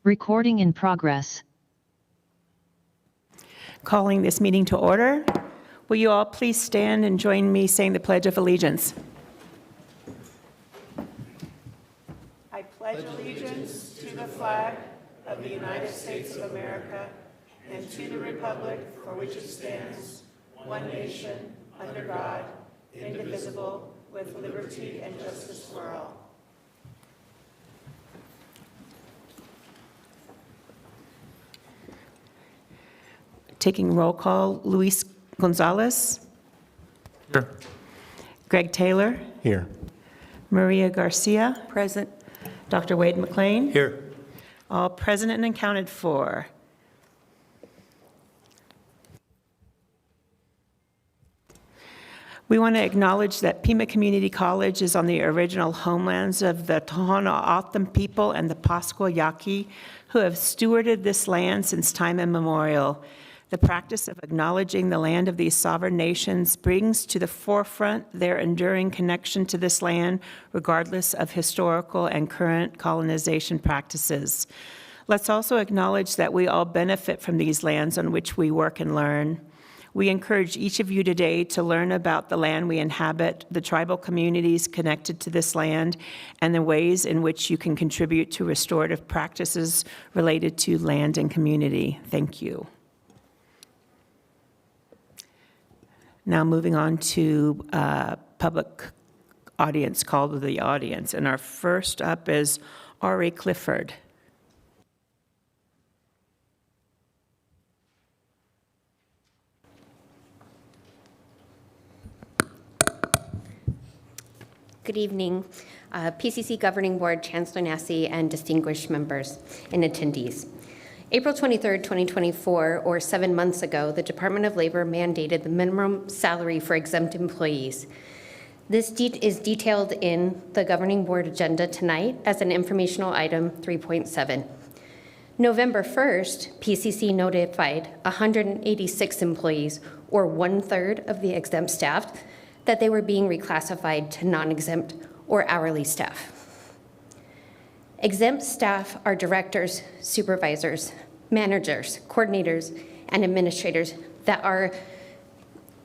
Recording in progress. Calling this meeting to order. Will you all please stand and join me saying the Pledge of Allegiance? I pledge allegiance to the flag of the United States of America and to the republic for which it stands, one nation, under God, indivisible, with liberty and justice for all. Taking roll call, Luis Gonzalez. Here. Greg Taylor. Here. Maria Garcia. Present. Dr. Wade McLean. Here. All present and accounted for. We want to acknowledge that Pima Community College is on the original homelands of the Tohono O'odham people and the Pascua Yaqui, who have stewarded this land since time immemorial. The practice of acknowledging the land of these sovereign nations brings to the forefront their enduring connection to this land, regardless of historical and current colonization practices. Let's also acknowledge that we all benefit from these lands on which we work and learn. We encourage each of you today to learn about the land we inhabit, the tribal communities connected to this land, and the ways in which you can contribute to restorative practices related to land and community. Thank you. Now moving on to public audience, call to the audience. And our first up is Ari Clifford. Good evening, PCC Governing Board, Chancellor Nassi, and distinguished members and attendees. April 23rd, 2024, or 7 months ago, the Department of Labor mandated the minimum salary for exempt employees. This is detailed in the Governing Board agenda tonight as an informational item 3.7. November 1st, PCC notified 186 employees, or 1/3 of the exempt staff, that they were being reclassified to non-exempt or hourly staff. Exempt staff are directors, supervisors, managers, coordinators, and administrators that are,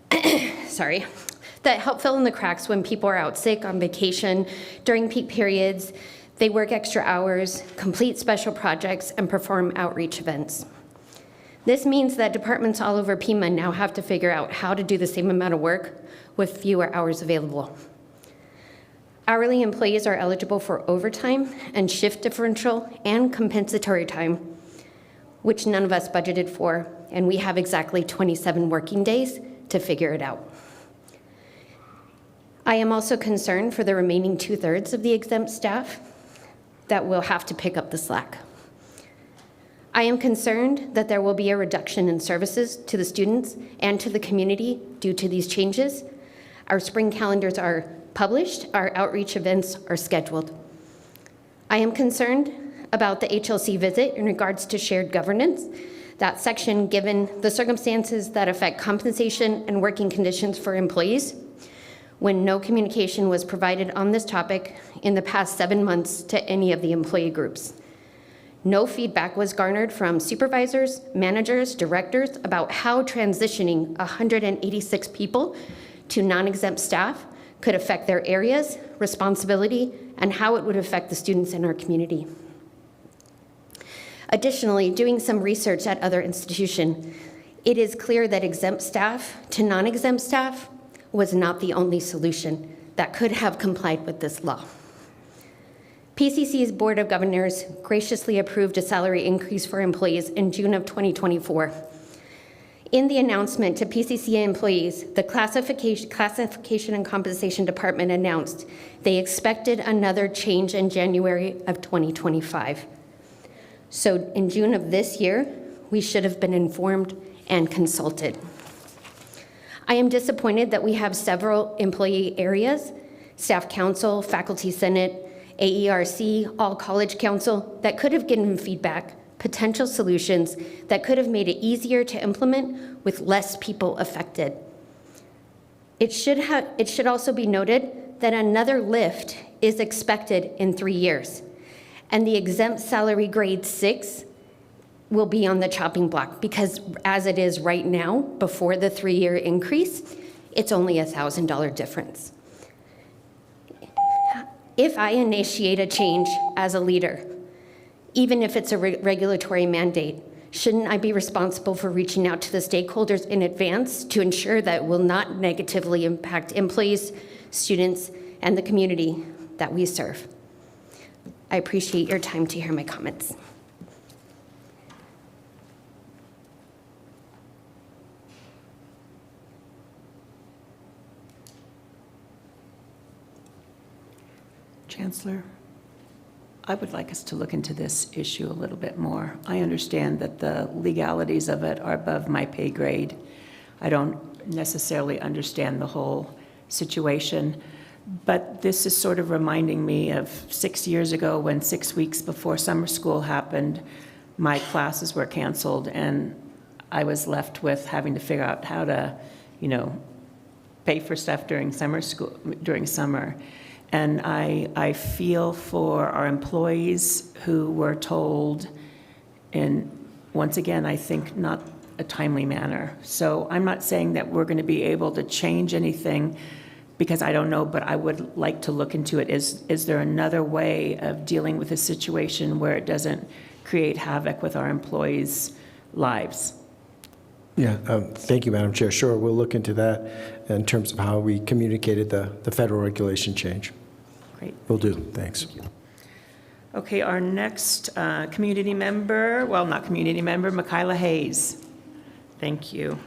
that help fill in the cracks when people are out sick, on vacation, during peak periods. They work extra hours, complete special projects, and perform outreach events. This means that departments all over Pima now have to figure out how to do the same amount of work with fewer hours available. Hourly employees are eligible for overtime and shift differential and compensatory time, which none of us budgeted for, and we have exactly 27 working days to figure it out. I am also concerned for the remaining 2/3 of the exempt staff that will have to pick up the slack. I am concerned that there will be a reduction in services to the students and to the community due to these changes. Our spring calendars are published, our outreach events are scheduled. I am concerned about the HLC visit in regards to shared governance. That section, given the circumstances that affect compensation and working conditions for employees, when no communication was provided on this topic in the past 7 months to any of the employee groups. No feedback was garnered from supervisors, managers, directors about how transitioning 186 people to non-exempt staff could affect their areas, responsibility, and how it would affect the students in our community. Additionally, doing some research at other institutions, it is clear that exempt staff to non-exempt staff was not the only solution that could have complied with this law. PCC's Board of Governors graciously approved a salary increase for employees in June of 2024. In the announcement to PCC employees, the Classification and Compensation Department announced they expected another change in January of 2025. So in June of this year, we should have been informed and consulted. I am disappointed that we have several employee areas, Staff Council, Faculty Senate, AERC, All College Council, that could have given feedback, potential solutions that could have made it easier to implement with less people affected. It should also be noted that another lift is expected in 3 years. And the exempt salary grade 6 will be on the chopping block, because as it is right now, before the 3-year increase, it's only a $1,000 difference. If I initiate a change as a leader, even if it's a regulatory mandate, shouldn't I be responsible for reaching out to the stakeholders in advance to ensure that it will not negatively impact employees, students, and the community that we serve? I appreciate your time to hear my comments. Chancellor, I would like us to look into this issue a little bit more. I understand that the legalities of it are above my pay grade. I don't necessarily understand the whole situation, but this is sort of reminding me of 6 years ago when 6 weeks before summer school happened, my classes were canceled and I was left with having to figure out how to, pay for stuff during summer. And I feel for our employees who were told, and once again, I think not a timely manner. So I'm not saying that we're going to be able to change anything, because I don't know, but I would like to look into it. Is there another way of dealing with a situation where it doesn't create havoc with our employees' lives? Yeah, thank you, Madam Chair. Sure, we'll look into that in terms of how we communicated the federal regulation change. Great. Will do. Thanks. Thank you. Okay, our next community member, well, not community member, Michaela Hayes. Thank you.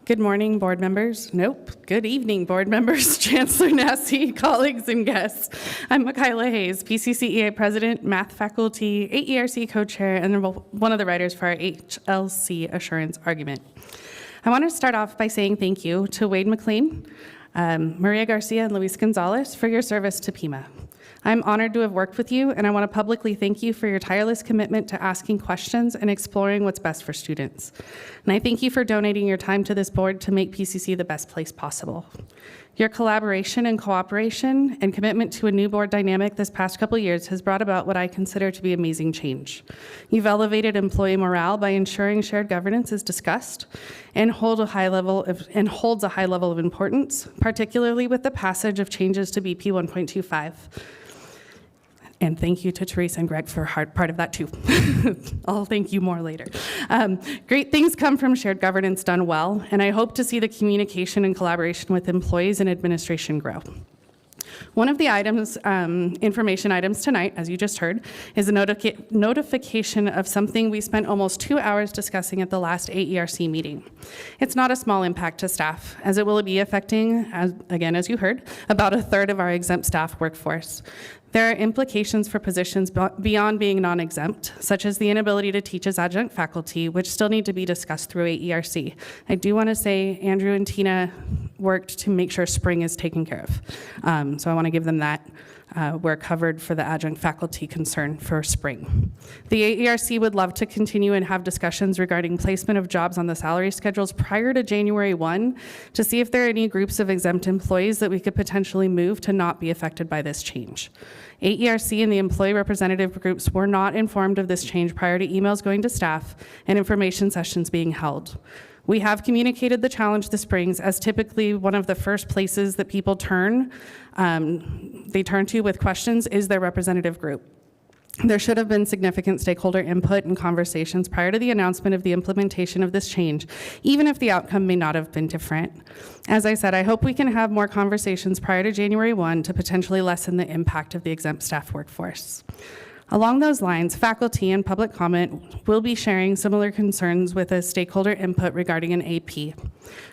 Good morning, board members. Nope. Good evening, board members, Chancellor Nassy, colleagues, and guests. I'm Michaela Hayes, PCC EA President, Math Faculty, AERC Co-Chair, and one of the writers for our HLC Assurance Argument. I want to start off by saying thank you to Wade McLean, Maria Garcia, and Luis Gonzalez for your service to Pima. I'm honored to have worked with you, and I want to publicly thank you for your tireless commitment to asking questions and exploring what's best for students. And I thank you for donating your time to this board to make PCC the best place possible. Your collaboration and cooperation and commitment to a new board dynamic this past couple years has brought about what I consider to be amazing change. You've elevated employee morale by ensuring shared governance is discussed and holds a high level of importance, particularly with the passage of changes to BP 1.25. And thank you to Teresa and Greg for part of that too. I'll thank you more later. Great things come from shared governance done well, and I hope to see the communication and collaboration with employees and administration grow. One of the items, information items tonight, as you just heard, is a notification of something we spent almost 2 hours discussing at the last AERC meeting. It's not a small impact to staff, as it will be affecting, as you heard, about a third of our exempt staff workforce. There are implications for positions beyond being non-exempt, such as the inability to teach as adjunct faculty, which still need to be discussed through AERC. I do want to say Andrew and Tina worked to make sure spring is taken care of. So I want to give them that. We're covered for the adjunct faculty concern for spring. The AERC would love to continue and have discussions regarding placement of jobs on the salary schedules prior to January 1 to see if there are any groups of exempt employees that we could potentially move to not be affected by this change. AERC and the employee representative groups were not informed of this change prior to emails going to staff and information sessions being held. We have communicated the challenge this brings, as typically one of the first places that people turn to with questions is their representative group. There should have been significant stakeholder input and conversations prior to the announcement of the implementation of this change, even if the outcome may not have been different. As I said, I hope we can have more conversations prior to January 1 to potentially lessen the impact of the exempt staff workforce. Along those lines, faculty and public comment will be sharing similar concerns with a stakeholder input regarding an AP.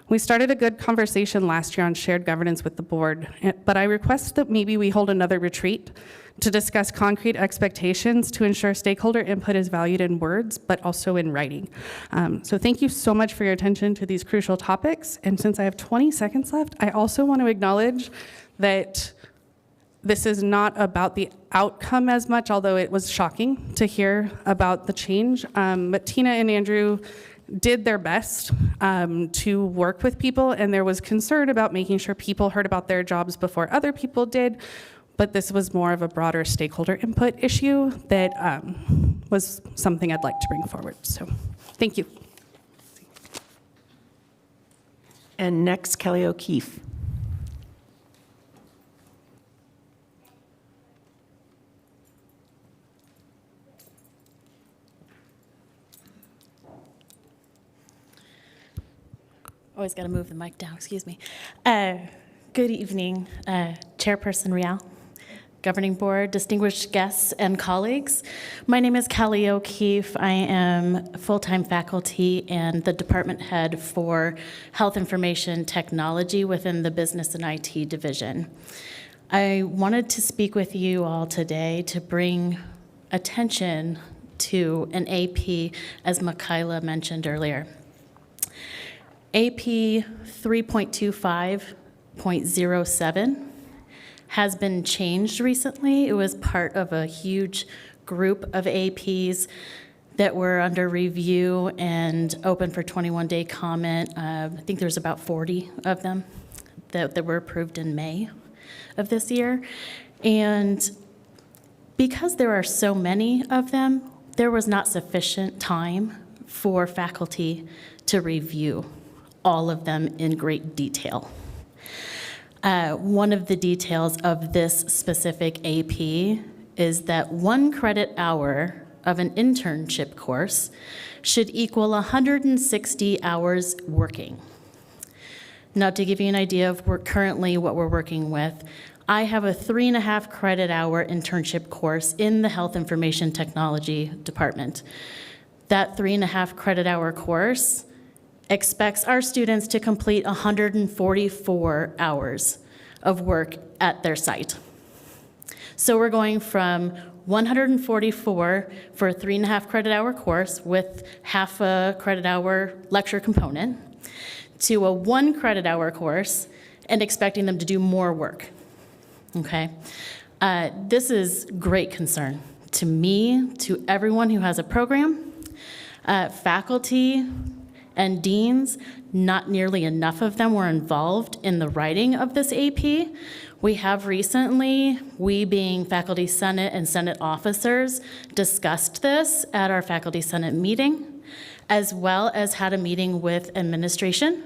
We started a good conversation last year on shared governance with the board, but I request that maybe we hold another retreat to discuss concrete expectations to ensure stakeholder input is valued in words, but also in writing. So thank you so much for your attention to these crucial topics. And since I have 20 seconds left, I also want to acknowledge that this is not about the outcome as much, although it was shocking to hear about the change. But Tina and Andrew did their best to work with people, and there was concern about making sure people heard about their jobs before other people did, but this was more of a broader stakeholder input issue that was something I'd like to bring forward. So thank you. And next, Kelly O'Keefe. Always got to move the mic down, excuse me. Good evening, Chairperson Rial, Governing Board, distinguished guests, and colleagues. My name is Kelly O'Keefe. I am full-time faculty and the department head for Health Information Technology within the Business and IT Division. I wanted to speak with you all today to bring attention to an AP, as Michaela mentioned earlier. AP 3.25.07 has been changed recently. It was part of a huge group of APs that were under review and open for 21-day comment. I think there's about 40 of them that were approved in May of this year. And because there are so many of them, there was not sufficient time for faculty to review all of them in great detail. One of the details of this specific AP is that 1 credit hour of an internship course should equal 160 hours working. Now, to give you an idea of currently what we're working with, I have a 3.5 credit hour internship course in the Health Information Technology department. That 3.5 credit hour course expects our students to complete 144 hours of work at their site. So we're going from 144 for a 3.5 credit hour course with half a credit hour lecture component to a 1 credit hour course and expecting them to do more work, okay? This is great concern to me, to everyone who has a program, faculty, and deans. Not nearly enough of them were involved in the writing of this AP. We have recently, we being Faculty Senate and Senate officers, discussed this at our Faculty Senate meeting, as well as had a meeting with administration.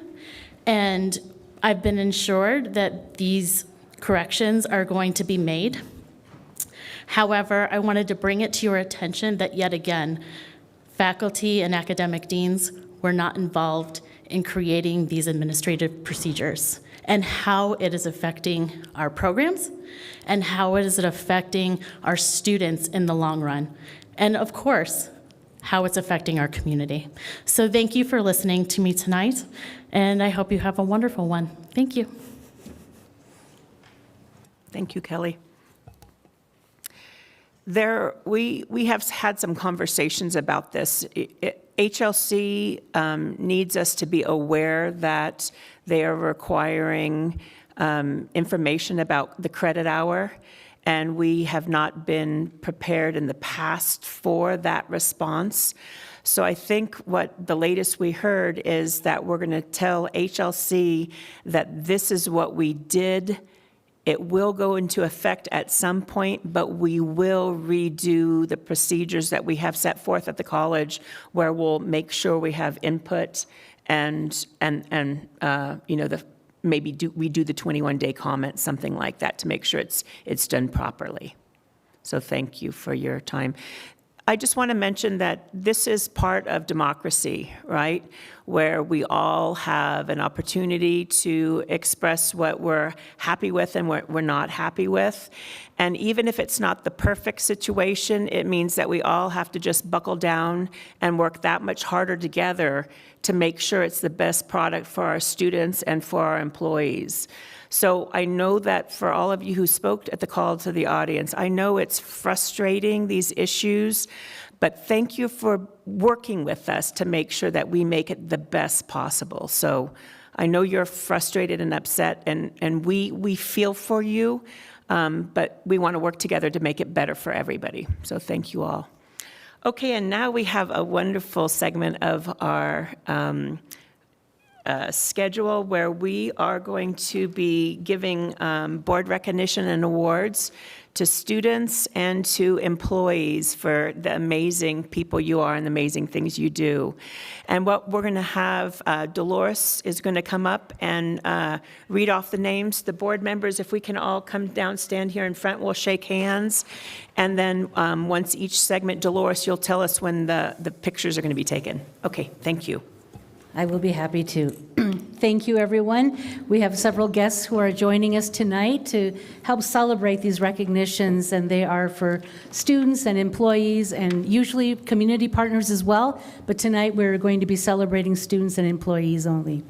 And I've been assured that these corrections are going to be made. However, I wanted to bring it to your attention that yet again, faculty and academic deans were not involved in creating these administrative procedures and how it is affecting our programs and how it is affecting our students in the long run. And of course, how it's affecting our community. So thank you for listening to me tonight, and I hope you have a wonderful one. Thank you. Thank you, Kelly. We have had some conversations about this. HLC needs us to be aware that they are requiring information about the credit hour, and we have not been prepared in the past for that response. So I think what the latest we heard is that we're going to tell HLC that this is what we did. It will go into effect at some point, but we will redo the procedures that we have set forth at the college, where we'll make sure we have input and you know, we do the 21-day comment, something like that, to make sure it's done properly. So thank you for your time. I just want to mention that this is part of democracy, right? Where we all have an opportunity to express what we're happy with and what we're not happy with. And even if it's not the perfect situation, it means that we all have to just buckle down and work that much harder together to make sure it's the best product for our students and for our employees. So I know that for all of you who spoke at the call to the audience, I know it's frustrating, these issues, but thank you for working with us to make sure that we make it the best possible. So I know you're frustrated and upset, and we feel for you, but we want to work together to make it better for everybody. So thank you all. Okay, and now we have a wonderful segment of our schedule where we are going to be giving board recognition and awards to students and to employees for the amazing people you are and the amazing things you do. And what we're going to have, Dolores is going to come up and read off the names. The board members, if we can all come down, stand here in front, we'll shake hands. And then once each segment, Dolores, you'll tell us when the pictures are going to be taken. Okay, thank you. I will be happy to. Thank you, everyone. We have several guests who are joining us tonight to help celebrate these recognitions, and they are for students and employees and usually community partners as well, but tonight we're going to be celebrating students and employees only.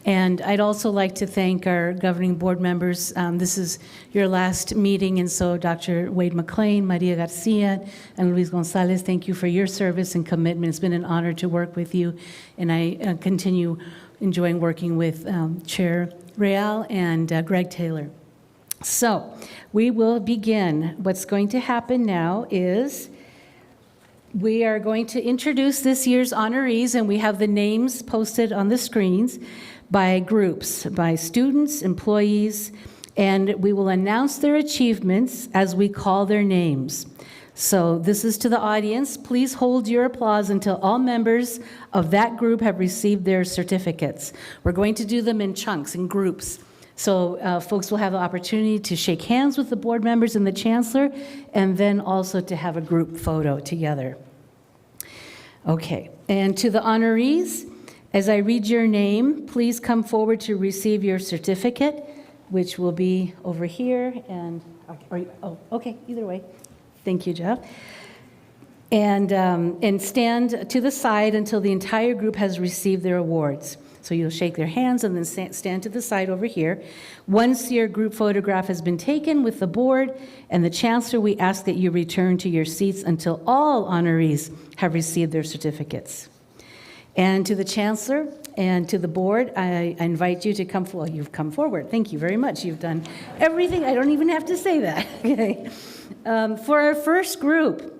And I'd also like to thank our governing board members. This is your last meeting, and so Dr. Wade McLean, Maria Garcia, and Luis Gonzalez, thank you for your service and commitment. It's been an honor to work with you, and I continue enjoying working with Chair Real and Greg Taylor. So we will begin. What's going to happen now is we are going to introduce this year's honorees, and we have the names posted on the screens by groups, by students, employees, and we will announce their achievements as we call their names. So this is to the audience. Please hold your applause until all members of that group have received their certificates. We're going to do them in chunks, in groups. So folks will have the opportunity to shake hands with the board members and the chancellor, and then also to have a group photo together. Okay, and to the honorees, as I read your name, please come forward to receive your certificate, which will be over here, and, oh, okay, either way. Thank you, Jeff. And stand to the side until the entire group has received their awards. So you'll shake their hands and then stand to the side over here. Once your group photograph has been taken with the board and the chancellor, we ask that you return to your seats until all honorees have received their certificates. And to the chancellor and to the board, I invite you to come forward. You've come forward. Thank you very much. You've done everything. I don't even have to say that. Okay. For our first group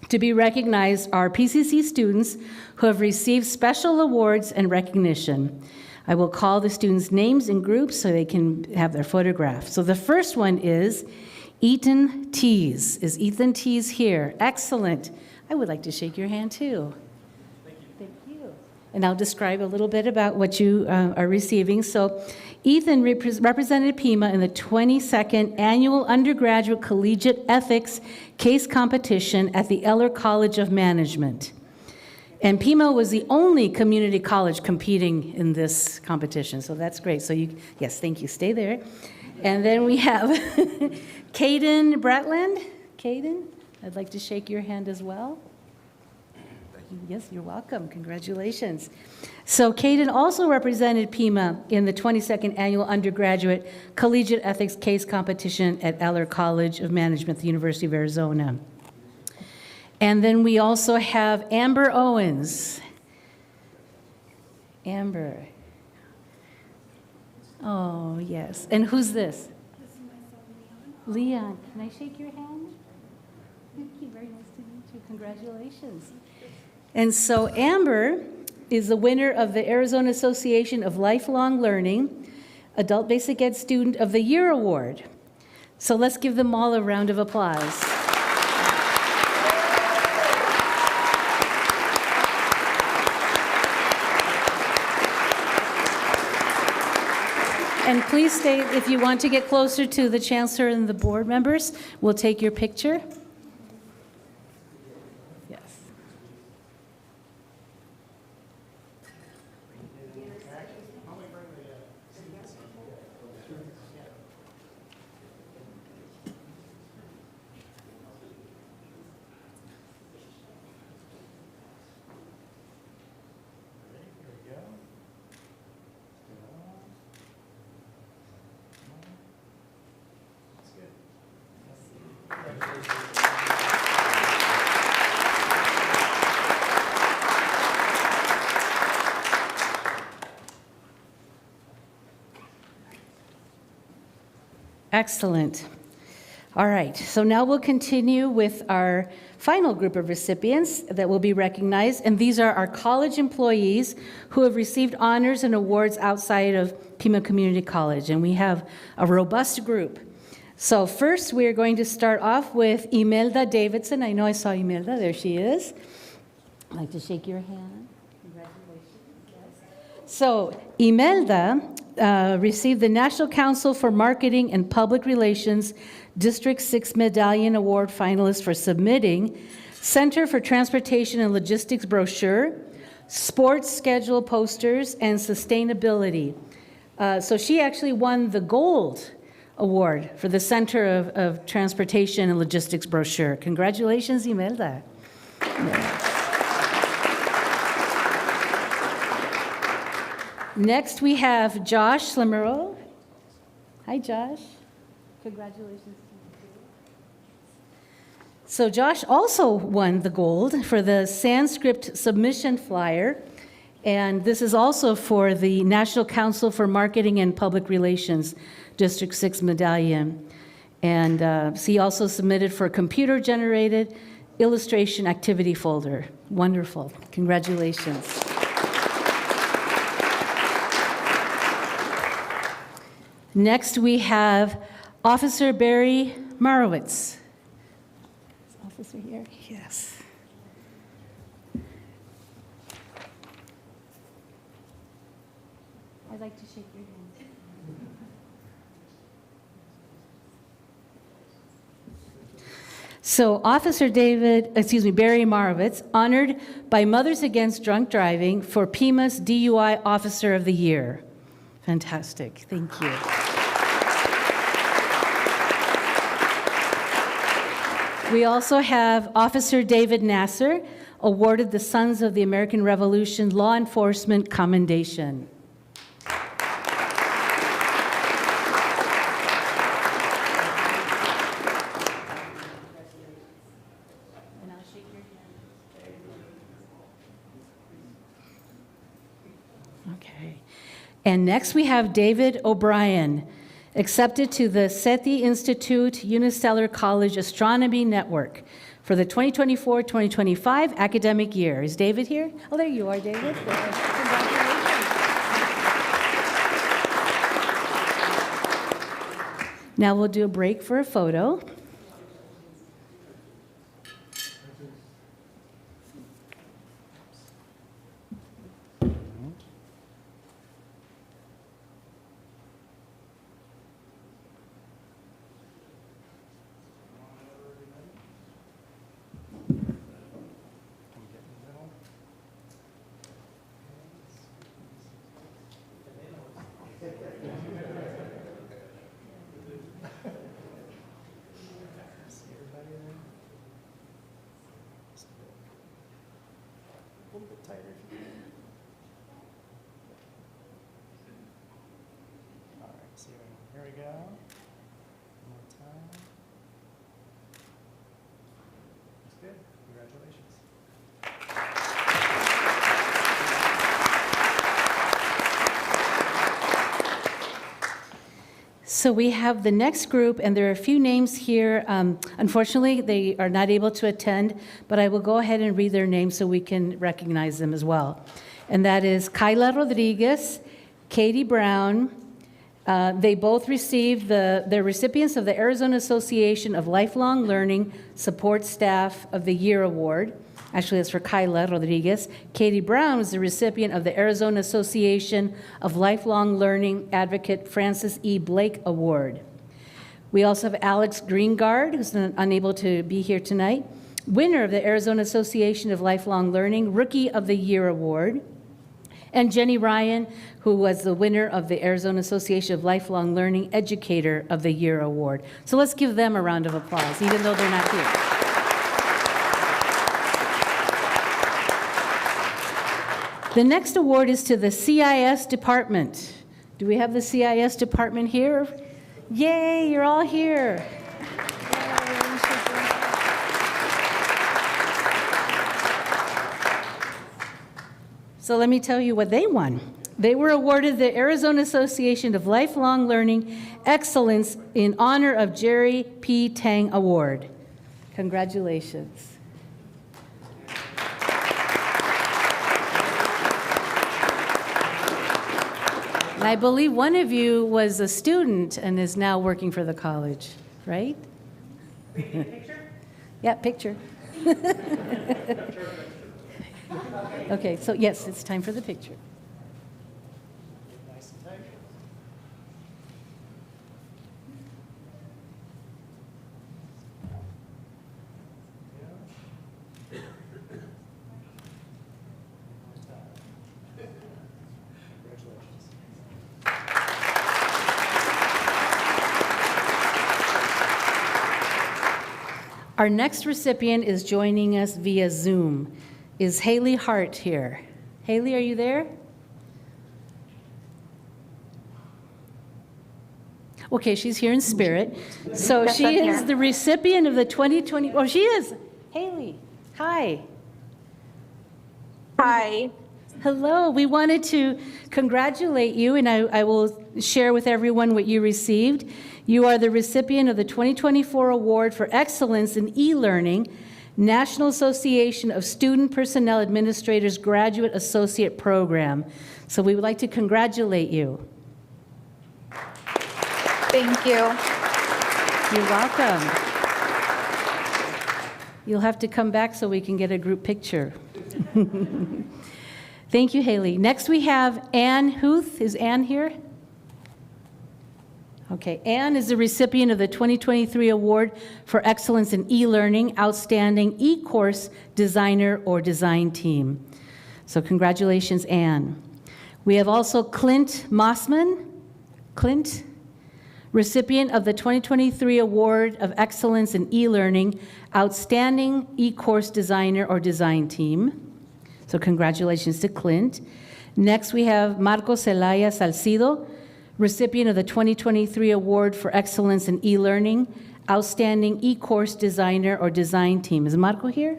to be recognized are PCC students who have received special awards and recognition. I will call the students' names in groups so they can have their photograph. So the first one is Ethan Tees. Is Ethan Tees here? Excellent. I would like to shake your hand too. Thank you. And I'll describe a little bit about what you are receiving. So Ethan represented Pima in the 22nd Annual Undergraduate Collegiate Ethics Case Competition at the Eller College of Management. And Pima was the only community college competing in this competition, so that's great. So yes, thank you, stay there. And then we have Caden Bratland. Caden, I'd like to shake your hand as well. Yes, you're welcome. Congratulations. So Caden also represented Pima in the 22nd Annual Undergraduate Collegiate Ethics Case Competition at Eller College of Management, the University of Arizona. And then we also have Amber Owens. Amber. Oh, yes. And who's this? This is my son, Leon. Leon, can I shake your hand? Thank you. Very nice to meet you. Congratulations. And so Amber is the winner of the Arizona Association of Lifelong Learning Adult Basic Ed Student of the Year Award. So let's give them all a round of applause. And please stay, if you want to get closer to the chancellor and the board members, we'll take your picture. Yes. Excellent. All right, so now we'll continue with our final group of recipients that will be recognized, and these are our college employees who have received honors and awards outside of Pima Community College, and we have a robust group. So first, we are going to start off with Imelda Davidson. I know I saw Imelda, there she is. I'd like to shake your hand. Congratulations. Yes. So Imelda received the National Council for Marketing and Public Relations District 6 Medallion Award finalist for submitting Center for Transportation and Logistics brochure, sports schedule posters, and sustainability. So she actually won the gold award for the Center of Transportation and Logistics brochure. Congratulations, Imelda. Next, we have Josh Slimero. Hi, Josh. Congratulations. So Josh also won the gold for the Sanskrit submission flyer, and this is also for the National Council for Marketing and Public Relations, District 6 Medallion. And he also submitted for a computer-generated illustration activity folder. Wonderful. Congratulations. Next, we have Officer Barry Marowitz. Is Officer here? Yes. I'd like to shake your hand. So Officer Barry Marowitz, honored by Mothers Against Drunk Driving for Pima's DUI Officer of the Year. Fantastic, thank you. We also have Officer David Nasser, awarded the Sons of the American Revolution Law Enforcement Commendation. Okay. And next we have David O'Brien, accepted to the SETI Institute Unistellar College Astronomy Network for the 2024-2025 academic year. Is David here? Oh, there you are, David. Congratulations. Now we'll do a break for a photo. Here we go. One more time. That's good. Congratulations. So we have the next group, and there are a few names here. Unfortunately, they are not able to attend, but I will go ahead and read their names so we can recognize them as well. And that is Kyla Rodriguez, Katie Brown. They both received they're recipients of the Arizona Association of Lifelong Learning Support Staff of the Year Award. Actually, that's for Kyla Rodriguez. Katie Brown is the recipient of the Arizona Association of Lifelong Learning Advocate Francis E. Blake Award. We also have Alex Greengard, who's unable to be here tonight, winner of the Arizona Association of Lifelong Learning Rookie of the Year Award. And Jenny Ryan, who was the winner of the Arizona Association of Lifelong Learning Educator of the Year Award. So let's give them a round of applause, even though they're not here. The next award is to the CIS department. Do we have the CIS department here? Yay, you're all here. So let me tell you what they won. They were awarded the Arizona Association of Lifelong Learning Excellence in honor of Jerry P. Tang Award. Congratulations. And I believe one of you was a student and is now working for the college, right? Picture? Yeah, picture. Okay, so yes, it's time for the picture. Nice and tight. Congratulations. Our next recipient is joining us via Zoom. Is Haley Hart here? Haley, are you there? Okay, she's here in spirit. So she is the recipient of the 2020, oh, she is. Haley, hi. Hi. Hello, we wanted to congratulate you, and I will share with everyone what you received. You are the recipient of the 2024 Award for Excellence in E-Learning, National Association of Student Personnel Administrators Graduate Associate Program. So we would like to congratulate you. Thank you. You're welcome. You'll have to come back so we can get a group picture. Thank you, Haley. Next we have Ann Huth. Is Ann here? Okay, Ann is the recipient of the 2023 Award for Excellence in E-Learning, Outstanding E-Course Designer or Design Team. So congratulations, Ann. We have also Clint Mossman. Clint, recipient of the 2023 Award of Excellence in E-Learning, Outstanding E-Course Designer or Design Team. So congratulations to Clint. Next, we have Marco Celaya Salcido, recipient of the 2023 Award for Excellence in E-Learning, Outstanding E-Course Designer or Design Team. Is Marco here?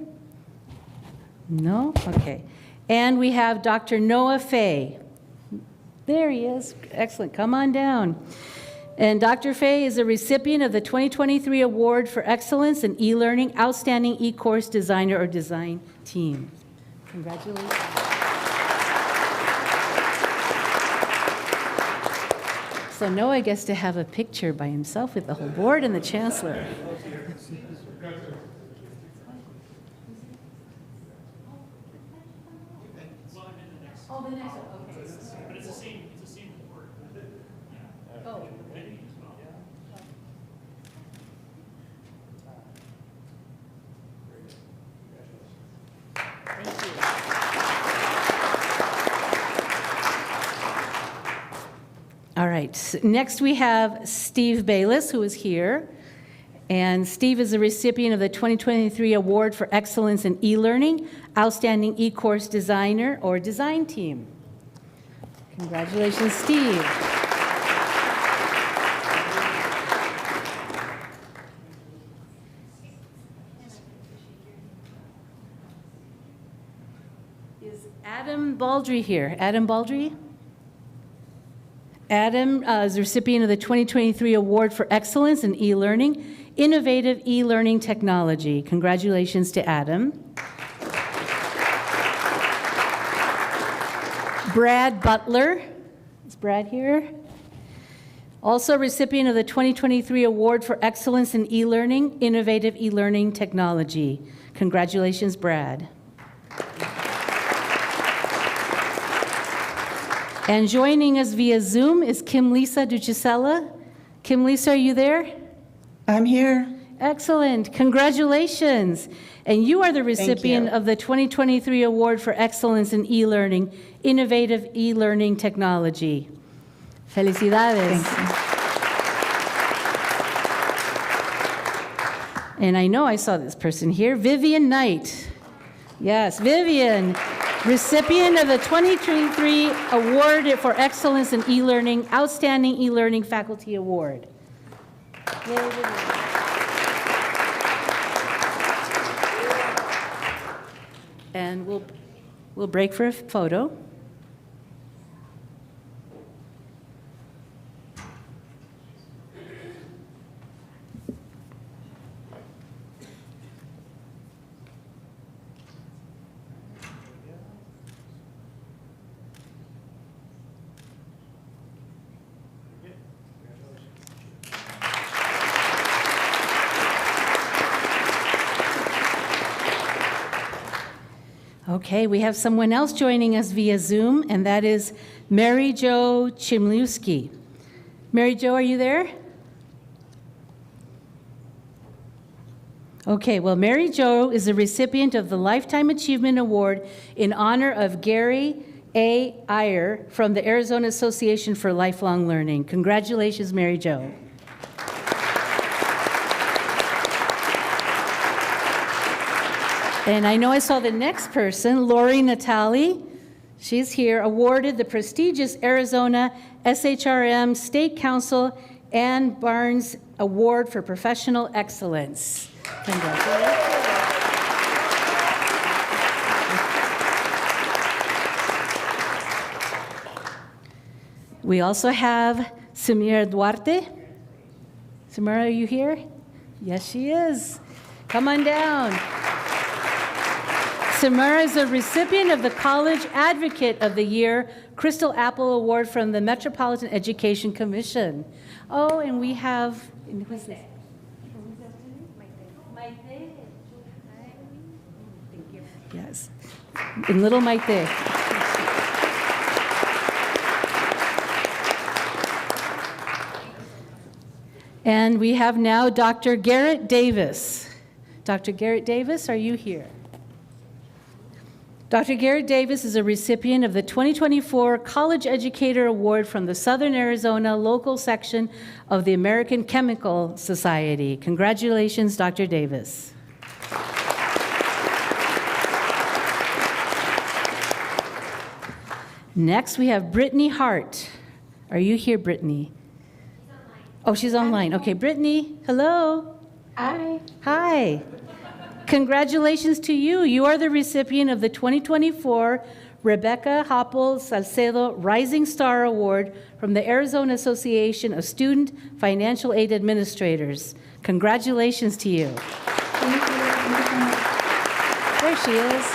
No? Okay. And we have Dr. Noah Fay. There he is. Excellent. Come on down. And Dr. Fay is a recipient of the 2023 Award for Excellence in E-Learning, Outstanding E-Course Designer or Design Team. Congratulations. So Noah gets to have a picture by himself with the whole board and the Chancellor. Oh, the next one, okay. But it's the same board. Oh. Thank you. All right, next we have Steve Bayless, who is here. And Steve is the recipient of the 2023 Award for Excellence in E-Learning, Outstanding E-Course Designer or Design Team. Congratulations, Steve. Is Adam Baldry here? Adam Baldry? Adam is the recipient of the 2023 Award for Excellence in E-Learning, Innovative E-Learning Technology. Congratulations to Adam. Brad Butler. Is Brad here? Also recipient of the 2023 Award for Excellence in E-Learning, Innovative E-Learning Technology. Congratulations, Brad. And joining us via Zoom is Kim Lisa Duchisella. Kim Lisa, are you there? I'm here. Excellent. Congratulations. And you are the recipient of the 2023 Award for Excellence in E-Learning, Innovative E-Learning Technology. Felicidades. Thank you. And I know I saw this person here, Vivian Knight. Yes, Vivian, recipient of the 2023 Award for Excellence in E-Learning, Outstanding E-Learning Faculty Award. Yay, Vivian. And we'll break for a photo. Okay, we have someone else joining us via Zoom, and that is Mary Jo Chimlewski. Mary Jo, are you there? Okay, well, Mary Jo is the recipient of the Lifetime Achievement Award in honor of Gary A. Iyer from the Arizona Association for Lifelong Learning. Congratulations, Mary Jo. And I know I saw the next person, Lori Natali. She's here, awarded the prestigious Arizona SHRM State Council Ann Barnes Award for Professional Excellence. Congratulations. We also have Samira Duarte. Samira, are you here? Yes, she is. Come on down. Samira is a recipient of the College Advocate of the Year Crystal Apple Award from the Metropolitan Education Commission. Oh, and we have, who's this? Yes, and little Maite. And we have now Dr. Garrett Davis. Dr. Garrett Davis, are you here? Dr. Garrett Davis is a recipient of the 2024 College Educator Award from the Southern Arizona local section of the American Chemical Society. Congratulations, Dr. Davis. Next, we have Brittany Hart. Are you here, Brittany? Oh, she's online. Okay, Brittany, hello. Hi. Hi. Congratulations to you. You are the recipient of the 2024 Rebecca Hoppel Salcedo Rising Star Award from the Arizona Association of Student Financial Aid Administrators. Congratulations to you. Thank you. There she is.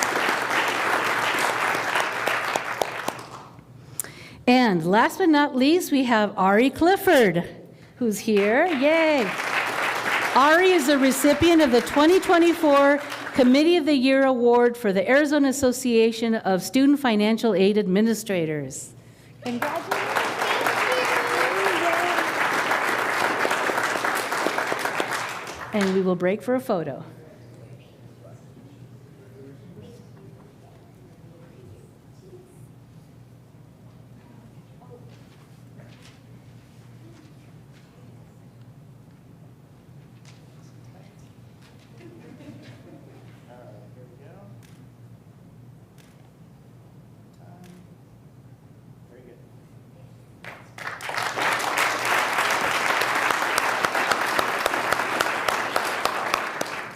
And last but not least, we have Ari Clifford, who's here. Yay. Ari is a recipient of the 2024 Committee of the Year Award for the Arizona Association of Student Financial Aid Administrators. Congratulations. And we will break for a photo.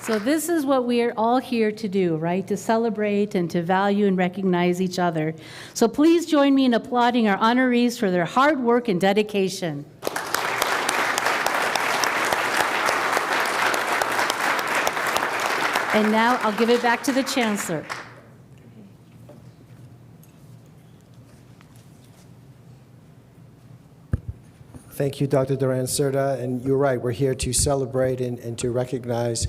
So this is what we are all here to do, right? To celebrate and to value and recognize each other. So please join me in applauding our honorees for their hard work and dedication. And now I'll give it back to the Chancellor. Thank you, Dr. Duran-Cerda, and you're right, we're here to celebrate and to recognize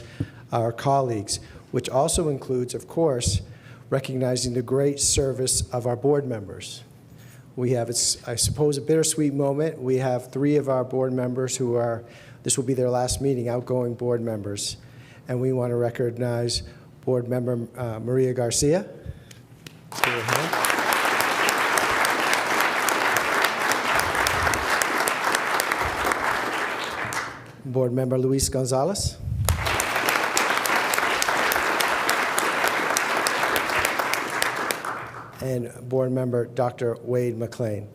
our colleagues, which also includes, of course, recognizing the great service of our board members. We have, I suppose, a bittersweet moment. We have 3 of our board members who are, this will be their last meeting, outgoing board members, and we want to recognize board member Maria Garcia. Board member Luis Gonzalez. And board member Dr. Wade McLean.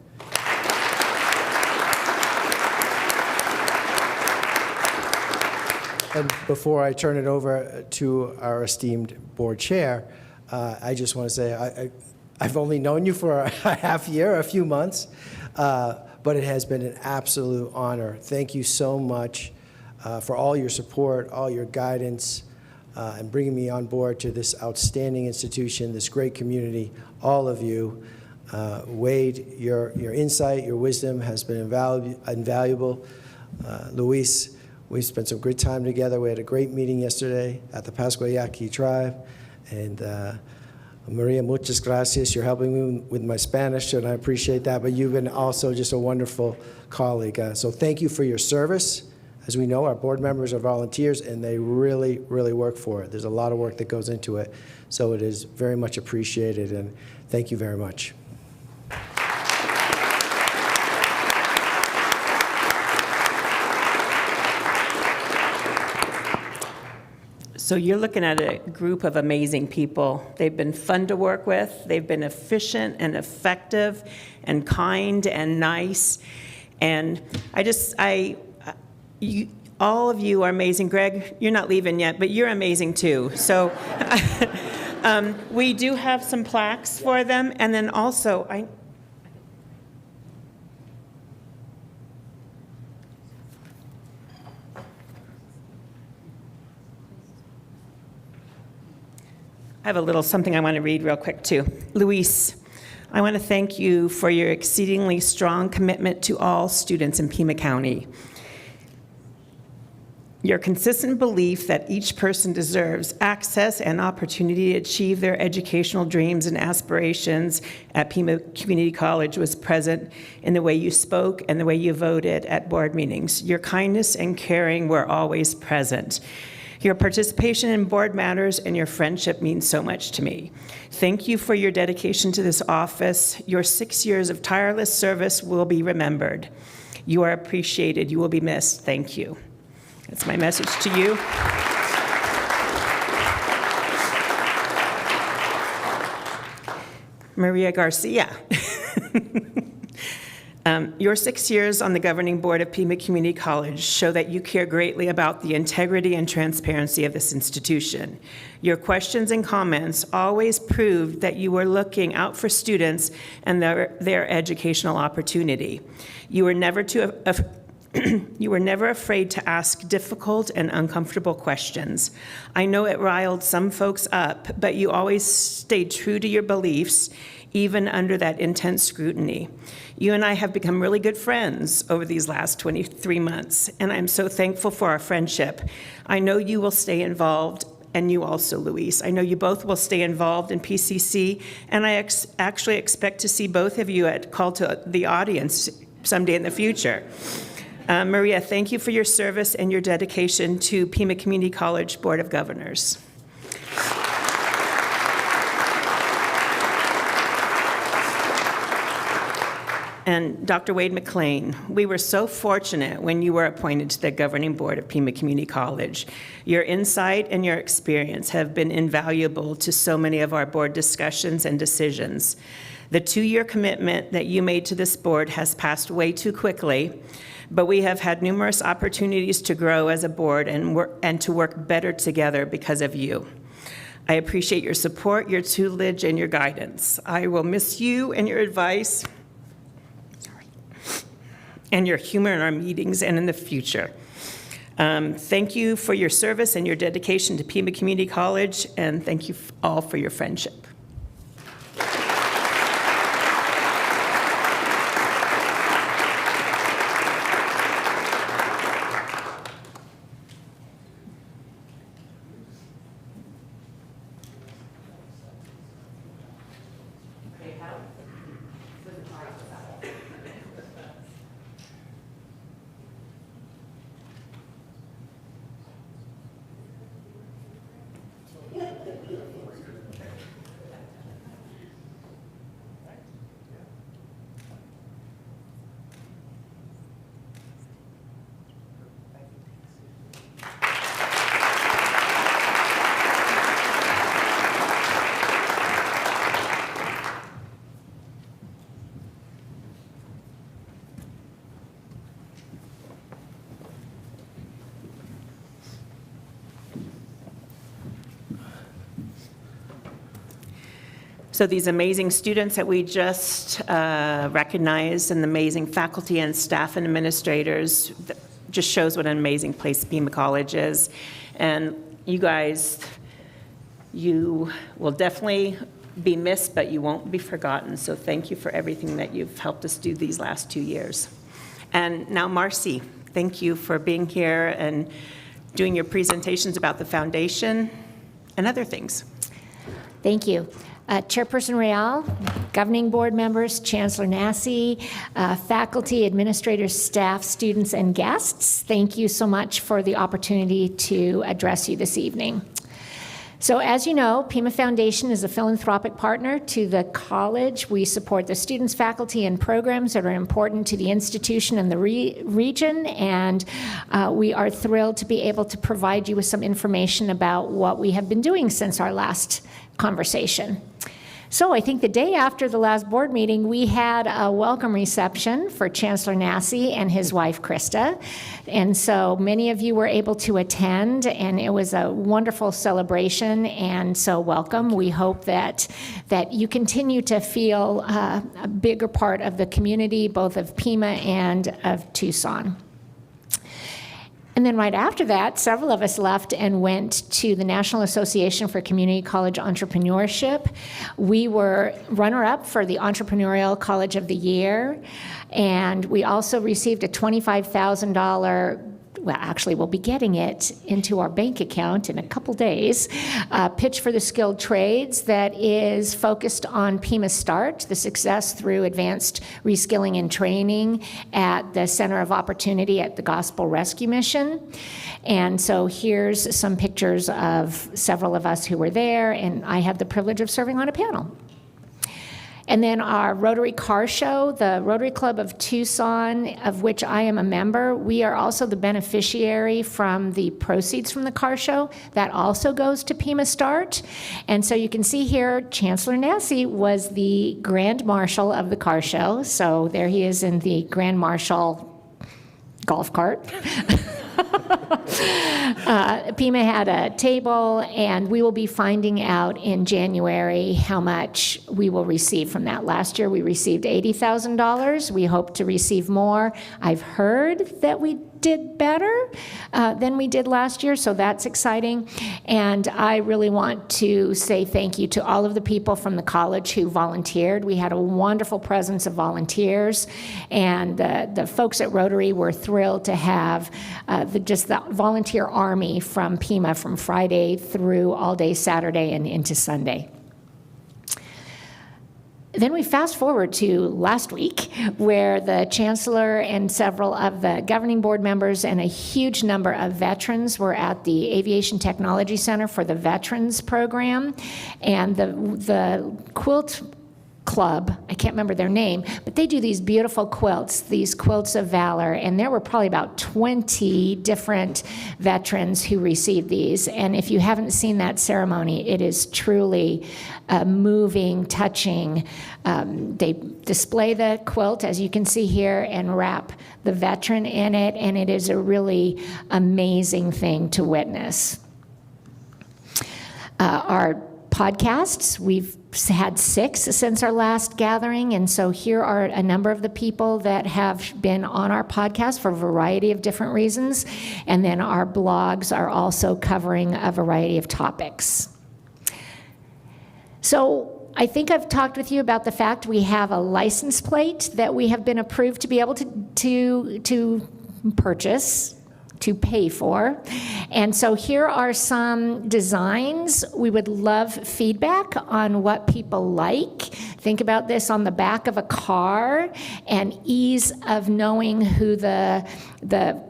And before I turn it over to our esteemed board chair, I just want to say I've only known you for a half year, a few months, but it has been an absolute honor. Thank you so much for all your support, all your guidance, and bringing me on board to this outstanding institution, this great community, all of you. Wade, your insight, your wisdom has been invaluable. Luis, we spent some good time together. We had a great meeting yesterday at the Pascua Yaqui tribe, and Maria, muchas gracias. You're helping me with my Spanish, and I appreciate that, but you've been also just a wonderful colleague. So thank you for your service. As we know, our board members are volunteers, and they really, really work for it. There's a lot of work that goes into it, so it is very much appreciated, and thank you very much. So you're looking at a group of amazing people. They've been fun to work with. They've been efficient and effective and kind and nice. And all of you are amazing. Greg, you're not leaving yet, but you're amazing too. So we do have some plaques for them. And then also, I have a little something I want to read real quick too. Luis, I want to thank you for your exceedingly strong commitment to all students in Pima County. Your consistent belief that each person deserves access and opportunity to achieve their educational dreams and aspirations at Pima Community College was present in the way you spoke and the way you voted at board meetings. Your kindness and caring were always present. Your participation in board matters and your friendship means so much to me. Thank you for your dedication to this office. Your 6 years of tireless service will be remembered. You are appreciated. You will be missed. Thank you. That's my message to you. Maria Garcia. Your 6 years on the governing board of Pima Community College show that you care greatly about the integrity and transparency of this institution. Your questions and comments always proved that you were looking out for students and their educational opportunity. You were never afraid to ask difficult and uncomfortable questions. I know it riled some folks up, but you always stayed true to your beliefs, even under that intense scrutiny. You and I have become really good friends over these last 23 months, and I'm so thankful for our friendship. I know you will stay involved, and you also, Luis. I know you both will stay involved in PCC, and I actually expect to see both of you at Call to the Audience someday in the future. Maria, thank you for your service and your dedication to Pima Community College Board of Governors. And Dr. Wade McLean, we were so fortunate when you were appointed to the governing board of Pima Community College. Your insight and your experience have been invaluable to so many of our board discussions and decisions. The 2-year commitment that you made to this board has passed way too quickly, but we have had numerous opportunities to grow as a board and to work better together because of you. I appreciate your support, your tutelage, and your guidance. I will miss you and your advice and your humor in our meetings and in the future. Thank you for your service and your dedication to Pima Community College, and thank you all for your friendship. So these amazing students that we just recognized, and the amazing faculty and staff and administrators, just shows what an amazing place Pima College is. And you guys, you will definitely be missed, but you won't be forgotten. So thank you for everything that you've helped us do these last 2 years. And now Marcy, thank you for being here and doing your presentations about the foundation and other things. Thank you. Chairperson Real, governing board members, Chancellor Nassy, faculty, administrators, staff, students, and guests, thank you so much for the opportunity to address you this evening. So as you know, Pima Foundation is a philanthropic partner to the college. We support the students, faculty, and programs that are important to the institution and the region, and we are thrilled to be able to provide you with some information about what we have been doing since our last conversation. So I think the day after the last board meeting, we had a welcome reception for Chancellor Nassy and his wife, Krista. And so many of you were able to attend, and it was a wonderful celebration, and so welcome. We hope that you continue to feel a bigger part of the community, both of Pima and of Tucson. And then right after that, several of us left and went to the National Association for Community College Entrepreneurship. We were runner-up for the Entrepreneurial College of the Year, and we also received a $25,000, well, actually, we'll be getting it into our bank account in a couple days, pitch for the skilled trades that is focused on Pima Start, the success through advanced reskilling and training at the Center of Opportunity at the Gospel Rescue Mission. And so here's some pictures of several of us who were there, and I had the privilege of serving on a panel. And then our Rotary Car Show, the Rotary Club of Tucson, of which I am a member, we are also the beneficiary from the proceeds from the car show. That also goes to Pima Start. And so you can see here, Chancellor Nassy was the Grand Marshal of the car show. So there he is in the Grand Marshal golf cart. Pima had a table, and we will be finding out in January how much we will receive from that. Last year we received $80,000. We hope to receive more. I've heard that we did better than we did last year, so that's exciting. And I really want to say thank you to all of the people from the college who volunteered. We had a wonderful presence of volunteers, and the folks at Rotary were thrilled to have just the volunteer army from Pima from Friday through all day Saturday and into Sunday. Then we fast forward to last week, where the Chancellor and several of the governing board members and a huge number of veterans were at the Aviation Technology Center for the Veterans Program. And the quilt club, I can't remember their name, but they do these beautiful quilts, these quilts of valor, and there were probably about 20 different veterans who received these. And if you haven't seen that ceremony, it is truly moving, touching. They display the quilt, as you can see here, and wrap the veteran in it, and it is a really amazing thing to witness. Our podcasts, we've had 6 since our last gathering, and so here are a number of the people that have been on our podcast for a variety of different reasons, and then our blogs are also covering a variety of topics. So I think I've talked with you about the fact we have a license plate that we have been approved to be able to purchase, to pay for. And so here are some designs. We would love feedback on what people like. Think about this on the back of a car, and ease of knowing who the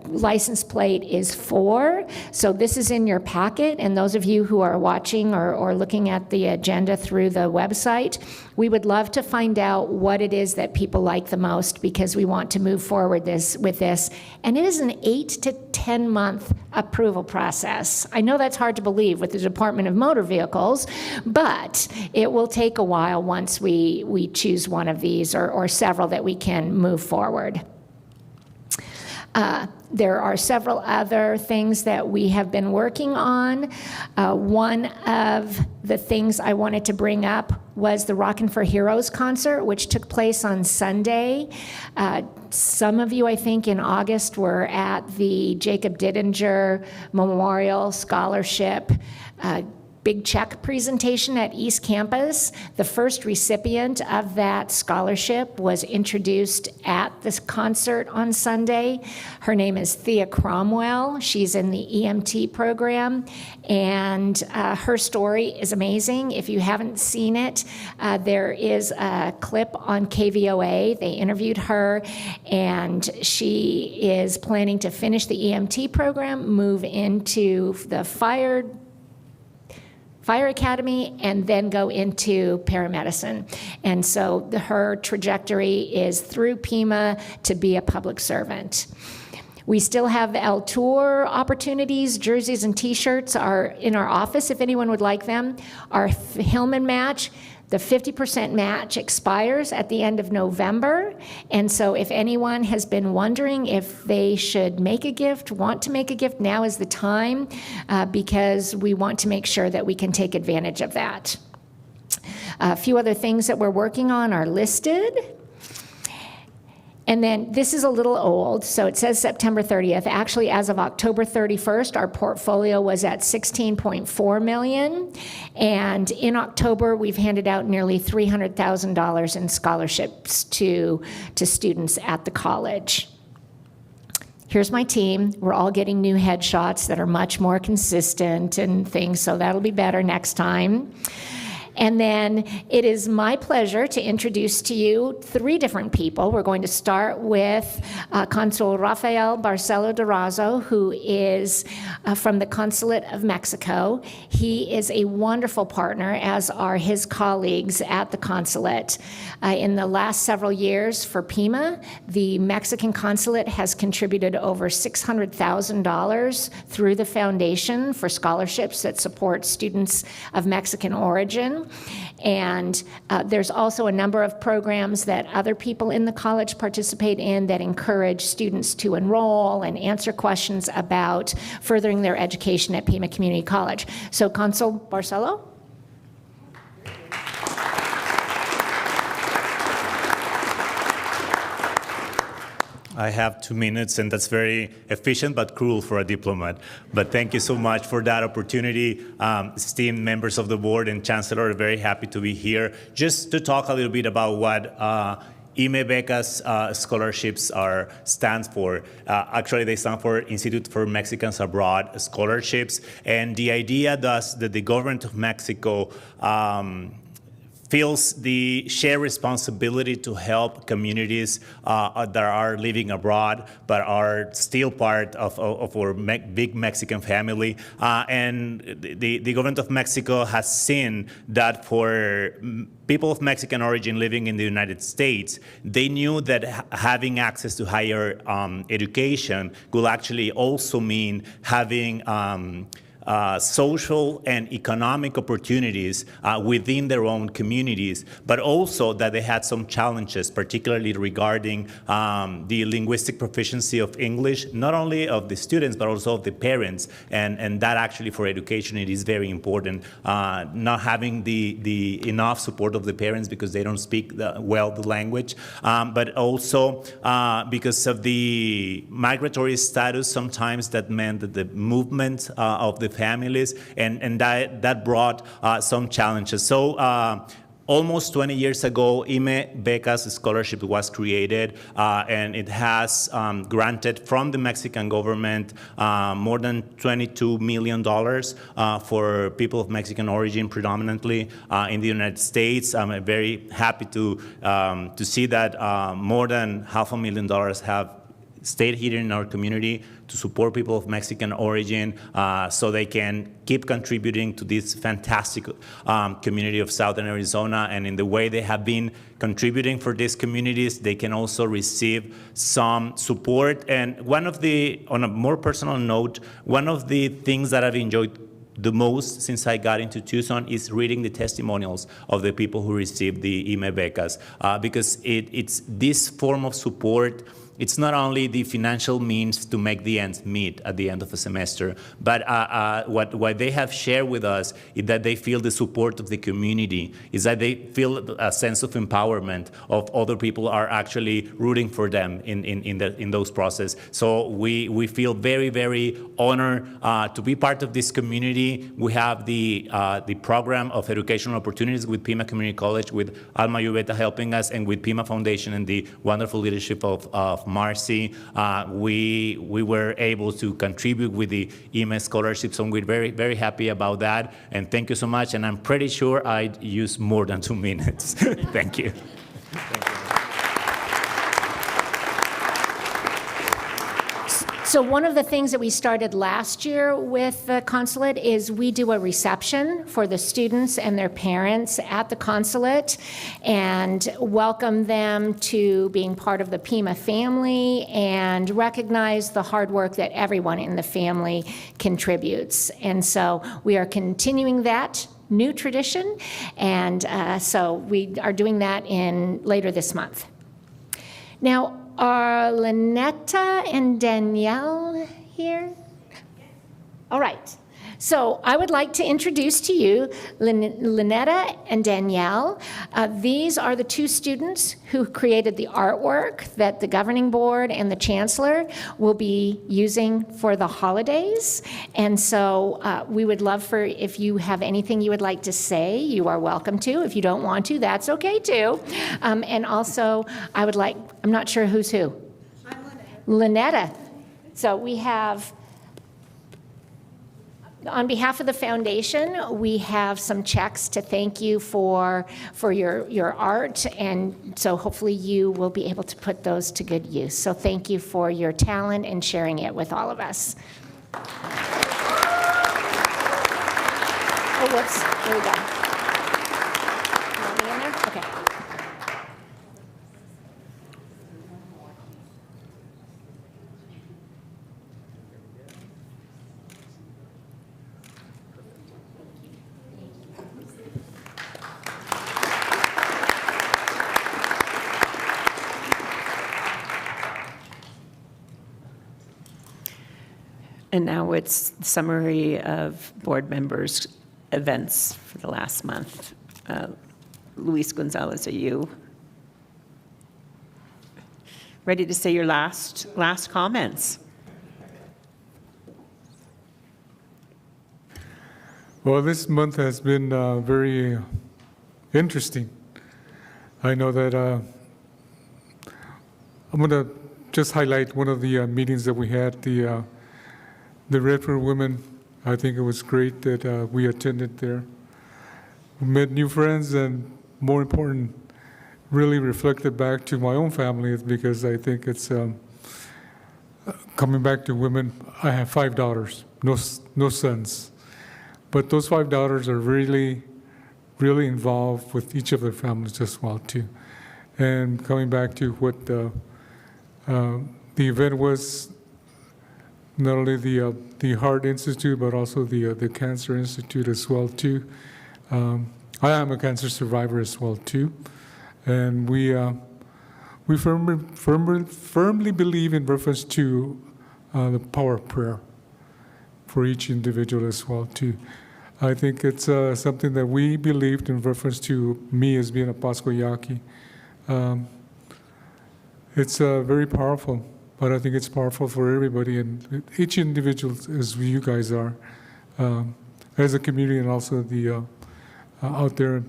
license plate is for. So this is in your packet, and those of you who are watching or looking at the agenda through the website, we would love to find out what it is that people like the most, because we want to move forward with this. And it is an 8 to 10 month approval process. I know that's hard to believe with the Department of Motor Vehicles, but it will take a while once we choose one of these or several that we can move forward. There are several other things that we have been working on. One of the things I wanted to bring up was the Rockin' for Heroes concert, which took place on Sunday. Some of you, I think, in August were at the Jacob Didinger Memorial Scholarship big check presentation at East Campus. The first recipient of that scholarship was introduced at this concert on Sunday. Her name is Thea Cromwell. She's in the EMT program, and her story is amazing. If you haven't seen it, there is a clip on KVOA. They interviewed her, and she is planning to finish the EMT program, move into the Fire Academy, and then go into paramedicine. And so her trajectory is through Pima to be a public servant. We still have El Tour opportunities. Jerseys and T-shirts are in our office if anyone would like them. Our Hillman match, the 50% match expires at the end of November. And so if anyone has been wondering if they should make a gift, want to make a gift, now is the time, because we want to make sure that we can take advantage of that. A few other things that we're working on are listed. And then this is a little old, so it says September 30th. Actually, as of October 31st, our portfolio was at $16.4 million. And in October, we've handed out nearly $300,000 in scholarships to students at the college. Here's my team. We're all getting new headshots that are much more consistent and things, so that'll be better next time. And then it is my pleasure to introduce to you 3 different people. We're going to start with Consul Rafael Barcelo Durazo, who is from the Consulate of Mexico. He is a wonderful partner, as are his colleagues at the consulate. In the last several years for Pima, the Mexican consulate has contributed over $600,000 through the foundation for scholarships that support students of Mexican origin. And there's also a number of programs that other people in the college participate in that encourage students to enroll and answer questions about furthering their education at Pima Community College. So, Consul Barcelo? I have 2 minutes, and that's very efficient but cruel for a diplomat. But thank you so much for that opportunity. Esteemed members of the board and Chancellor, very happy to be here. Just to talk a little bit about what IME Becas scholarships stands for. Actually, they stand for Institute for Mexicans Abroad Scholarships. And the idea thus that the government of Mexico feels the shared responsibility to help communities that are living abroad but are still part of our big Mexican family. And the government of Mexico has seen that for people of Mexican origin living in the United States, they knew that having access to higher education will actually also mean having social and economic opportunities within their own communities, but also that they had some challenges, particularly regarding the linguistic proficiency of English, not only of the students, but also of the parents. And that actually for education, it is very important, not having the enough support of the parents because they don't speak well the language, but also because of the migratory status, sometimes that meant that the movement of the families, and that brought some challenges. So almost 20 years ago, IME Becas Scholarship was created, and it has granted from the Mexican government more than $22 million for people of Mexican origin, predominantly in the United States. I'm very happy to see that more than $500,000 have stayed here in our community to support people of Mexican origin so they can keep contributing to this fantastic community of Southern Arizona. And in the way they have been contributing for these communities, they can also receive some support. And on a more personal note, one of the things that I've enjoyed the most since I got into Tucson is reading the testimonials of the people who received the IME Becas, because it's this form of support it's not only the financial means to make the ends meet at the end of a semester, but what they have shared with us is that they feel the support of the community, is that they feel a sense of empowerment of other people are actually rooting for them in those processes. So we feel very, very honored to be part of this community. We have the program of educational opportunities with Pima Community College, with Alma Uveta helping us, and with Pima Foundation and the wonderful leadership of Marcy. We were able to contribute with the EMA scholarship, so we're very, very happy about that. And thank you so much. And I'm pretty sure I used more than 2 minutes. Thank you. So one of the things that we started last year with the consulate is we do a reception for the students and their parents at the consulate and welcome them to being part of the Pima family and recognize the hard work that everyone in the family contributes. And so we are continuing that new tradition, and so we are doing that later this month. Now, are Lynetta and Danielle here? All right. So I would like to introduce to you Lynetta and Danielle. These are the two students who created the artwork that the governing board and the chancellor will be using for the holidays. And so we would love for, if you have anything you would like to say, you are welcome to. If you don't want to, that's okay too. And also, I would like, I'm not sure who's who. I'm Lynetta. So we have, on behalf of the foundation, we have some checks to thank you for your art, and so hopefully you will be able to put those to good use. So thank you for your talent and sharing it with all of us. Oh, whoops, there we go. You want me in there? Okay. And now it's summary of board members' events for the last month. Luis Gonzalez, are you ready to say your last comments? Well, this month has been very interesting. I know that I'm going to just highlight one of the meetings that we had, the Redford Women. I think it was great that we attended there. We met new friends, and more important, really reflected back to my own family, because I think it's coming back to women. I have 5 daughters, no sons. But those 5 daughters are really, really involved with each of their families as well, too. And coming back to what the event was, not only the Heart Institute, but also the Cancer Institute as well, too. I am a cancer survivor as well, too. And we firmly believe in reference to the power of prayer for each individual as well, too. I think it's something that we believed in reference to me as being a Pasco Yaqui. It's very powerful, but I think it's powerful for everybody, and each individual, as you guys are, as a community, and also the out there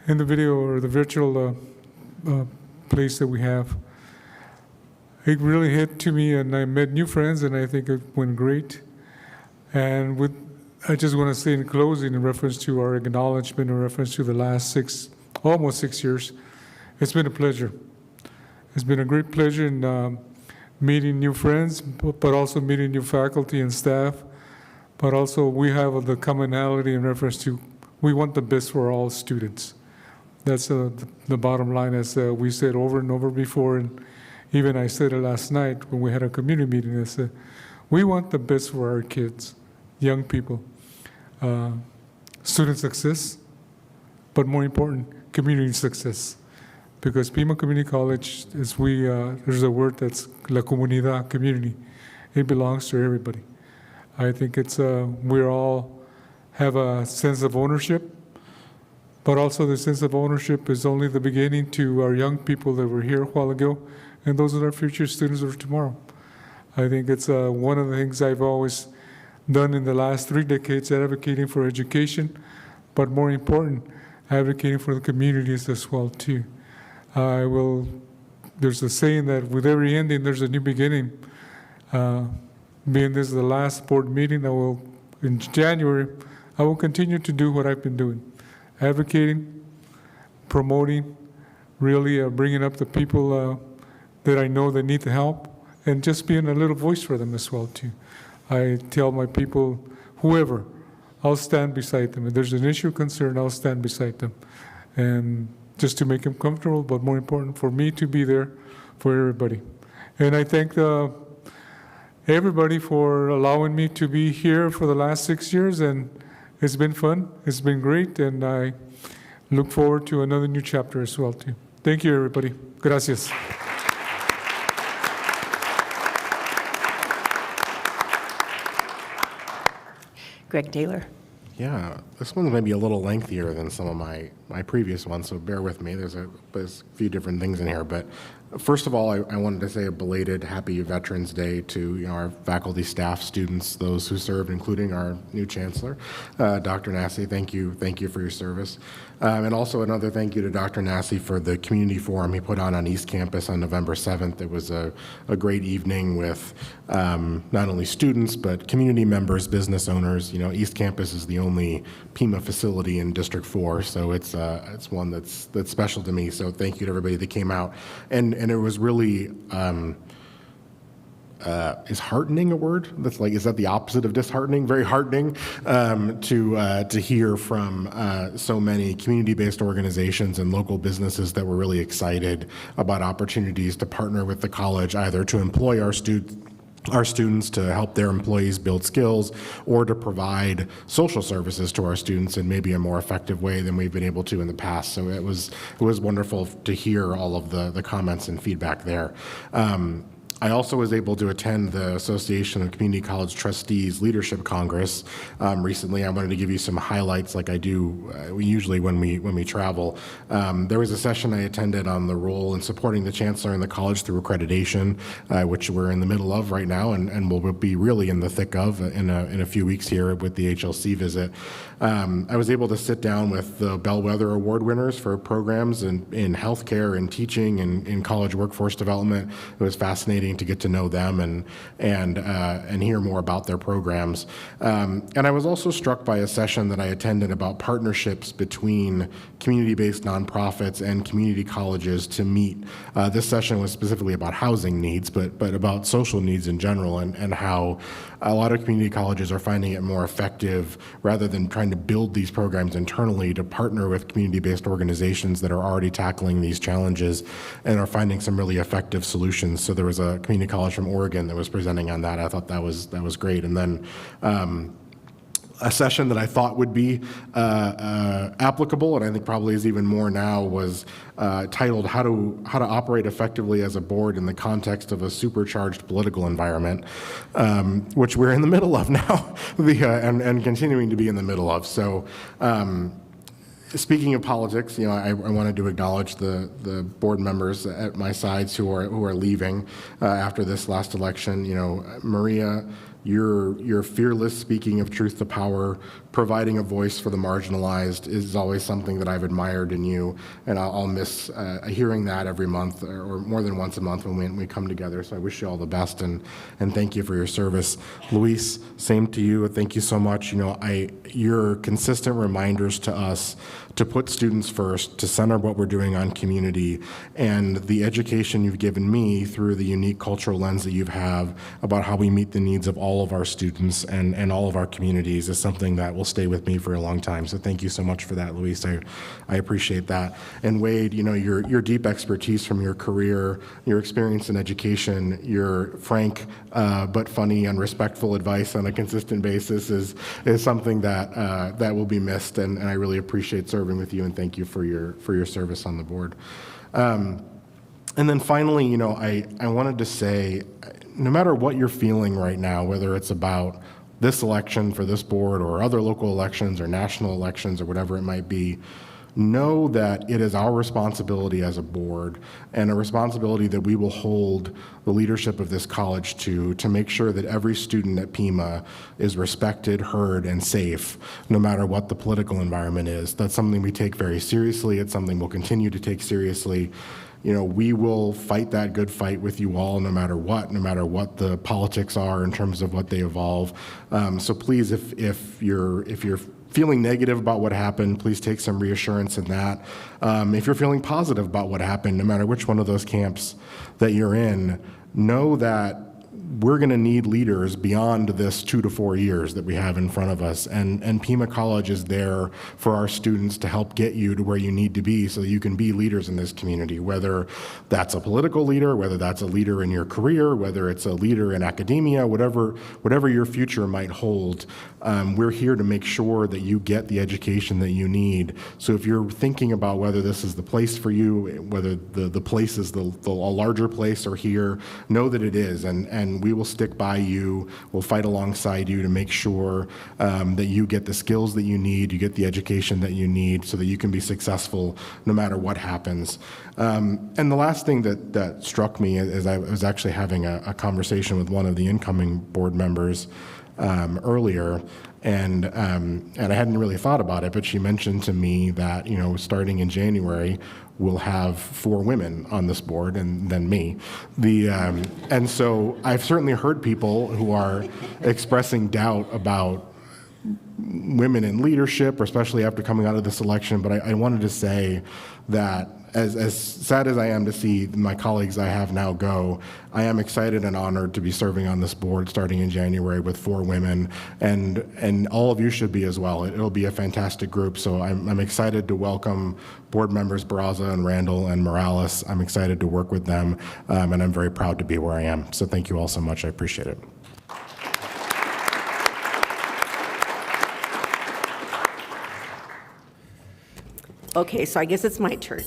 in the video or the virtual place that we have. It really hit to me, and I met new friends, and I think it went great. And I just want to say in closing, in reference to our acknowledgement, in reference to the last almost 6 years, it's been a pleasure. It's been a great pleasure in meeting new friends, but also meeting new faculty and staff. But also we have the commonality in reference to we want the best for all students. That's the bottom line, as we said over and over before, and even I said it last night when we had a community meeting. I said, we want the best for our kids, young people, student success, but more important, community success. because Pima Community College, there's a word that's la comunidad, community. It belongs to everybody. I think we all have a sense of ownership, but also the sense of ownership is only the beginning to our young people that were here a while ago, and those are our future students of tomorrow. I think it's one of the things I've always done in the last 3 decades, advocating for education, but more important, advocating for the communities as well too. There's a saying that with every ending, there's a new beginning. Being this is the last board meeting, in January, I will continue to do what I've been doing, advocating, promoting, really bringing up the people that I know that need the help, and just being a little voice for them as well too. I tell my people, whoever, I'll stand beside them. If there's an issue, concern, I'll stand beside them. And just to make them comfortable, but more important, for me to be there for everybody. And I thank everybody for allowing me to be here for the last 6 years, and it's been fun, it's been great, and I look forward to another new chapter as well too. Thank you, everybody. Gracias. Greg Taylor. Yeah, this one's maybe a little lengthier than some of my previous ones, so bear with me. There's a few different things in here, but first of all, I wanted to say a belated Happy Veterans Day to our faculty, staff, students, those who served, including our new Chancellor, Dr. Nassi. Thank you for your service. And also another thank you to Dr. Nassi for the community forum he put on East Campus on November 7th. It was a great evening with not only students, but community members, business owners. East Campus is the only Pima facility in District 4, so it's one that's special to me. So thank you to everybody that came out. And it was really, is heartening a word? Is that the opposite of disheartening? Very heartening to hear from so many community-based organizations and local businesses that were really excited about opportunities to partner with the college, either to employ our students to help their employees build skills, or to provide social services to our students in maybe a more effective way than we've been able to in the past. So it was wonderful to hear all of the comments and feedback there. I also was able to attend the Association of Community College Trustees Leadership Congress recently. I wanted to give you some highlights, like I do usually when we travel. There was a session I attended on the role in supporting the Chancellor and the college through accreditation, which we're in the middle of right now, and we'll be really in the thick of in a few weeks here with the HLC visit. I was able to sit down with the Bellwether Award winners for programs in healthcare and teaching and in college workforce development. It was fascinating to get to know them and hear more about their programs. And I was also struck by a session that I attended about partnerships between community-based nonprofits and community colleges to meet. This session was specifically about housing needs, but about social needs in general, and how a lot of community colleges are finding it more effective, rather than trying to build these programs internally, to partner with community-based organizations that are already tackling these challenges and are finding some really effective solutions. So there was a community college from Oregon that was presenting on that. I thought that was great. And then a session that I thought would be applicable, and I think probably is even more now, was titled "How to Operate Effectively as a Board in the Context of a Supercharged Political Environment," which we're in the middle of now, and continuing to be in the middle of. So. Speaking of politics, I wanted to acknowledge the board members at my sides who are leaving after this last election. Maria, your fearless speaking of truth to power, providing a voice for the marginalized, is always something that I've admired in you, and I'll miss hearing that every month, or more than once a month when we come together. So I wish you all the best, and thank you for your service. Luis, same to you. Thank you so much. Your consistent reminders to us to put students first, to center what we're doing on community, and the education you've given me through the unique cultural lens that you have about how we meet the needs of all of our students and all of our communities is something that will will stay with me for a long time. So thank you so much for that, Luis. I appreciate that. And Wade, you know, your deep expertise from your career, your experience in education, your frank but funny and respectful advice on a consistent basis is something that will be missed. And I really appreciate serving with you, and thank you for your service on the board. And then finally, you know, I wanted to say, no matter what you're feeling right now, whether it's about this election for this board or other local elections or national elections or whatever it might be, know that it is our responsibility as a board and a responsibility that we will hold the leadership of this college to make sure that every student at Pima is respected, heard, and safe, no matter what the political environment is. That's something we take very seriously. It's something we'll continue to take seriously. You know, we will fight that good fight with you all, no matter what the politics are in terms of what they evolve. So please, if you're feeling negative about what happened, please take some reassurance in that. If you're feeling positive about what happened, no matter which one of those camps that you're in, know that we're going to need leaders beyond this 2 to 4 years that we have in front of us. And Pima College is there for our students to help get you to where you need to be so that you can be leaders in this community, whether that's a political leader, whether that's a leader in your career, whether it's a leader in academia, whatever your future might hold. We're here to make sure that you get the education that you need. So if you're thinking about whether this is the place for you, whether the place is a larger place or here, know that it is. And we will stick by you. We'll fight alongside you to make sure that you get the skills that you need, you get the education that you need so that you can be successful no matter what happens. And the last thing that struck me as I was actually having a conversation with one of the incoming board members earlier, and I hadn't really thought about it, but she mentioned to me that, you know, starting in January, we'll have 4 women on this board, and then me. And so I've certainly heard people who are expressing doubt about women in leadership, especially after coming out of this election. But I wanted to say that as sad as I am to see my colleagues I have now go, I am excited and honored to be serving on this board starting in January with 4 women, and all of you should be as well. It'll be a fantastic group, so I'm excited to welcome board members Barraza and Randall and Morales. I'm excited to work with them, and I'm very proud to be where I am. So thank you all so much. I appreciate it. Okay, so I guess it's my turn.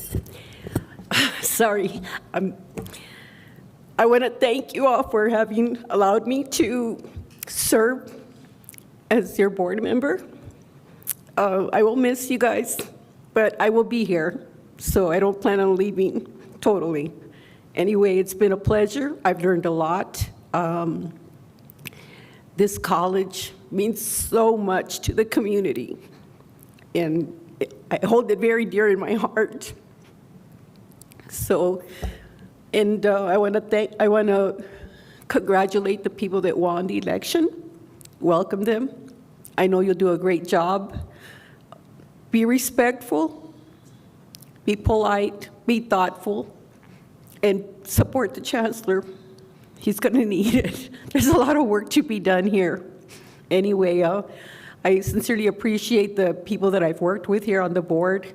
Sorry. I want to thank you all for having allowed me to serve as your board member. I will miss you guys, but I will be here, so I don't plan on leaving totally. Anyway, it's been a pleasure. I've learned a lot. This college means so much to the community, and I hold it very dear in my heart. So, and I want to congratulate the people that won the election. Welcome them. I know you'll do a great job. Be respectful, be polite, be thoughtful, and support the Chancellor. He's going to need it. There's a lot of work to be done here. Anyway, I sincerely appreciate the people that I've worked with here on the board.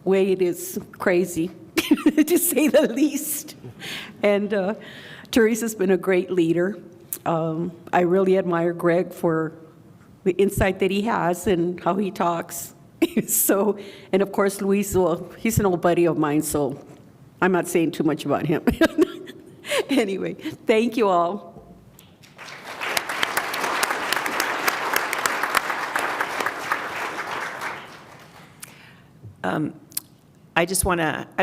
Wade is crazy, to say the least. And Teresa's been a great leader. I really admire Greg for the insight that he has and how he talks. So, and of course, Luis, well, he's an old buddy of mine, so I'm not saying too much about him. Anyway, thank you all. I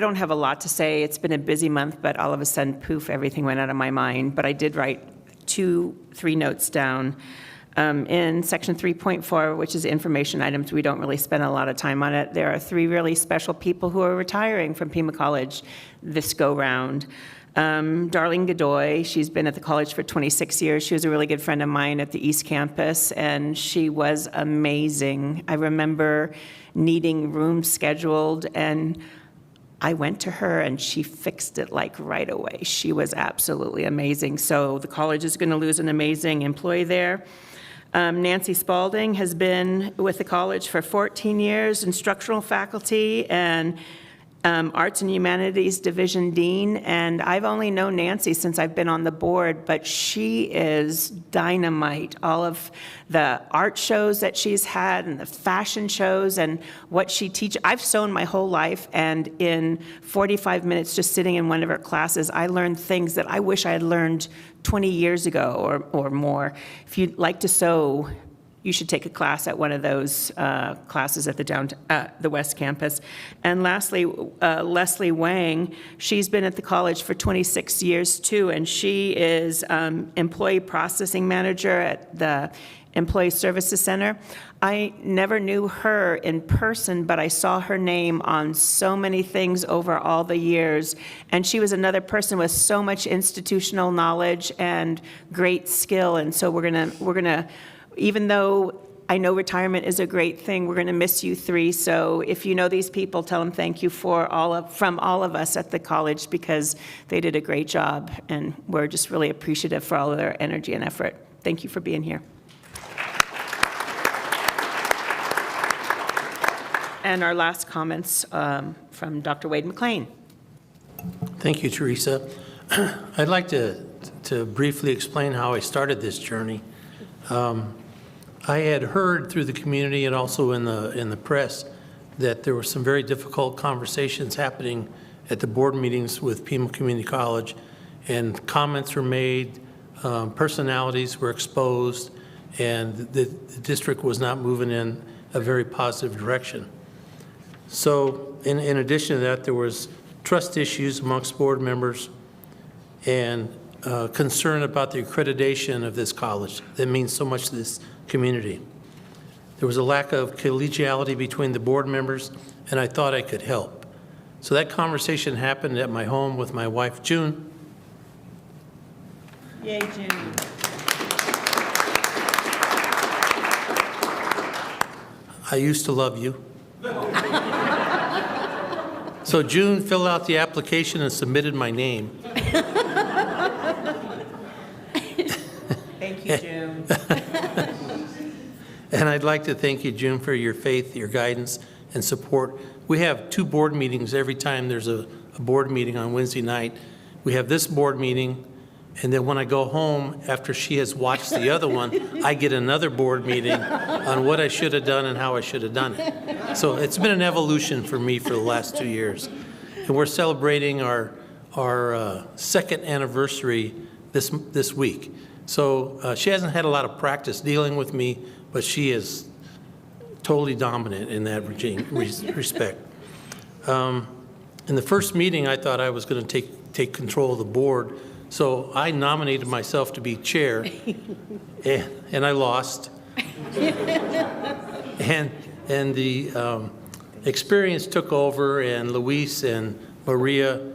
don't have a lot to say. It's been a busy month, but all of a sudden, poof, everything went out of my mind. But I did write 3 notes down. In section 3.4, which is information items, we don't really spend a lot of time on it. There are 3 really special people who are retiring from Pima College this go-round. Darlene Godoy, she's been at the college for 26 years. She was a really good friend of mine at the East Campus, and she was amazing. I remember needing rooms scheduled, and I went to her, and she fixed it like right away. She was absolutely amazing. So the college is going to lose an amazing employee there. Nancy Spalding has been with the college for 14 years, instructional faculty and Arts and Humanities Division Dean, and I've only known Nancy since I've been on the board, but she is dynamite. All of the art shows that she's had and the fashion shows and what she teaches. I've sewn my whole life, and in 45 minutes just sitting in one of her classes, I learned things that I wish I had learned 20 years ago or more. If you'd like to sew, you should take a class at one of those classes at the West Campus. And lastly, Leslie Wang, she's been at the college for 26 years too, and she is employee processing manager at the Employee Services Center. I never knew her in person, but I saw her name on so many things over all the years. And she was another person with so much institutional knowledge and great skill. And so we're gonna, even though I know retirement is a great thing, we're going to miss you three. So if you know these people, tell them thank you from all of us at the college, because they did a great job, and we're just really appreciative for all of their energy and effort. Thank you for being here. And our last comments from Dr. Wade McLean. Thank you, Teresa. I'd like to briefly explain how I started this journey. I had heard through the community and also in the press that there were some very difficult conversations happening at the board meetings with Pima Community College, and comments were made, personalities were exposed, and the district was not moving in a very positive direction. So in addition to that, there was trust issues amongst board members and concern about the accreditation of this college that means so much to this community. There was a lack of collegiality between the board members, and I thought I could help. So that conversation happened at my home with my wife, June. Yay, June. I used to love you. So June filled out the application and submitted my name. Thank you, June. And I'd like to thank you, June, for your faith, your guidance, and support. We have 2 board meetings every time there's a board meeting on Wednesday night. We have this board meeting, and then when I go home, after she has watched the other one, I get another board meeting on what I should have done and how I should have done it. So it's been an evolution for me for the last 2 years. And we're celebrating our 2nd anniversary this week. So she hasn't had a lot of practice dealing with me, but she is totally dominant in that respect. In the first meeting, I thought I was going to take control of the board, so I nominated myself to be chair, and I lost. And the experience took over, and Luis and Maria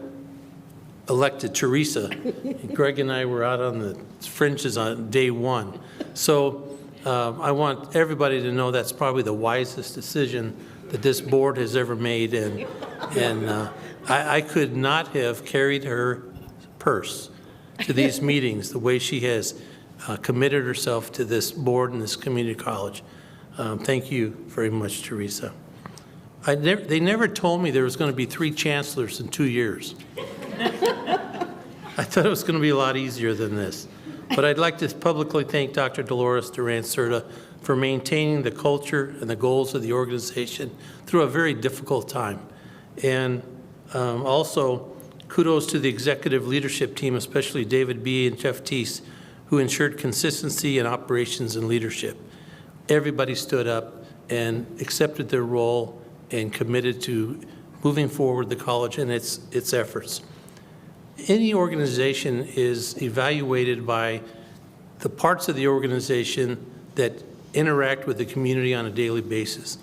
elected Teresa. Greg and I were out on the fringes on day 1. So I want everybody to know that's probably the wisest decision that this board has ever made, and I could not have carried her purse to these meetings the way she has committed herself to this board and this community college. Thank you very much, Teresa. They never told me there was going to be 3 chancellors in 2 years. I thought it was going to be a lot easier than this. But I'd like to publicly thank Dr. Dolores Duran-Cerda for maintaining the culture and the goals of the organization through a very difficult time. And also, kudos to the executive leadership team, especially David B. and Jeff Teese, who ensured consistency in operations and leadership. Everybody stood up and accepted their role and committed to moving forward the college and its efforts. Any organization is evaluated by the parts of the organization that interact with the community on a daily basis,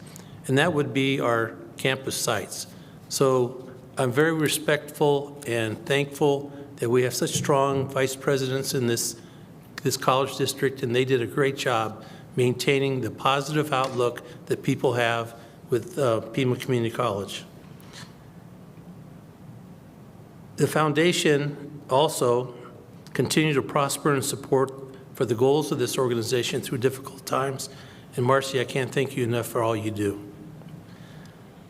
and that would be our campus sites. So I'm very respectful and thankful that we have such strong vice presidents in this college district, and they did a great job maintaining the positive outlook that people have with Pima Community College. The foundation also continued to prosper and support for the goals of this organization through difficult times. And Marcy, I can't thank you enough for all you do.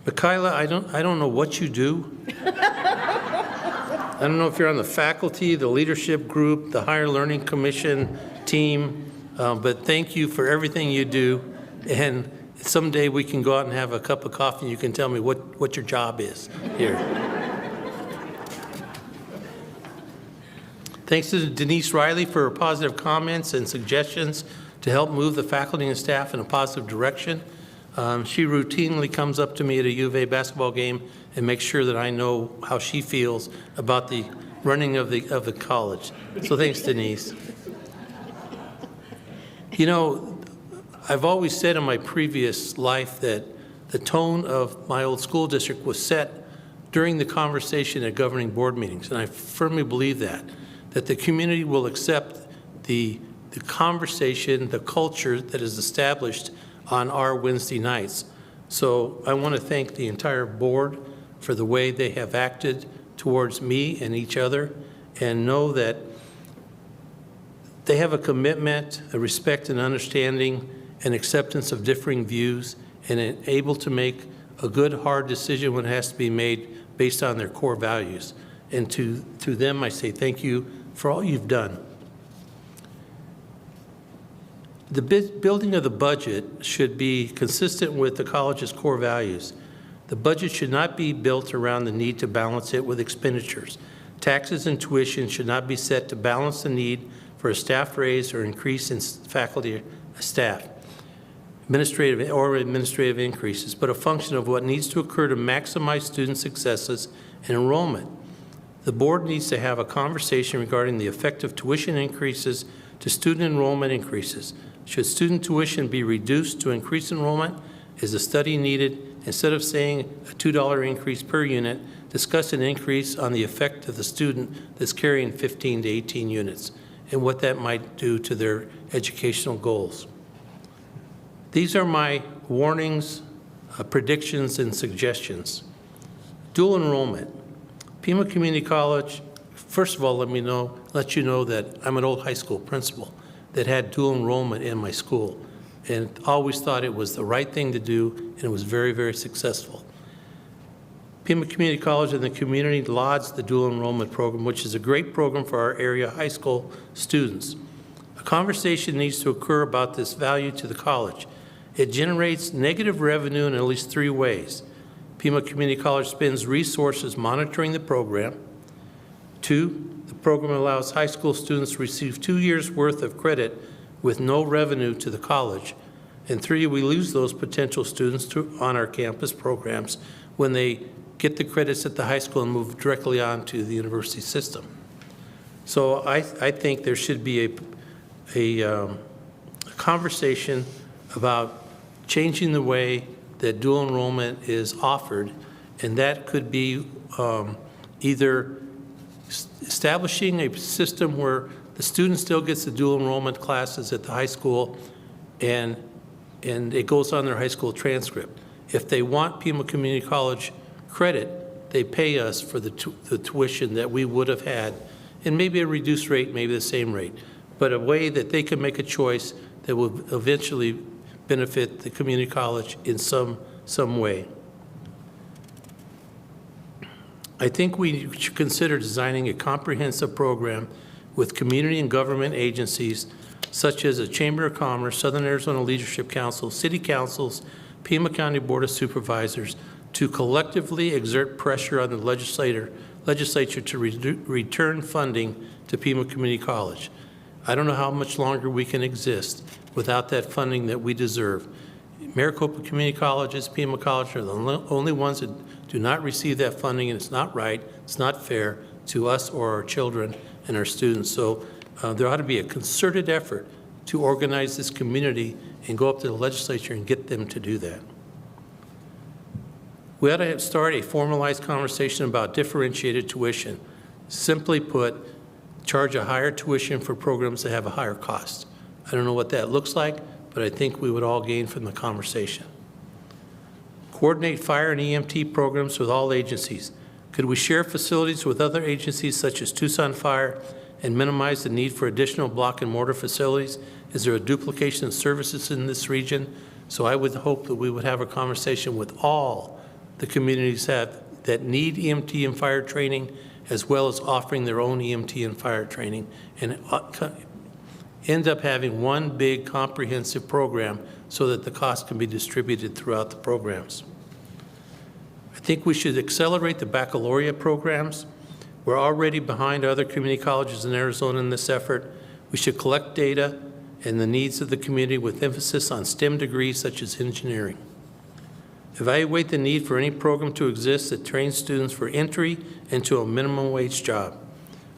Michaela, I don't know what you do. I don't know if you're on the faculty, the leadership group, the Higher Learning Commission team, but thank you for everything you do. And someday we can go out and have a cup of coffee and you can tell me what your job is here. Thanks to Denise Riley for her positive comments and suggestions to help move the faculty and staff in a positive direction. She routinely comes up to me at a U of A basketball game and makes sure that I know how she feels about the running of the college. So thanks, Denise. You know, I've always said in my previous life that the tone of my old school district was set during the conversation at governing board meetings, and I firmly believe that the community will accept the conversation, the culture that is established on our Wednesday nights. So I want to thank the entire board for the way they have acted towards me and each other, and know that they have a commitment, a respect and understanding and acceptance of differing views, and able to make a good, hard decision when it has to be made based on their core values. And to them, I say thank you for all you've done. The building of the budget should be consistent with the college's core values. The budget should not be built around the need to balance it with expenditures. Taxes and tuition should not be set to balance the need for a staff raise or increase in faculty staff, administrative increases, but a function of what needs to occur to maximize student successes and enrollment. The board needs to have a conversation regarding the effect of tuition increases to student enrollment increases. Should student tuition be reduced to increase enrollment? Is a study needed? Instead of saying a $2 increase per unit, discuss an increase on the effect of the student that's carrying 15 to 18 units and what that might do to their educational goals. These are my warnings, predictions, and suggestions. Dual enrollment. Pima Community College, first of all, let you know that I'm an old high school principal that had dual enrollment in my school, and always thought it was the right thing to do, and it was very, very successful. Pima Community College and the community lauds the dual enrollment program, which is a great program for our area high school students. A conversation needs to occur about this value to the college. It generates negative revenue in at least 3 ways. Pima Community College spends resources monitoring the program. 2, the program allows high school students to receive 2 years' worth of credit with no revenue to the college. And 3, we lose those potential students on our campus programs when they get the credits at the high school and move directly on to the university system. So I think there should be a conversation about changing the way that dual enrollment is offered, and that could be either establishing a system where the student still gets the dual enrollment classes at the high school and it goes on their high school transcript. If they want Pima Community College credit, they pay us for the tuition that we would have had, and maybe a reduced rate, maybe the same rate, but a way that they can make a choice that will eventually benefit the community college in some way. I think we should consider designing a comprehensive program with community and government agencies such as the Chamber of Commerce, Southern Arizona Leadership Council, city councils, Pima County Board of Supervisors to collectively exert pressure on the legislature to return funding to Pima Community College. I don't know how much longer we can exist without that funding that we deserve. Maricopa Community Colleges, Pima College are the only ones that do not receive that funding, and it's not right, it's not fair to us or our children and our students. So there ought to be a concerted effort to organize this community and go up to the legislature and get them to do that. We ought to start a formalized conversation about differentiated tuition. Simply put, charge a higher tuition for programs that have a higher cost. I don't know what that looks like, but I think we would all gain from the conversation. Coordinate fire and EMT programs with all agencies. Could we share facilities with other agencies such as Tucson Fire and minimize the need for additional block and mortar facilities? Is there a duplication of services in this region? So I would hope that we would have a conversation with all the communities that need EMT and fire training, as well as offering their own EMT and fire training, and end up having one big comprehensive program so that the cost can be distributed throughout the programs. I think we should accelerate the baccalaureate programs. We're already behind other community colleges in Arizona in this effort. We should collect data and the needs of the community with emphasis on STEM degrees such as engineering. Evaluate the need for any program to exist that trains students for entry into a minimum wage job.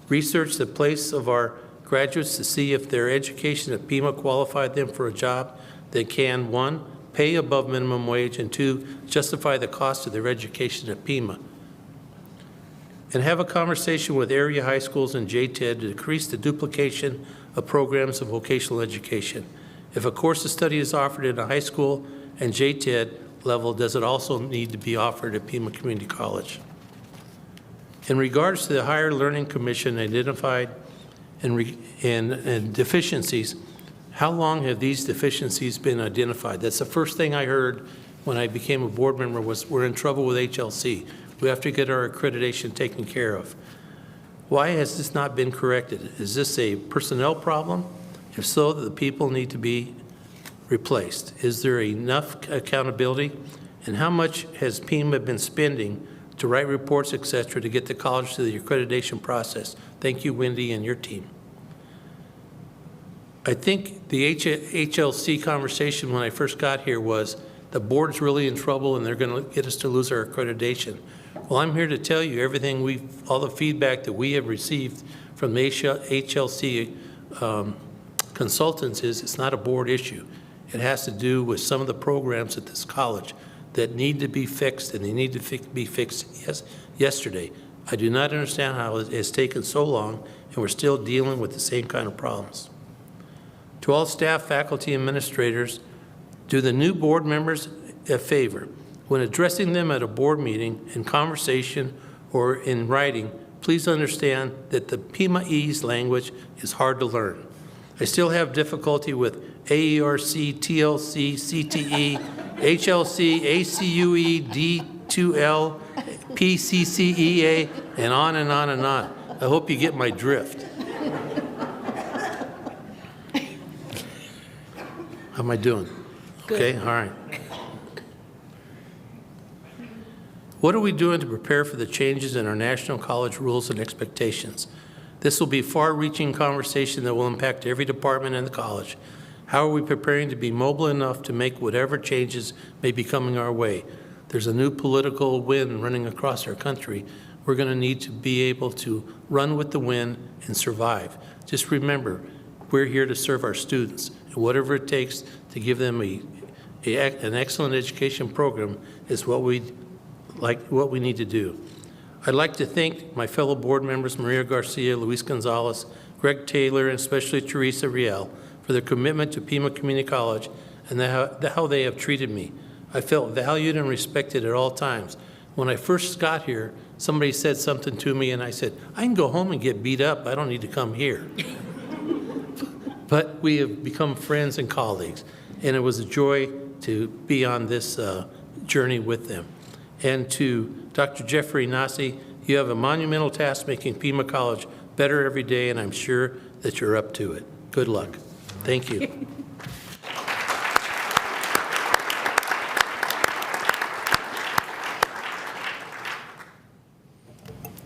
Research the place of our graduates to see if their education at Pima qualified them for a job that can, 1, pay above minimum wage, and 2, justify the cost of their education at Pima. And have a conversation with area high schools and JTED to decrease the duplication of programs of vocational education. If a course of study is offered at a high school and JTED level, does it also need to be offered at Pima Community College? In regards to the Higher Learning Commission identified and deficiencies, how long have these deficiencies been identified? That's the first thing I heard when I became a board member was we're in trouble with HLC. We have to get our accreditation taken care of. Why has this not been corrected? Is this a personnel problem? If so, the people need to be replaced. Is there enough accountability? And how much has Pima been spending to write reports, et cetera, to get the college to the accreditation process? Thank you, Wendy, and your team. I think the HLC conversation when I first got here was the board's really in trouble and they're going to get us to lose our accreditation. Well, I'm here to tell you everything all the feedback that we have received from the HLC consultants is it's not a board issue. It has to do with some of the programs at this college that need to be fixed, and they need to be fixed yesterday. I do not understand how it has taken so long and we're still dealing with the same kind of problems. To all staff, faculty, administrators, do the new board members a favor. When addressing them at a board meeting, in conversation, or in writing, please understand that the Pima-E's language is hard to learn. I still have difficulty with AERC, TLC, CTE, HLC, ACUE, D2L, PCCEA, and on and on and on. I hope you get my drift. How am I doing? Good. Okay, all right. What are we doing to prepare for the changes in our national college rules and expectations? This will be a far-reaching conversation that will impact every department in the college. How are we preparing to be mobile enough to make whatever changes may be coming our way? There's a new political wind running across our country. We're going to need to be able to run with the wind and survive. Just remember, we're here to serve our students, and whatever it takes to give them an excellent education program is what we need to do. I'd like to thank my fellow board members, Maria Garcia, Luis Gonzalez, Greg Taylor, and especially Teresa Riel, for their commitment to Pima Community College and how they have treated me. I felt valued and respected at all times. When I first got here, somebody said something to me and I said, I can go home and get beat up. I don't need to come here. But we have become friends and colleagues, and it was a joy to be on this journey with them. And to Dr. Jeffrey Nasi, you have a monumental task making Pima College better every day, and I'm sure that you're up to it. Good luck. Thank you.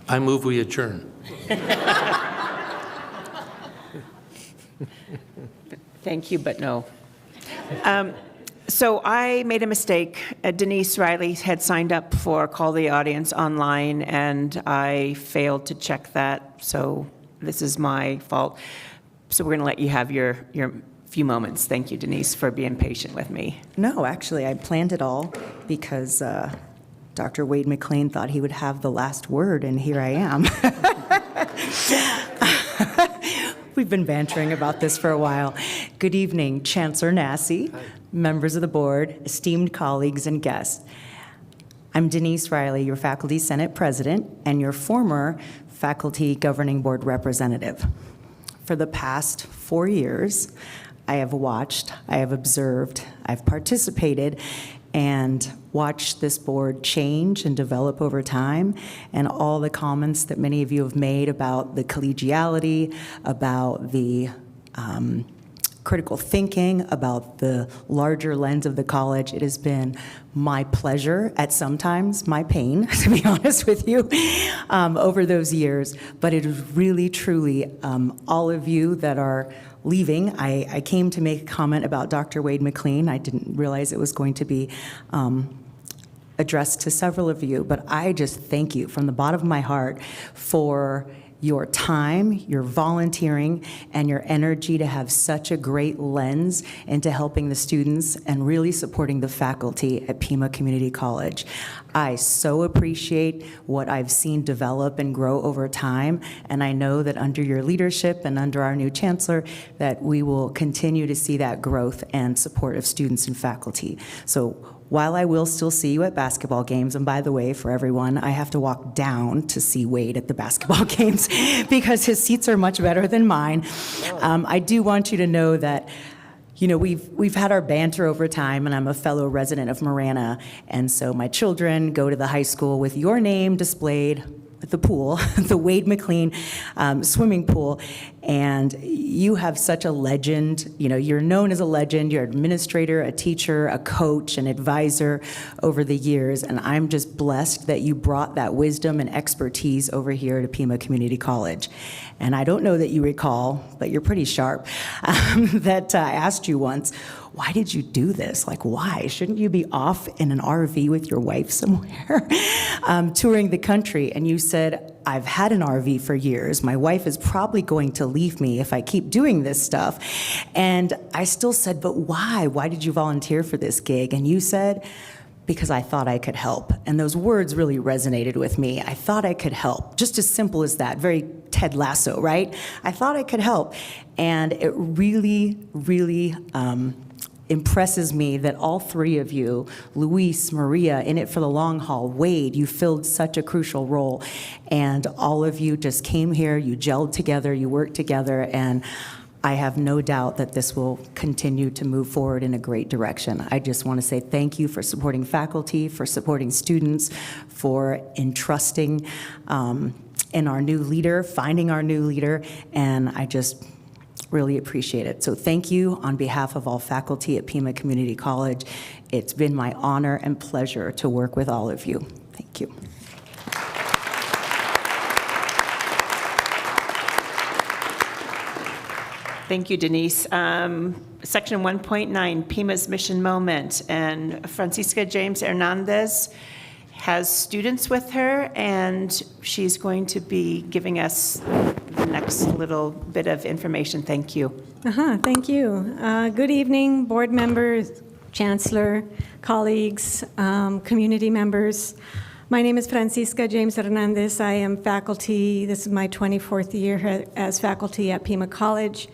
I move we adjourn. Thank you, but no. So I made a mistake. Denise Riley had signed up for Call the Audience online, and I failed to check that, so this is my fault. So we're going to let you have your few moments. Thank you, Denise, for being patient with me. No, actually, I planned it all because Dr. Wade McLean thought he would have the last word, and here I am. We've been bantering about this for a while. Good evening, Chancellor Nasi, members of the board, esteemed colleagues, and guests. I'm Denise Riley, your Faculty Senate President and your former Faculty Governing Board Representative. For the past 4 years, I have watched, I have observed, I've participated, and watched this board change and develop over time, and all the comments that many of you have made about the collegiality, about the critical thinking, about the larger lens of the college. It has been my pleasure, at sometimes my pain, to be honest with you, over those years. But it is really, truly all of you that are leaving. I came to make a comment about Dr. Wade McLean. I didn't realize it was going to be addressed to several of you, but I just thank you from the bottom of my heart for your time, your volunteering, and your energy to have such a great lens into helping the students and really supporting the faculty at Pima Community College. I so appreciate what I've seen develop and grow over time, and I know that under your leadership and under our new chancellor that we will continue to see that growth and support of students and faculty. So while I will still see you at basketball games, and by the way, for everyone, I have to walk down to see Wade at the basketball games because his seats are much better than mine. I do want you to know that, you know, we've had our banter over time, and I'm a fellow resident of Marana, and so my children go to the high school with your name displayed at the pool, the Wade McLean swimming pool, and you have such a legend. You know, you're known as a legend. You're an administrator, a teacher, a coach, an advisor over the years, and I'm just blessed that you brought that wisdom and expertise over here to Pima Community College. And I don't know that you recall, but you're pretty sharp, that I asked you once, why did you do this? Like, why? Shouldn't you be off in an RV with your wife somewhere, touring the country? And you said, I've had an RV for years. My wife is probably going to leave me if I keep doing this stuff. And I still said, but why? Why did you volunteer for this gig? And you said, because I thought I could help. And those words really resonated with me. I thought I could help. Just as simple as that. Very Ted Lasso, right? I thought I could help. And it really, really impresses me that all three of you, Luis, Maria, in it for the long haul, Wade, you filled such a crucial role. And all of you just came here, you gelled together, you worked together, and I have no doubt that this will continue to move forward in a great direction. I just want to say thank you for supporting faculty, for supporting students, for entrusting in our new leader, finding our new leader, and I just really appreciate it. So thank you on behalf of all faculty at Pima Community College. It's been my honor and pleasure to work with all of you. Thank you. Thank you, Denise. Section 1.9, Pima's Mission Moment, and Francisca James Hernandez has students with her, and she's going to be giving us the next little bit of information. Thank you. Thank you. Good evening, board members, chancellor, colleagues, community members. My name is Francisca James Hernandez. I am faculty. This is my 24th year as faculty at Pima College.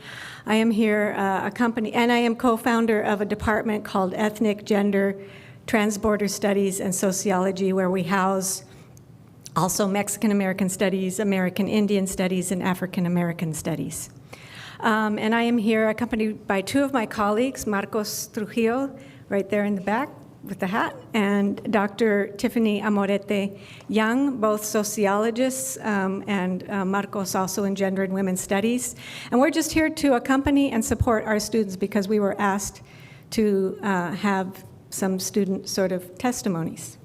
I am here and I am co-founder of a department called Ethnic, Gender, Transborder Studies, and Sociology, where we house also Mexican American Studies, American Indian Studies, and African American Studies. And I am here accompanied by two of my colleagues, Marcos Trujillo, right there in the back with the hat, and Dr. Tiffany Amorete Young, both sociologists, and Marcos also in Gender and Women's Studies. And we're just here to accompany and support our students because we were asked to have some student sort of testimonies.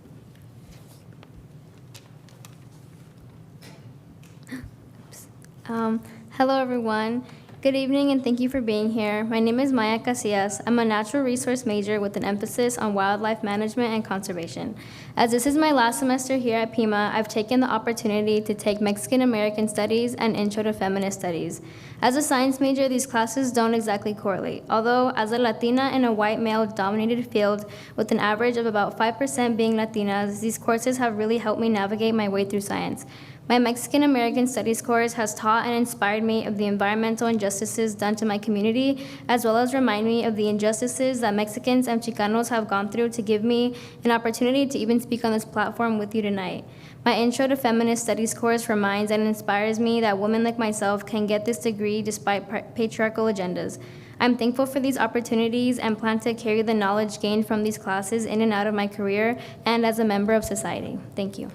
Hello, everyone. Good evening, and thank you for being here. My name is Maya Casillas. I'm a natural resource major with an emphasis on wildlife management and conservation. As this is my last semester here at Pima, I've taken the opportunity to take Mexican American Studies and Intro to Feminist Studies. As a science major, these classes don't exactly correlate, although as a Latina in a white male-dominated field with an average of about 5% being Latinas, these courses have really helped me navigate my way through science. My Mexican American Studies course has taught and inspired me of the environmental injustices done to my community, as well as remind me of the injustices that Mexicans and Chicanos have gone through to give me an opportunity to even speak on this platform with you tonight. My Intro to Feminist Studies course reminds and inspires me that women like myself can get this degree despite patriarchal agendas. I'm thankful for these opportunities and plan to carry the knowledge gained from these classes in and out of my career and as a member of society. Thank you.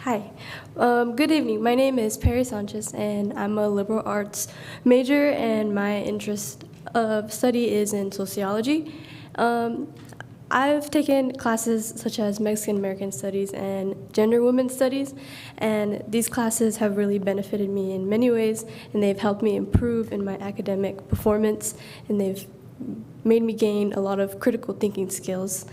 Hi. Good evening. My name is Perry Sanchez, and I'm a liberal arts major, and my interest of study is in sociology. I've taken classes such as Mexican American Studies and Gender Women Studies, and these classes have really benefited me in many ways, and they've helped me improve in my academic performance, and they've made me gain a lot of critical thinking skills.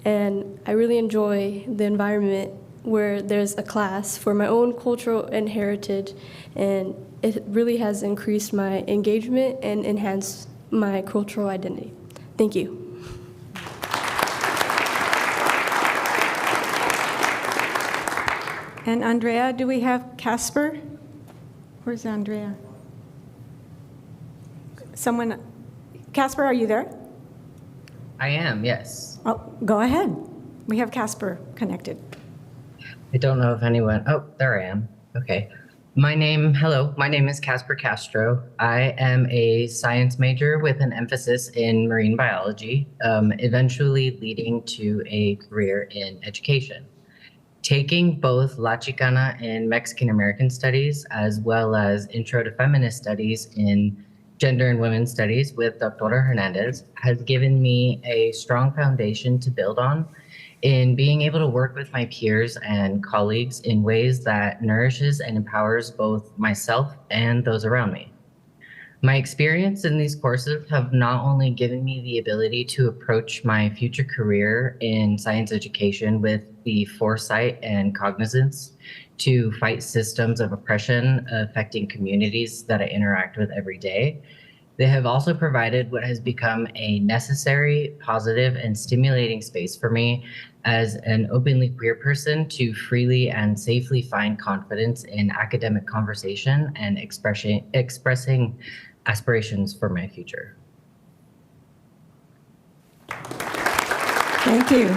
And I really enjoy the environment where there's a class for my own cultural and heritage, and it really has increased my engagement and enhanced my cultural identity. Thank you. And Andrea, do we have Casper? Where's Andrea? Someone, Casper, are you there? I am, yes. Oh, go ahead. We have Casper connected. I don't know if anyone, oh, there I am. Okay. Hello, my name is Casper Castro. I am a science major with an emphasis in marine biology, eventually leading to a career in education. Taking both La Chicana in Mexican American Studies, as well as Intro to Feminist Studies in Gender and Women's Studies with Dr. Hernandez has given me a strong foundation to build on in being able to work with my peers and colleagues in ways that nourishes and empowers both myself and those around me. My experience in these courses have not only given me the ability to approach my future career in science education with the foresight and cognizance to fight systems of oppression affecting communities that I interact with every day, they have also provided what has become a necessary, positive, and stimulating space for me as an openly queer person to freely and safely find confidence in academic conversation and expressing aspirations for my future. Thank you.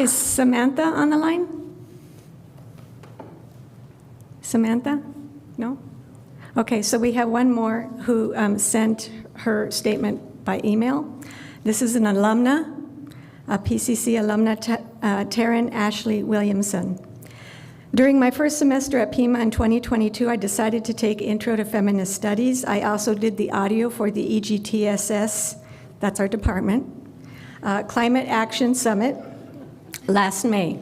Is Samantha on the line? Samantha? No? Okay, so we have one more who sent her statement by email. This is an alumna, a PCC alumna, Taryn Ashley Williamson. During my first semester at Pima in 2022, I decided to take Intro to Feminist Studies. I also did the audio for the EGTSS, that's our department, Climate Action Summit last May.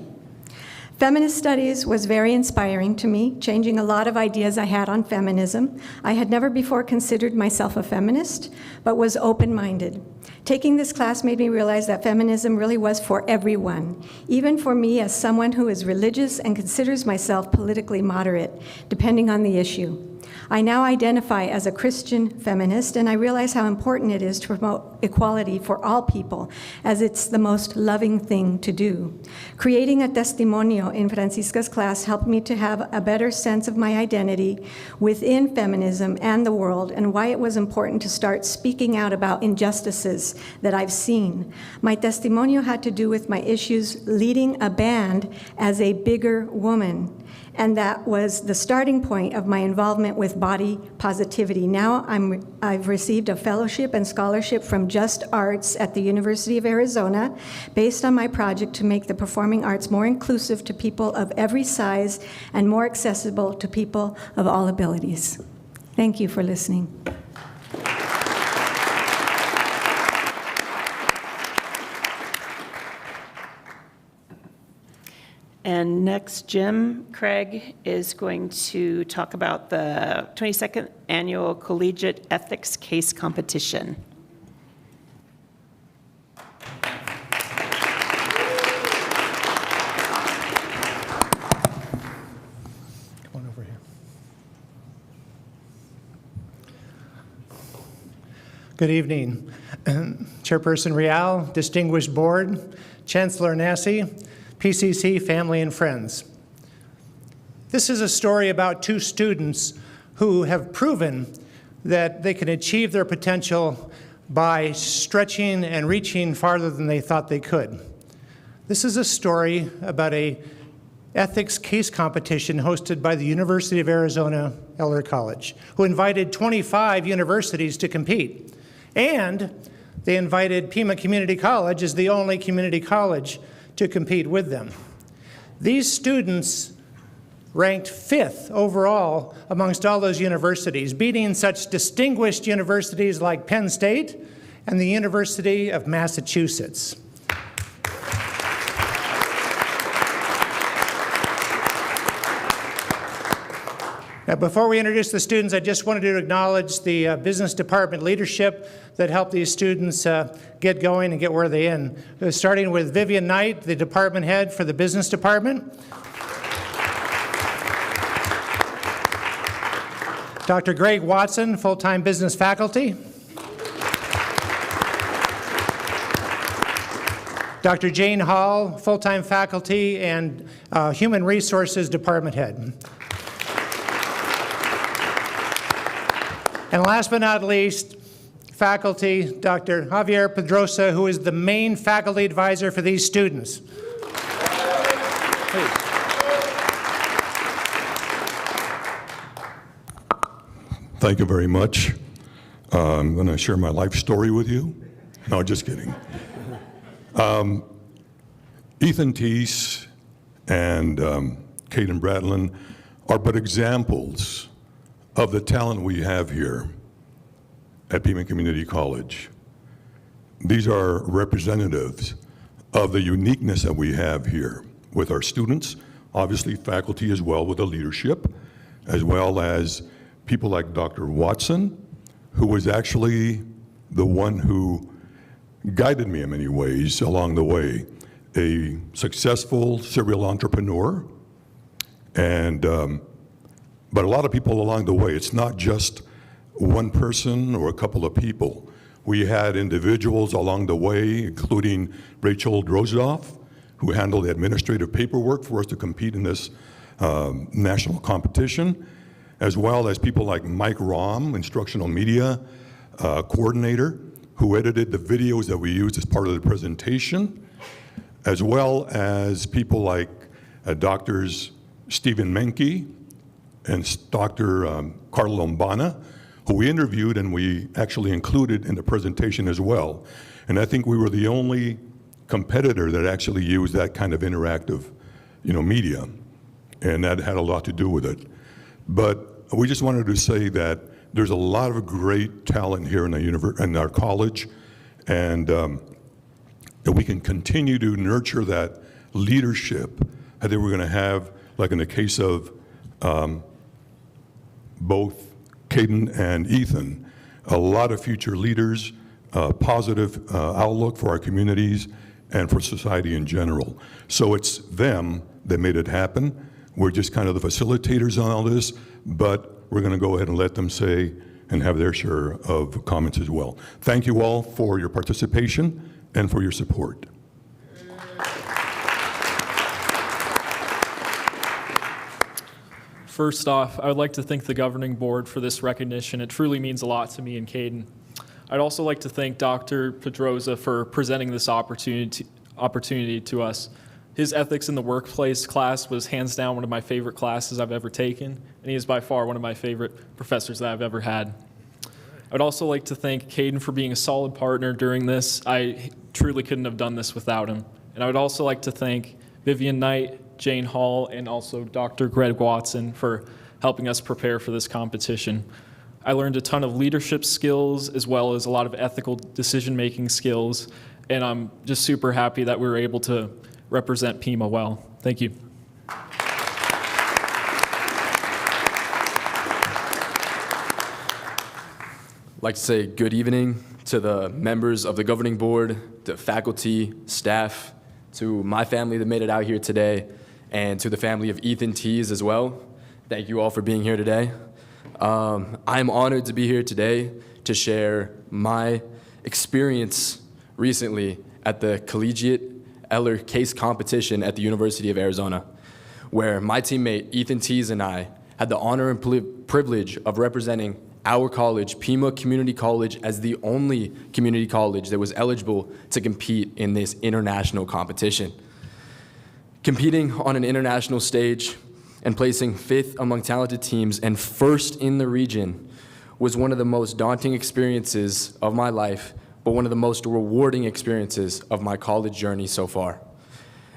Feminist studies was very inspiring to me, changing a lot of ideas I had on feminism. I had never before considered myself a feminist, but was open-minded. Taking this class made me realize that feminism really was for everyone, even for me as someone who is religious and considers myself politically moderate, depending on the issue. I now identify as a Christian feminist, and I realize how important it is to promote equality for all people, as it's the most loving thing to do. Creating a testimonio in Francisca's class helped me to have a better sense of my identity within feminism and the world, and why it was important to start speaking out about injustices that I've seen. My testimonio had to do with my issues leading a band as a bigger woman. And that was the starting point of my involvement with body positivity. Now I've received a fellowship and scholarship from Just Arts at the University of Arizona based on my project to make the performing arts more inclusive to people of every size and more accessible to people of all abilities. Thank you for listening. And next, Jim Craig is going to talk about the 22nd Annual Collegiate Ethics Case Competition. Come on over here. Good evening. Chairperson Real, distinguished board, Chancellor Nassi, PCC family and friends. This is a story about two students who have proven that they can achieve their potential by stretching and reaching farther than they thought they could. This is a story about a ethics case competition hosted by the University of Arizona Eller College, who invited 25 universities to compete. And they invited Pima Community College as the only community college to compete with them. These students ranked 5th overall amongst all those universities, beating such distinguished universities like Penn State and the University of Massachusetts. Now, before we introduce the students, I just wanted to acknowledge the business department leadership that helped these students get going and get where they in. Starting with Vivian Knight, the department head for the business department. Dr. Greg Watson, full-time business faculty. Dr. Jane Hall, full-time faculty and human resources department head. And last but not least, faculty, Dr. Javier Pedrosa, who is the main faculty advisor for these students. Thank you very much. I'm going to share my life story with you. No, just kidding. Ethan Teese and Caden Bradlin are but examples of the talent we have here at Pima Community College. These are representatives of the uniqueness that we have here with our students, obviously faculty as well with the leadership, as well as people like Dr. Watson, who was actually the one who guided me in many ways along the way, a successful serial entrepreneur, and but a lot of people along the way. It's not just one person or a couple of people. We had individuals along the way, including Rachel Drozdov, who handled the administrative paperwork for us to compete in this national competition, as well as people like Mike Rom, instructional media coordinator, who edited the videos that we used as part of the presentation, as well as people like Doctors Stephen Menke and Dr. Carla Lombana, who we interviewed and we actually included in the presentation as well. And I think we were the only competitor that actually used that kind of interactive, media, and that had a lot to do with it. But we just wanted to say that there's a lot of great talent here in our college, and that we can continue to nurture that leadership. I think we're going to have, like in the case of both Caden and Ethan, a lot of future leaders, positive outlook for our communities and for society in general. So it's them that made it happen. We're just kind of the facilitators on all this, but we're going to go ahead and let them say and have their share of comments as well. Thank you all for your participation and for your support. First off, I would like to thank the governing board for this recognition. It truly means a lot to me and Caden. I'd also like to thank Dr. Pedrosa for presenting this opportunity to us. His ethics in the workplace class was hands down one of my favorite classes I've ever taken, and he is by far one of my favorite professors that I've ever had. I'd also like to thank Caden for being a solid partner during this. I truly couldn't have done this without him. And I would also like to thank Vivian Knight, Jane Hall, and also Dr. Greg Watson for helping us prepare for this competition. I learned a ton of leadership skills as well as a lot of ethical decision-making skills, and I'm just super happy that we were able to represent Pima well. Thank you. I'd like to say good evening to the members of the governing board, to faculty, staff, to my family that made it out here today, and to the family of Ethan Teese as well. Thank you all for being here today. I'm honored to be here today to share my experience recently at the Collegiate Eller Case Competition at the University of Arizona, where my teammate Ethan Tees and I had the honor and privilege of representing our college, Pima Community College, as the only community college that was eligible to compete in this international competition. Competing on an international stage and placing 5th among talented teams and 1st in the region was one of the most daunting experiences of my life, but one of the most rewarding experiences of my college journey so far.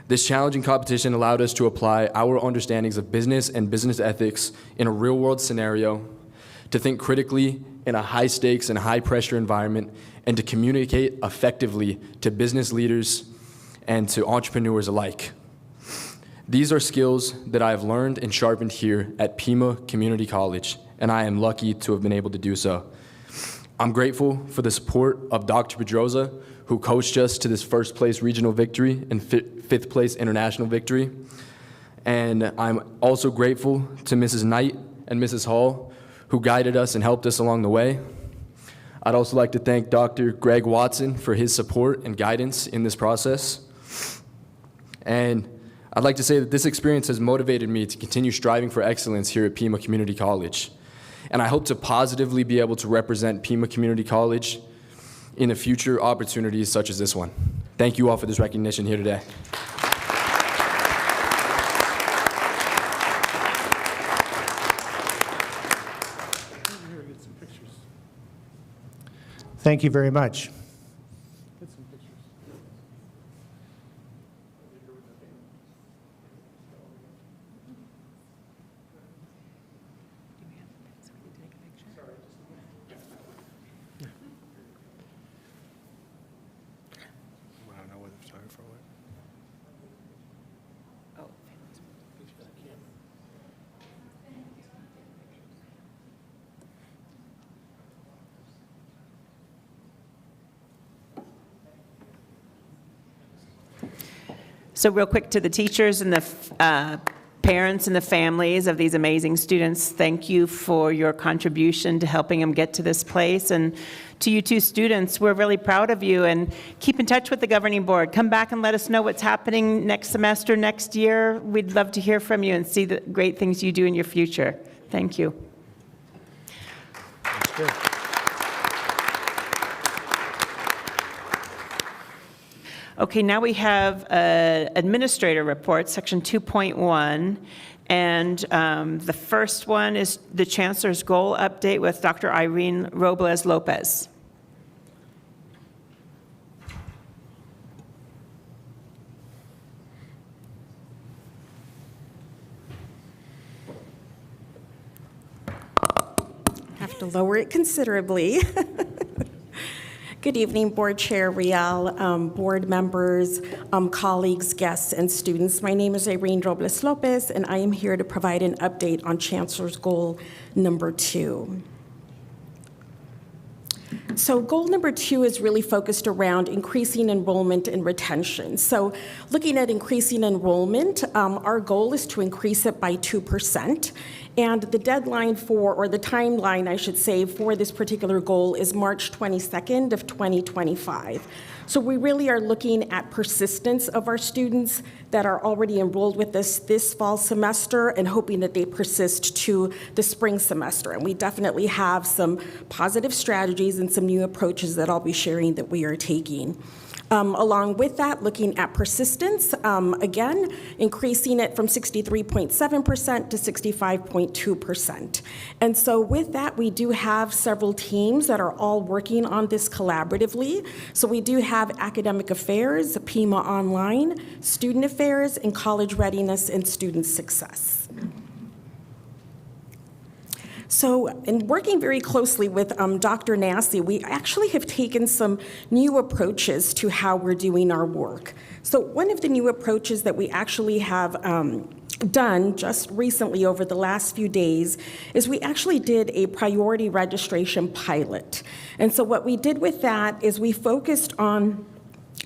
This challenging competition allowed us to apply our understandings of business and business ethics in a real-world scenario, to think critically in a high-stakes and high-pressure environment, and to communicate effectively to business leaders and to entrepreneurs alike. These are skills that I have learned and sharpened here at Pima Community College, and I am lucky to have been able to do so. I'm grateful for the support of Dr. Pedroza, who coached us to this 1st place regional victory and 5th place international victory. And I'm also grateful to Mrs. Knight and Mrs. Hall, who guided us and helped us along the way. I'd also like to thank Dr. Greg Watson for his support and guidance in this process. And I'd like to say that this experience has motivated me to continue striving for excellence here at Pima Community College. And I hope to positively be able to represent Pima Community College in the future opportunities such as this one. Thank you all for this recognition here today. Thank you very much. So real quick to the teachers and the parents and the families of these amazing students, thank you for your contribution to helping them get to this place. And to you two students, we're really proud of you, and keep in touch with the governing board. Come back and let us know what's happening next semester, next year. We'd love to hear from you and see the great things you do in your future. Thank you. That's good. Okay, now we have administrator report, section 2.1. And the first one is the Chancellor's goal update with Dr. Irene Robles Lopez. Have to lower it considerably. Good evening, Board Chair Rial, board members, colleagues, guests, and students. My name is Irene Robles Lopez, and I am here to provide an update on Chancellor's Goal number 2. So goal number 2 is really focused around increasing enrollment and retention. So looking at increasing enrollment, our goal is to increase it by 2%. And the deadline for, or the timeline, I should say, for this particular goal is March 22nd of 2025. So we really are looking at persistence of our students that are already enrolled with us this fall semester and hoping that they persist to the spring semester. And we definitely have some positive strategies and some new approaches that I'll be sharing that we are taking. Along with that, looking at persistence, again, increasing it from 63.7% to 65.2%. And so with that, we do have several teams that are all working on this collaboratively. So we do have academic affairs, Pima Online, student affairs, and college readiness and student success. So, in working very closely with Dr. Nassi, we actually have taken some new approaches to how we're doing our work. So one of the new approaches that we actually have done just recently over the last few days is we actually did a priority registration pilot. And so what we did with that is we focused on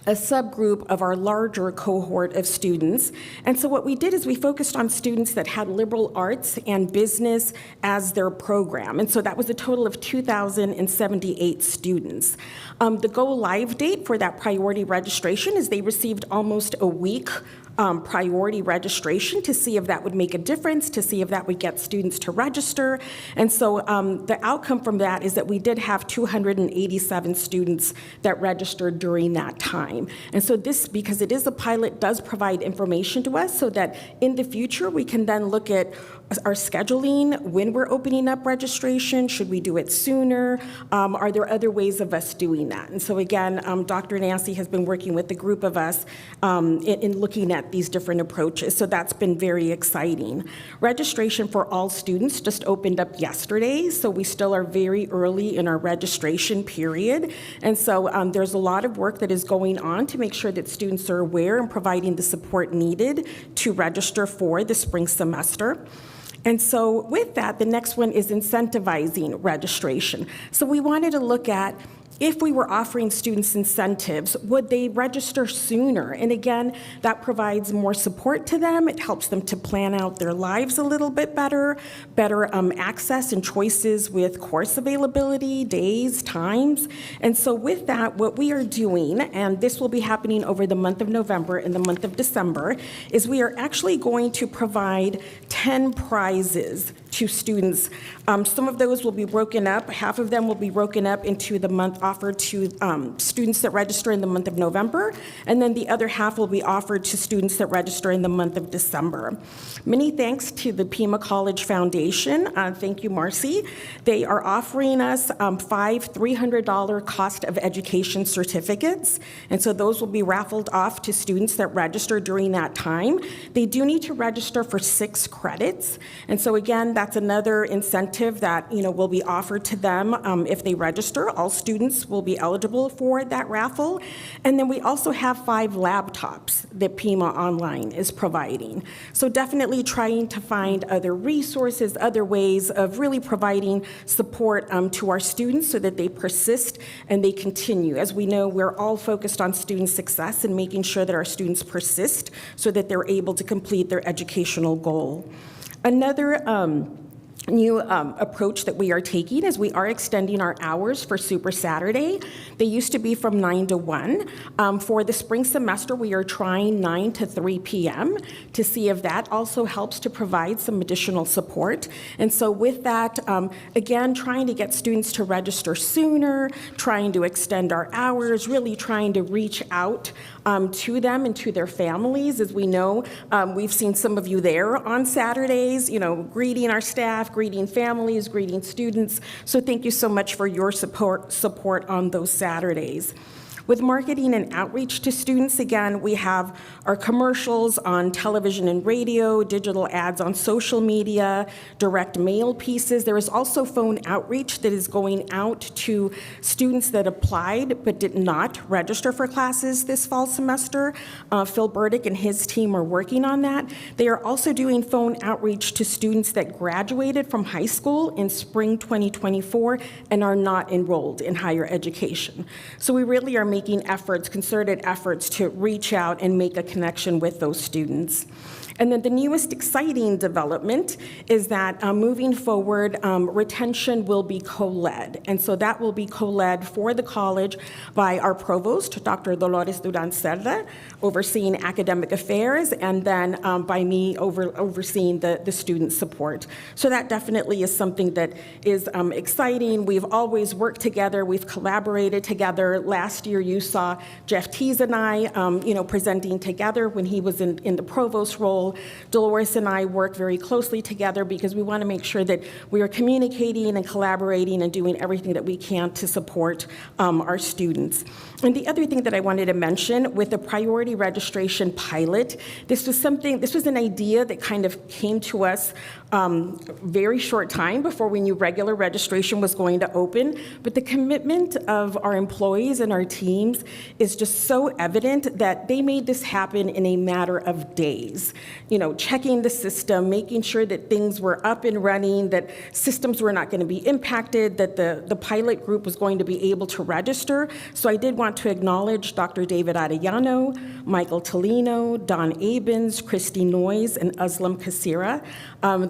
a subgroup of our larger cohort of students. And so what we did is we focused on students that had liberal arts and business as their program. And so that was a total of 2,078 students. The go live date for that priority registration is they received almost a week priority registration to see if that would make a difference, to see if that would get students to register. And so the outcome from that is that we did have 287 students that registered during that time. And so this, because it is a pilot, does provide information to us so that in the future we can then look at our scheduling, when we're opening up registration, should we do it sooner? Are there other ways of us doing that? And so again, Dr. Nancy has been working with a group of us in looking at these different approaches, so that's been very exciting. Registration for all students just opened up yesterday, so we still are very early in our registration period, and so there's a lot of work that is going on to make sure that students are aware and providing the support needed to register for the spring semester. And so with that, the next one is incentivizing registration. So we wanted to look at if we were offering students incentives, would they register sooner? And again, that provides more support to them. It helps them to plan out their lives a little bit better access and choices with course availability, days, times. And so with that, what we are doing, and this will be happening over the month of November and the month of December, is we are actually going to provide 10 prizes to students. Some of those will be broken up. Half of them will be broken up into the month offered to students that register in the month of November, and then the other half will be offered to students that register in the month of December. Many thanks to the Pima College Foundation. Thank you, Marcy. They are offering us 5 $300 cost of education certificates, and so those will be raffled off to students that register during that time. They do need to register for 6 credits, and so again, that's another incentive that will be offered to them if they register. All students will be eligible for that raffle. And then we also have 5 laptops that Pima Online is providing. So definitely trying to find other resources, other ways of really providing support to our students so that they persist and they continue. As we know, we're all focused on student success and making sure that our students persist so that they're able to complete their educational goal. Another new approach that we are taking is we are extending our hours for Super Saturday. They used to be from 9 to 1. For the spring semester, we are trying 9 to 3 p.m. to see if that also helps to provide some additional support. And so with that, again, trying to get students to register sooner, trying to extend our hours, really trying to reach out to them and to their families. As we know, we've seen some of you there on Saturdays, greeting our staff, greeting families, greeting students. So thank you so much for your support on those Saturdays. With marketing and outreach to students, again, we have our commercials on television and radio, digital ads on social media, direct mail pieces. There is also phone outreach that is going out to students that applied but did not register for classes this fall semester. Phil Burdick and his team are working on that. They are also doing phone outreach to students that graduated from high school in spring 2024 and are not enrolled in higher education. So we really are making efforts, concerted efforts to reach out and make a connection with those students. And then the newest exciting development is that moving forward, retention will be co-led. And so that will be co-led for the college by our provost, Dr. Dolores Duran Cerda, overseeing academic affairs, and then by me overseeing the student support. So that definitely is something that is exciting. We've always worked together. We've collaborated together. Last year you saw Jeff Tees and I presenting together when he was in the provost role. Dolores and I work very closely together because we want to make sure that we are communicating and collaborating and doing everything that we can to support our students. And the other thing that I wanted to mention with the priority registration pilot, this was an idea that kind of came to us very short time before we knew regular registration was going to open. But the commitment of our employees and our teams is just so evident that they made this happen in a matter of days. checking the system, making sure that things were up and running, that systems were not going to be impacted, that the pilot group was going to be able to register. So I did want to acknowledge Dr. David Arellano, Michael Tolino, Don Abens, Christy Noyes, and Aslam Kasira.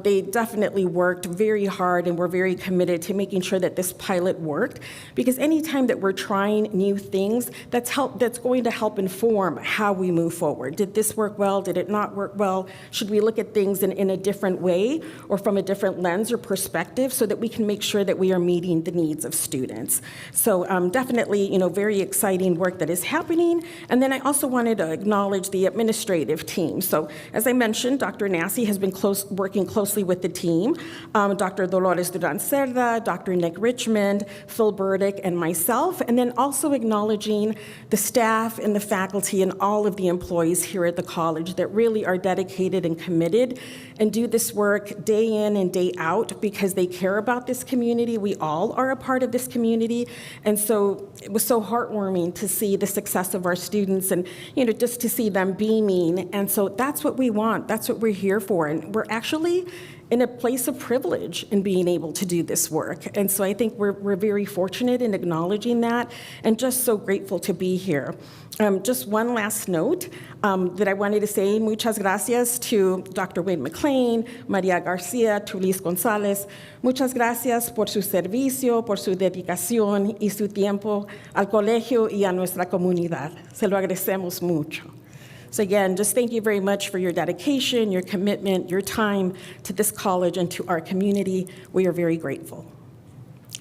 They definitely worked very hard and were very committed to making sure that this pilot worked, because anytime that we're trying new things, that's going to help inform how we move forward. Did this work well? Did it not work well? Should we look at things in a different way or from a different lens or perspective so that we can make sure that we are meeting the needs of students? So definitely, very exciting work that is happening. And then I also wanted to acknowledge the administrative team. So as I mentioned, Dr. Nassi has been working closely with the team. Dr. Dolores Duran Cerda, Dr. Nick Richmond, Phil Burdick, and myself, and then also acknowledging the staff and the faculty and all of the employees here at the college that really are dedicated and committed and do this work day in and day out because they care about this community. We all are a part of this community, and so it was so heartwarming to see the success of our students and just to see them beaming. And so that's what we want. That's what we're here for, and we're actually in a place of privilege in being able to do this work. And so I think we're very fortunate in acknowledging that and just so grateful to be here. Just one last note that I wanted to say, muchas gracias to Dr. Wayne McLean, Maria Garcia, to Luis Gonzalez. Muchas gracias por su servicio, por su dedicación y su tiempo al colegio y a nuestra comunidad. Se lo agradecemos mucho. So again, just thank you very much for your dedication, your commitment, your time to this college and to our community. We are very grateful.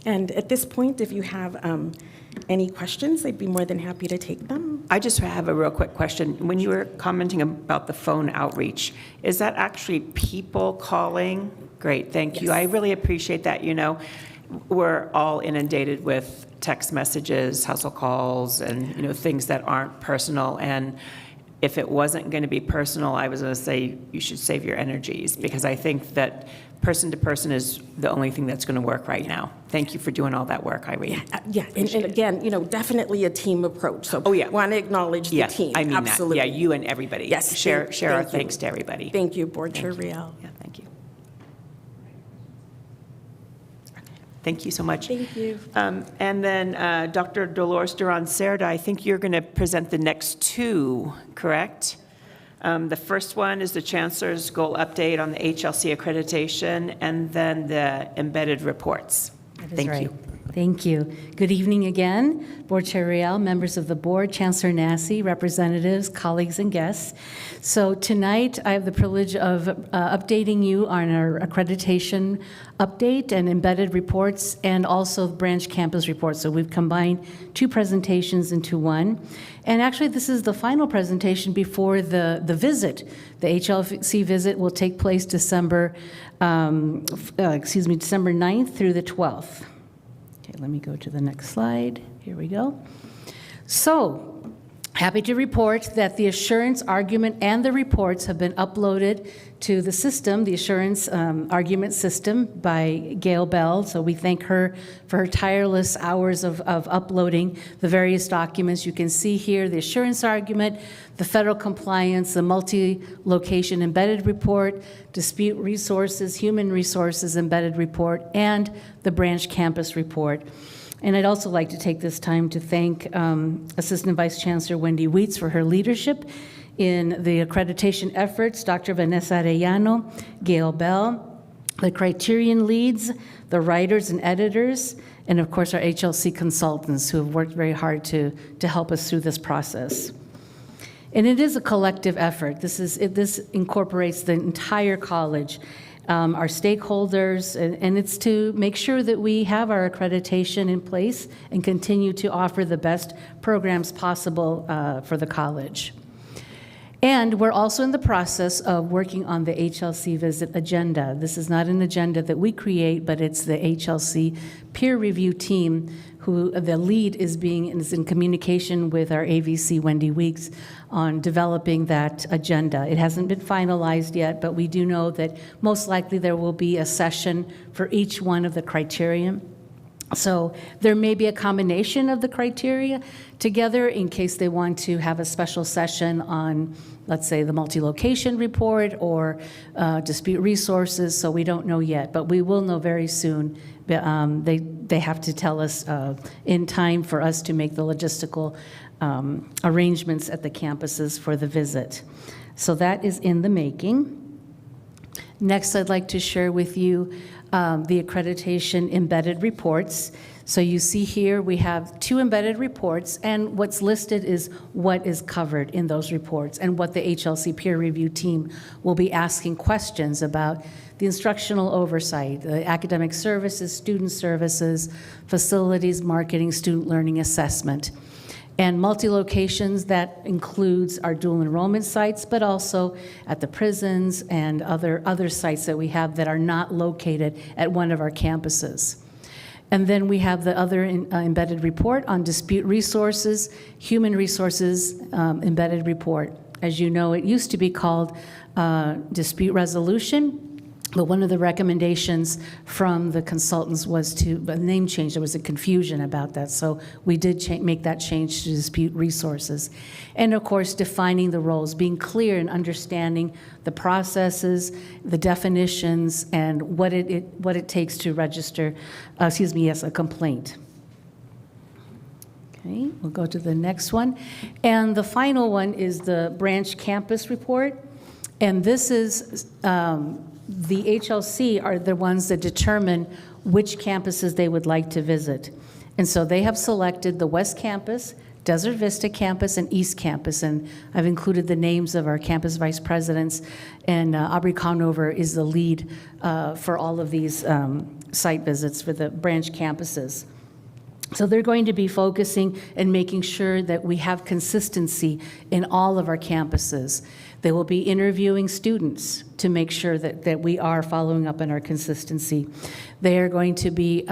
And at this point, if you have any questions, I'd be more than happy to take them. I just have a real quick question. When you were commenting about the phone outreach, is that actually people calling? Great, thank you. I really appreciate that. We're all inundated with text messages, hustle calls, and things that aren't personal. And if it wasn't going to be personal, I was going to say you should save your energies, because I think that person to person is the only thing that's going to work right now. Thank you for doing all that work, Irene. Yeah. And again, definitely a team approach. So want to acknowledge the team. I mean absolutely. That. Yeah, you and everybody. Yes. Share our thanks to everybody. Thank you, Board Chair Real. Yeah, thank you. Thank you so much. Thank you. And then Dr. Dolores Duran Cerda, I think you're going to present the next two, correct? The first one is the Chancellor's goal update on the HLC accreditation, and then the embedded reports. Thank you. Thank you. Good evening again, Board Chair Real, members of the board, Chancellor Nassi, representatives, colleagues, and guests. So tonight, I have the privilege of updating you on our accreditation update and embedded reports, and also branch campus reports. So we've combined two presentations into one. And actually, this is the final presentation before the visit. The HLC visit will take place December 9th through the 12th. Okay, let me go to the next slide. Here we go. So, happy to report that the assurance argument and the reports have been uploaded to the system, the assurance argument system by Gail Bell. So we thank her for her tireless hours of uploading the various documents. You can see here the assurance argument, the federal compliance, the multi-location embedded report, dispute resources, human resources embedded report, and the branch campus report. And I'd also like to take this time to thank Assistant Vice Chancellor Wendy Weitz for her leadership in the accreditation efforts, Dr. Vanessa Arellano, Gail Bell, the criterion leads, the writers and editors, and of course our HLC consultants who have worked very hard to help us through this process. And it is a collective effort. This incorporates the entire college, our stakeholders, and it's to make sure that we have our accreditation in place and continue to offer the best programs possible for the college. And we're also in the process of working on the HLC visit agenda. This is not an agenda that we create, but it's the HLC peer review team who the lead is in communication with our AVC, Wendy Weeks, on developing that agenda. It hasn't been finalized yet, but we do know that most likely there will be a session for each one of the criterion. So there may be a combination of the criteria together in case they want to have a special session on, let's say, the multi-location report or dispute resources, so we don't know yet, but we will know very soon. They have to tell us in time for us to make the logistical arrangements at the campuses for the visit. So that is in the making. Next, I'd like to share with you the accreditation embedded reports. So you see here we have 2 embedded reports, and what's listed is what is covered in those reports and what the HLC peer review team will be asking questions about: the instructional oversight, the academic services, student services, facilities, marketing, student learning assessment. And multi-locations, that includes our dual enrollment sites, but also at the prisons and other sites that we have that are not located at one of our campuses. And then we have the other embedded report on dispute resources, human resources embedded report. As you know, it used to be called dispute resolution, but one of the recommendations from the consultants was to a name change. There was a confusion about that, so we did make that change to dispute resources. And of course, defining the roles, being clear and understanding the processes, the definitions, and what it takes to register, a complaint. Okay, we'll go to the next one. And the final one is the branch campus report. And this is, the HLC are the ones that determine which campuses they would like to visit. And so they have selected the West Campus, Desert Vista Campus, and East Campus. And I've included the names of our campus vice presidents, and Aubrey Conover is the lead for all of these site visits for the branch campuses. So they're going to be focusing and making sure that we have consistency in all of our campuses. They will be interviewing students to make sure that we are following up on our consistency. They are going to be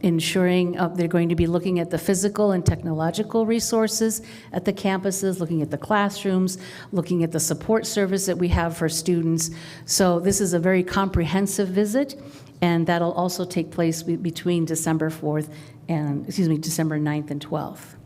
ensuring, they're going to be looking at the physical and technological resources at the campuses, looking at the classrooms, looking at the support service that we have for students. So this is a very comprehensive visit, and that'll also take place between December 4th and, December 9th and 12th.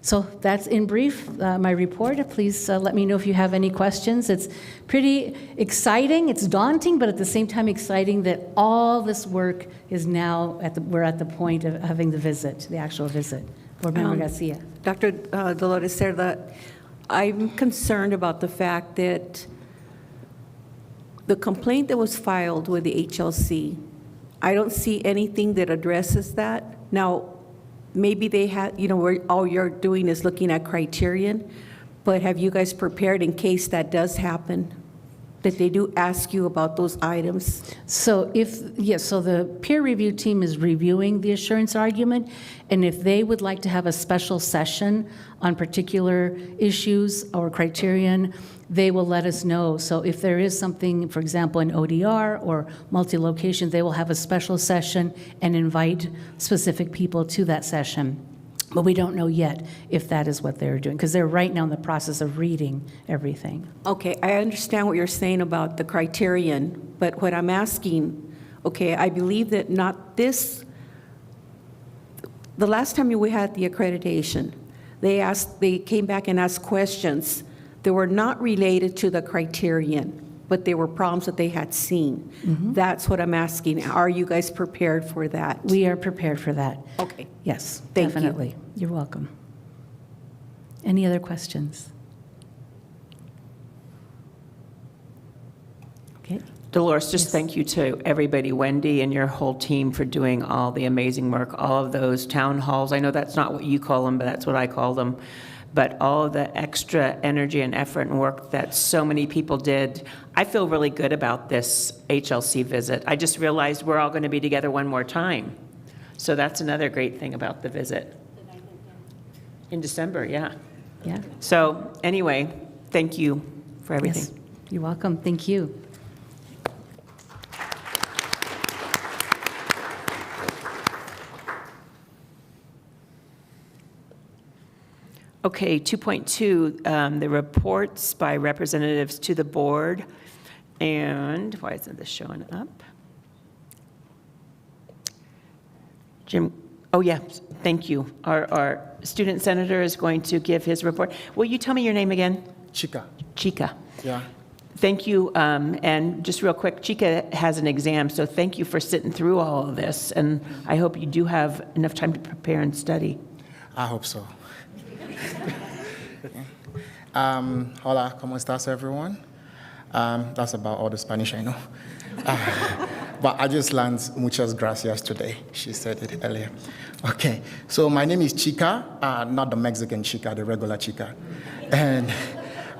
So that's in brief my report. Please let me know if you have any questions. It's pretty exciting. It's daunting, but at the same time exciting that all this work is now we're at the point of having the actual visit. Board Member Garcia. Dr. Dolores Cerda, I'm concerned about the fact that the complaint that was filed with the HLC, I don't see anything that addresses that. Now, maybe they had, where all you're doing is looking at criterion, but have you guys prepared in case that does happen, that they do ask you about those items? So so the peer review team is reviewing the assurance argument, and if they would like to have a special session on particular issues or criterion, they will let us know. So if there is something, for example, in ODR or multi-location, they will have a special session and invite specific people to that session. But we don't know yet if that is what they're doing, because they're right now in the process of reading everything. Okay, I understand what you're saying about the criterion, but what I'm asking, okay, I believe that the last time we had the accreditation, they came back and asked questions that were not related to the criterion, but they were problems that they had seen. Mm-hmm. That's what I'm asking. Are you guys prepared for that? We are prepared for that. Okay. Yes, Thank you. definitely. You're welcome. Any other questions? Okay. Dolores, just thank you to everybody, Wendy and your whole team, for doing all the amazing work, all of those town halls. I know that's not what you call them, but that's what I call them. But all of the extra energy and effort and work that so many people did. I feel really good about this HLC visit. I just realized we're all going to be together one more time. So that's another great thing about the visit. In December, yeah. Yeah. So anyway, thank you for everything. Yes. You're welcome. Thank you. Okay, 2.2, the reports by representatives to the board. And why isn't this showing up? Jim, oh yeah, thank you. Our student senator is going to give his report. Will you tell me your name again? Chica. Chica. Yeah. Thank you. And just real quick, Chica has an exam, so thank you for sitting through all of this. And I hope you do have enough time to prepare and study. I hope so. Hola, ¿cómo estás, everyone? That's about all the Spanish I know. But I just learned muchas gracias today. She said it earlier. Okay, so my name is Chica, not the Mexican Chica, the regular Chica. And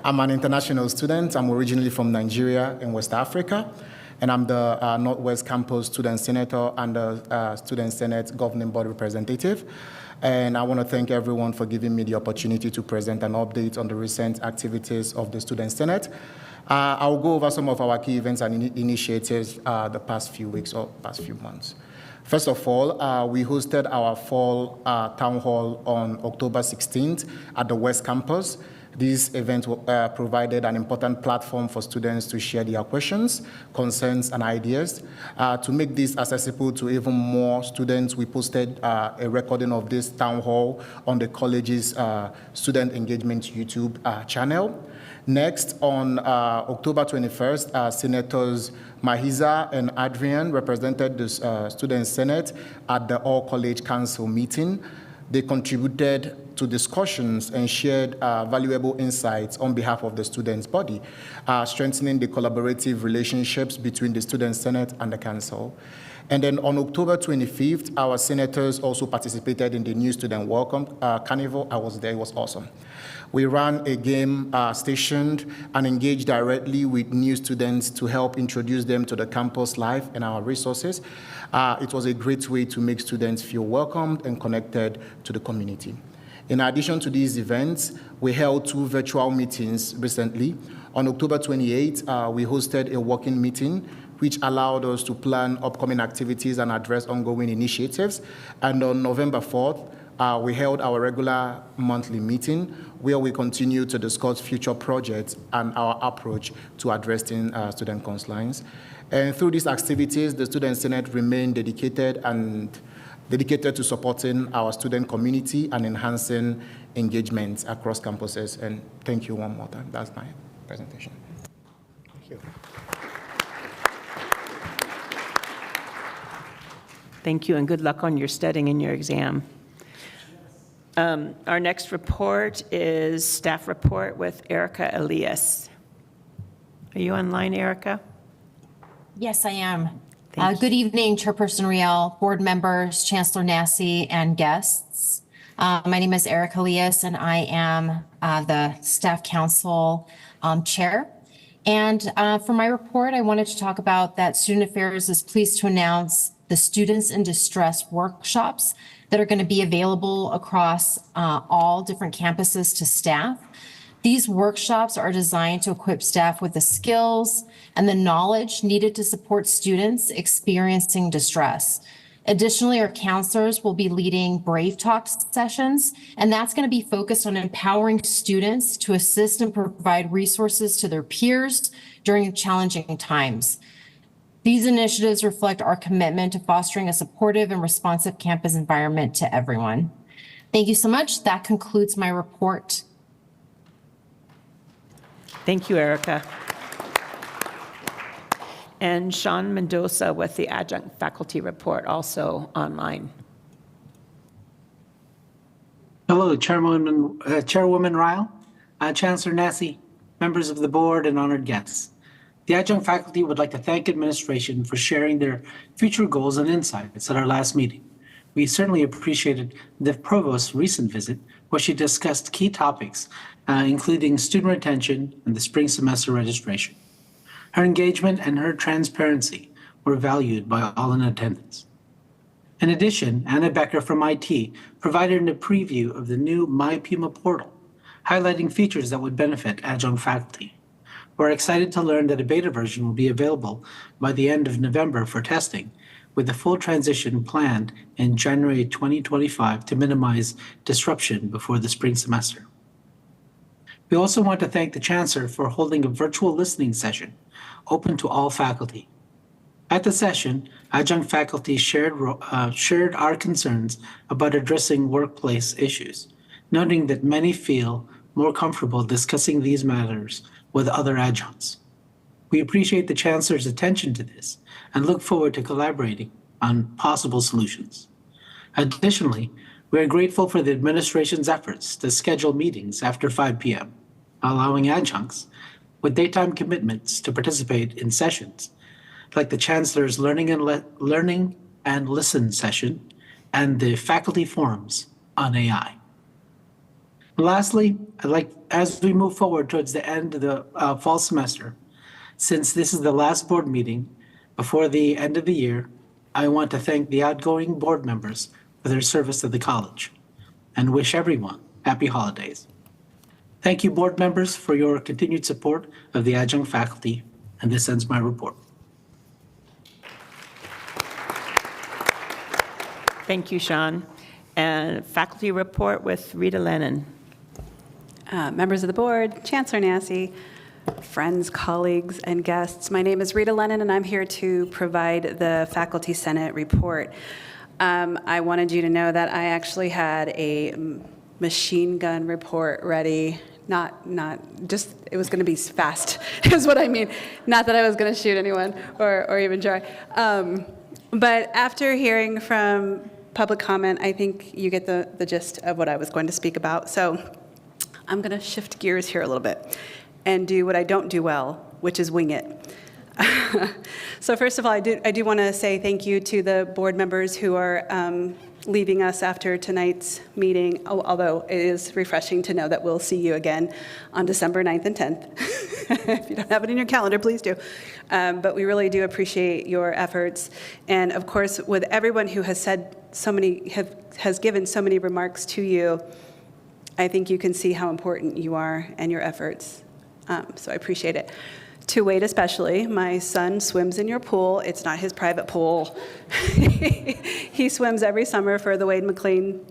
I'm an international student. I'm originally from Nigeria in West Africa. And I'm the Northwest Campus Student Senator and the Student Senate Governing Board Representative. And I want to thank everyone for giving me the opportunity to present an update on the recent activities of the Student Senate. I'll go over some of our key events and initiatives the past few weeks or past few months. First of all, we hosted our fall town hall on October 16th at the West Campus. This event provided an important platform for students to share their questions, concerns, and ideas. To make this accessible to even more students, we posted a recording of this town hall on the college's Student Engagement YouTube channel. Next, on October 21st, Senators Mahiza and Adrian represented the Student Senate at the All-College Council meeting. They contributed to discussions and shared valuable insights on behalf of the students' body, strengthening the collaborative relationships between the Student Senate and the Council. And then on October 25th, our senators also participated in the New Student Welcome Carnival. I was there, it was awesome. We ran a game stationed and engaged directly with new students to help introduce them to the campus life and our resources. It was a great way to make students feel welcomed and connected to the community. In addition to these events, we held 2 virtual meetings recently. On October 28th, we hosted a working meeting which allowed us to plan upcoming activities and address ongoing initiatives. And on November 4th, we held our regular monthly meeting where we continue to discuss future projects and our approach to addressing student concerns. And through these activities, the Student Senate remained dedicated to supporting our student community and enhancing engagement across campuses. And thank you one more time. That's my presentation. Thank you. Thank you, and good luck on your studying and your exam. Our next report is staff report with Erica Elias. Are you online, Erica? Yes, I am. Good evening, Chairperson Riel, board members, Chancellor Nassy, and guests. My name is Erica Elias, and I am the Staff Council Chair. And for my report, I wanted to talk about that Student Affairs is pleased to announce the Students in Distress workshops that are going to be available across all different campuses to staff. These workshops are designed to equip staff with the skills and the knowledge needed to support students experiencing distress. Additionally, our counselors will be leading Brave Talk sessions, and that's going to be focused on empowering students to assist and provide resources to their peers during challenging times. These initiatives reflect our commitment to fostering a supportive and responsive campus environment to everyone. Thank you so much. That concludes my report. Thank you, Erica. And Sean Mendoza with the adjunct faculty report, also online. Hello, Chairwoman Ryle, Chancellor Nassy, members of the board, and honored guests. The adjunct faculty would like to thank administration for sharing their future goals and insights at our last meeting. We certainly appreciated the provost's recent visit, where she discussed key topics, including student retention and the spring semester registration. Her engagement and her transparency were valued by all in attendance. In addition, Anna Becker from IT provided a preview of the new My Pima portal, highlighting features that would benefit adjunct faculty. We're excited to learn that a beta version will be available by the end of November for testing, with the full transition planned in January 2025 to minimize disruption before the spring semester. We also want to thank the Chancellor for holding a virtual listening session open to all faculty. At the session, adjunct faculty shared our concerns about addressing workplace issues, noting that many feel more comfortable discussing these matters with other adjuncts. We appreciate the Chancellor's attention to this and look forward to collaborating on possible solutions. Additionally, we are grateful for the administration's efforts to schedule meetings after 5 p.m., allowing adjuncts with daytime commitments to participate in sessions like the Chancellor's Learning and Listen session and the faculty forums on AI. Lastly, as we move forward towards the end of the fall semester, since this is the last board meeting before the end of the year, I want to thank the outgoing board members for their service to the college and wish everyone happy holidays. Thank you, board members, for your continued support of the adjunct faculty, and this ends my report. Thank you, Sean. And faculty report with Rita Lennon. Members of the board, Chancellor Nassy, friends, colleagues, and guests. My name is Rita Lennon, and I'm here to provide the Faculty Senate report. I wanted you to know that I actually had a machine gun report ready. It was going to be fast, is what I mean. Not that I was going to shoot anyone or even try. But after hearing from public comment, I think you get the gist of what I was going to speak about. So I'm going to shift gears here a little bit and do what I don't do well, which is wing it. So first of all, I do want to say thank you to the board members who are leaving us after tonight's meeting, although it is refreshing to know that we'll see you again on December 9th and 10th. If you don't have it in your calendar, please do. But we really do appreciate your efforts. And of course, with everyone who has said has given so many remarks to you, I think you can see how important you are and your efforts. So I appreciate it. To Wade especially, my son swims in your pool. It's not his private pool. He swims every summer for the Wade McLean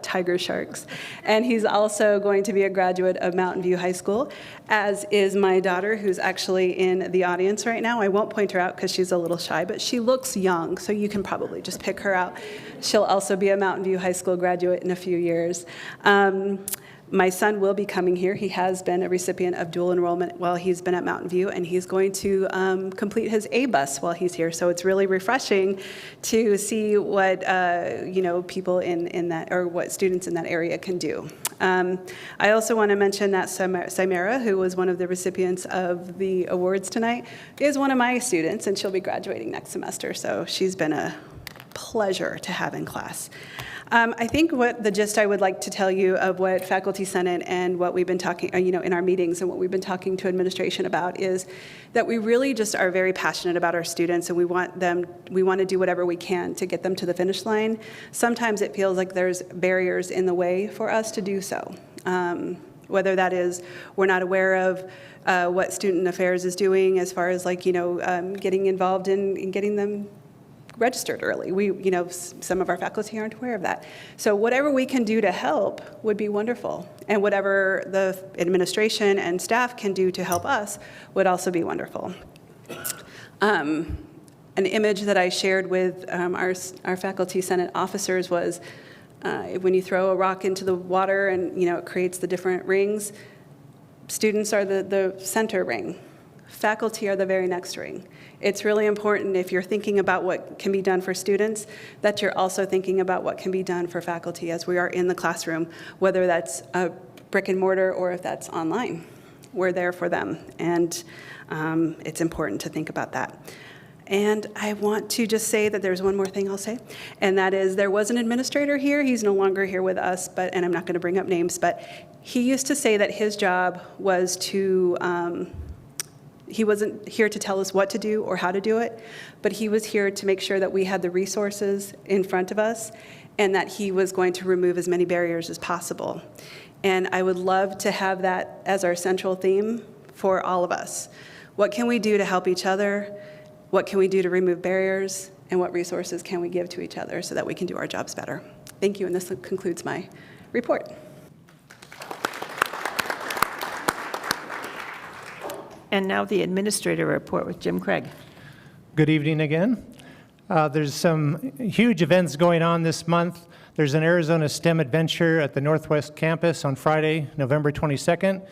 Tiger Sharks. And he's also going to be a graduate of Mountain View High School, as is my daughter, who's actually in the audience right now. I won't point her out because she's a little shy, but she looks young, so you can probably just pick her out. She'll also be a Mountain View High School graduate in a few years. My son will be coming here. He has been a recipient of dual enrollment while he's been at Mountain View, and he's going to complete his A-bus while he's here. So it's really refreshing to see what people in that, or what students in that area can do. I also want to mention that Samara, who was one of the recipients of the awards tonight, is one of my students, and she'll be graduating next semester. So she's been a pleasure to have in class. I think what the gist I would like to tell you of what Faculty Senate and what we've been talking, in our meetings and what we've been talking to administration about is that we really just are very passionate about our students, and we want to do whatever we can to get them to the finish line. Sometimes it feels like there's barriers in the way for us to do so. Whether that is we're not aware of what Student Affairs is doing as far as getting involved in getting them registered early. Some of our faculty aren't aware of that. So whatever we can do to help would be wonderful. And whatever the administration and staff can do to help us would also be wonderful. An image that I shared with our Faculty Senate officers was when you throw a rock into the water and it creates the different rings, students are the center ring. Faculty are the very next ring. It's really important if you're thinking about what can be done for students that you're also thinking about what can be done for faculty as we are in the classroom, whether that's a brick and mortar or if that's online. We're there for them, and it's important to think about that. And I want to just say that there's one more thing I'll say, and that is there was an administrator here. He's no longer here with us, and I'm not going to bring up names, but he used to say that his job was to he wasn't here to tell us what to do or how to do it, but he was here to make sure that we had the resources in front of us and that he was going to remove as many barriers as possible. And I would love to have that as our central theme for all of us. What can we do to help each other? What can we do to remove barriers? And what resources can we give to each other so that we can do our jobs better? Thank you, and this concludes my report. And now the administrator report with Jim Craig. Good evening again. There's some huge events going on this month. There's an Arizona STEM Adventure at the Northwest Campus on Friday, November 22nd.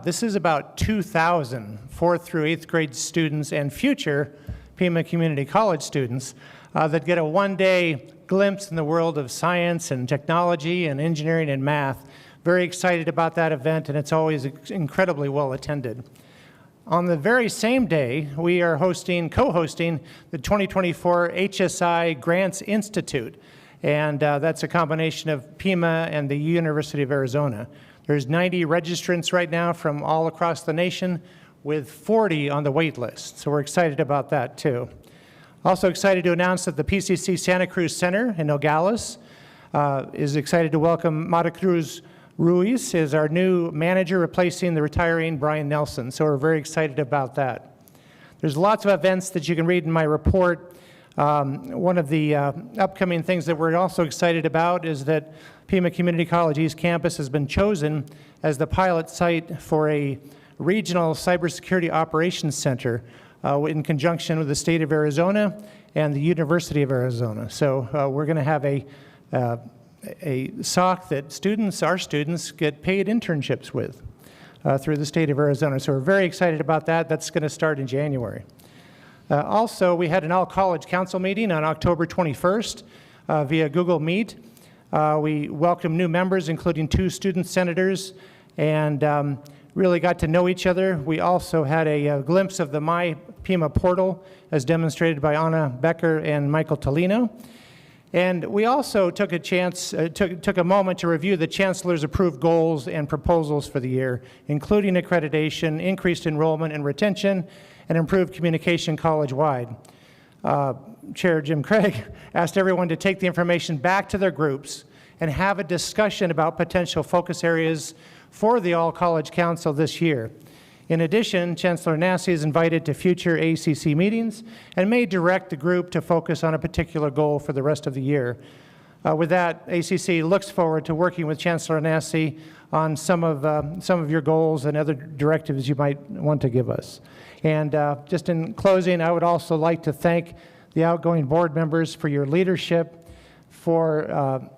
This is about 2,000 4th through 8th grade students and future Pima Community College students that get a one-day glimpse in the world of science and technology and engineering and math. Very excited about that event, and it's always incredibly well attended. On the very same day, we are co-hosting the 2024 HSI Grants Institute, and that's a combination of Pima and the University of Arizona. There's 90 registrants right now from all across the nation, with 40 on the wait list, so we're excited about that too. Also excited to announce that the PCC Santa Cruz Center in Nogales is excited to welcome Mara Cruz Ruiz is our new manager, replacing the retiring Brian Nelson, so we're very excited about that. There's lots of events that you can read in my report. One of the upcoming things that we're also excited about is that Pima Community College East Campus has been chosen as the pilot site for a regional cybersecurity operations center in conjunction with the state of Arizona and the University of Arizona. So we're going to have a SOC that our students get paid internships with through the state of Arizona. So we're very excited about that. That's going to start in January. Also, we had an all-college council meeting on October 21st via Google Meet. We welcomed new members, including 2 student senators, and really got to know each other. We also had a glimpse of the My Pima portal, as demonstrated by Anna Becker and Michael Tolino. And we also took a moment to review the Chancellor's approved goals and proposals for the year, including accreditation, increased enrollment and retention, and improved communication college-wide. Chair Jim Craig asked everyone to take the information back to their groups and have a discussion about potential focus areas for the All-College Council this year. In addition, Chancellor Nassi is invited to future ACC meetings and may direct the group to focus on a particular goal for the rest of the year. With that, ACC looks forward to working with Chancellor Nassi on some of your goals and other directives you might want to give us. And just in closing, I would also like to thank the outgoing board members for your leadership, for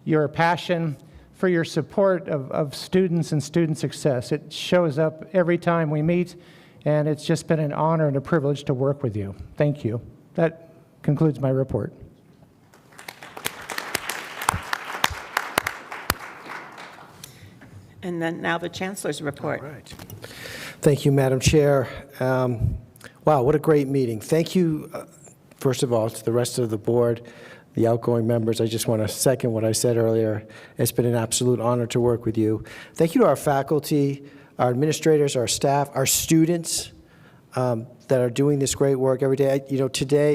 your passion, for your support of students and student success. It shows up every time we meet, and it's just been an honor and a privilege to work with you. Thank you. That concludes my report. And then now the Chancellor's report. All right. Thank you, Madam Chair. Wow, what a great meeting. Thank you, first of all, to the rest of the board, the outgoing members. I just want to second what I said earlier. It's been an absolute honor to work with you. Thank you to our faculty, our administrators, our staff, our students that are doing this great work every day.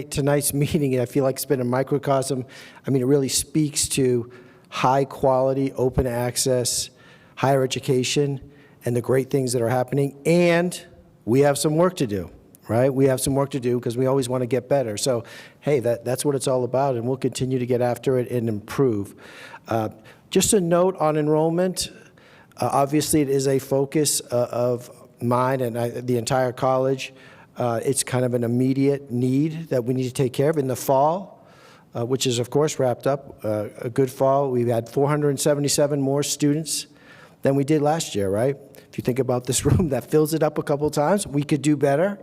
Tonight's meeting, I feel like it's been a microcosm. I mean, it really speaks to high quality, open access, higher education, and the great things that are happening. And we have some work to do. Right? We have some work to do because we always want to get better. So, hey, that's what it's all about, and we'll continue to get after it and improve. Just a note on enrollment. Obviously, it is a focus of mine and the entire college. It's kind of an immediate need that we need to take care of. In the fall, which is, of course, wrapped up, a good fall, we've had 477 more students than we did last year, right? If you think about this room, that fills it up a couple times. We could do better,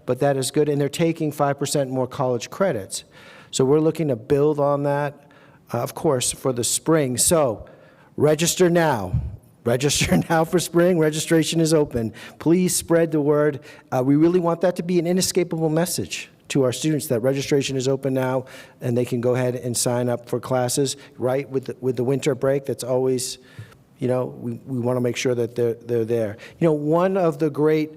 but that is good. And they're taking 5% more college credits. So we're looking to build on that, of course, for the spring. So register now. Register now for spring. Registration is open. Please spread the word. We really want that to be an inescapable message to our students that registration is open now and they can go ahead and sign up for classes, right? With the winter break, that's always... we want to make sure that they're there. One of the great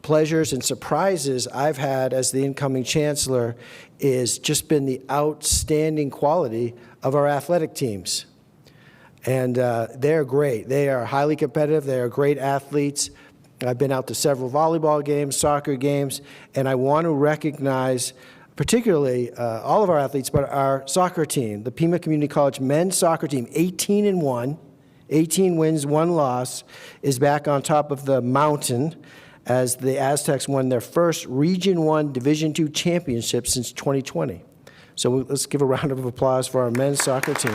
pleasures and surprises I've had as the incoming chancellor is just been the outstanding quality of our athletic teams. And they're great. They are highly competitive. They are great athletes. I've been out to several volleyball games, soccer games, and I want to recognize particularly all of our athletes, but our soccer team, the Pima Community College men's soccer team, 18-1. 18 wins, 1 loss, is back on top of the mountain as the Aztecs won their first Region 1 Division II championship since 2020. So let's give a round of applause for our men's soccer team.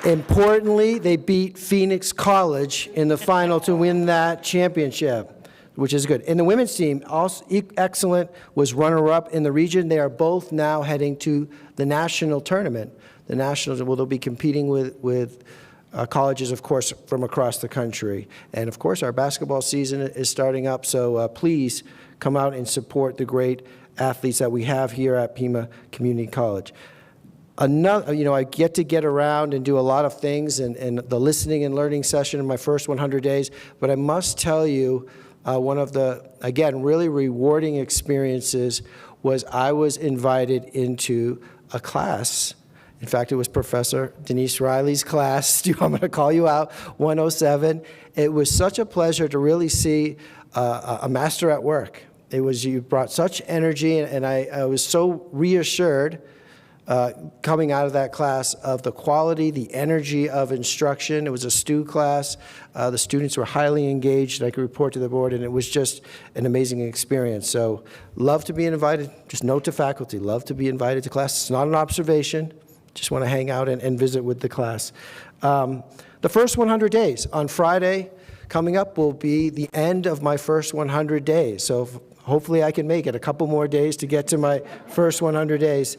Importantly, they beat Phoenix College in the final to win that championship, which is good. And the women's team, also excellent, was runner-up in the region. They are both now heading to the national tournament. The nationals, well, they'll be competing with colleges, of course, from across the country. And, of course, our basketball season is starting up, so please come out and support the great athletes that we have here at Pima Community College. Another, I get around and do a lot of things, and the listening and learning session in my first 100 days, but I must tell you, one of the, again, really rewarding experiences was I was invited into a class. In fact, it was Professor Denise Riley's class. I'm going to call you out, 107. It was such a pleasure to really see a master at work. You brought such energy, and I was so reassured coming out of that class of the quality, the energy of instruction. It was a STU class. The students were highly engaged. I could report to the board, and it was just an amazing experience. So love to be invited. Just note to faculty, love to be invited to class. It's not an observation. Just want to hang out and visit with the class. The first 100 days. On Friday coming up will be the end of my first 100 days. So hopefully I can make it a couple more days to get to my first 100 days.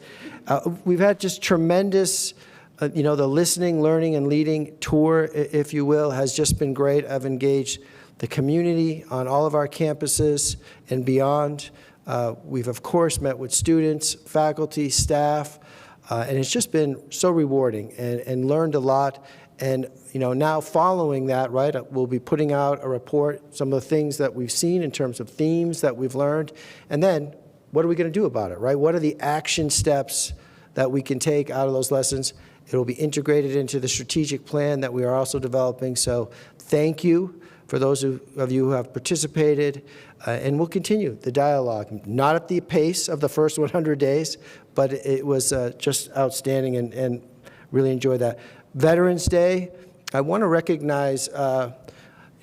We've had just tremendous, the listening, learning, and leading tour, if you will, has just been great. I've engaged the community on all of our campuses and beyond. We've, of course, met with students, faculty, staff, and it's just been so rewarding and learned a lot. And now following that, right, we'll be putting out a report, some of the things that we've seen in terms of themes that we've learned, and then what are we going to do about it, right? What are the action steps that we can take out of those lessons? It will be integrated into the strategic plan that we are also developing. So thank you for those of you who have participated, and we'll continue the dialogue. Not at the pace of the first 100 days, but it was just outstanding and really enjoyed that. Veterans Day, I want to recognize,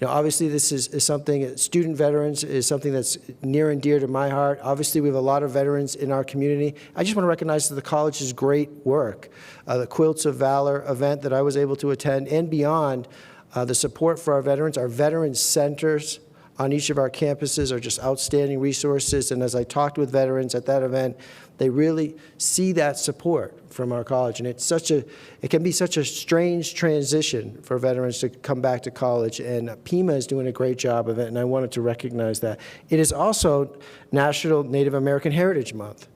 obviously this is something, student veterans is something that's near and dear to my heart. Obviously we have a lot of veterans in our community. I just want to recognize the college's great work. The Quilts of Valor event that I was able to attend and beyond, the support for our veterans centers on each of our campuses are just outstanding resources. And as I talked with veterans at that event, they really see that support from our college. And it can be such a strange transition for veterans to come back to college. And Pima is doing a great job of it, and I wanted to recognize that. It is also National Native American Heritage Month.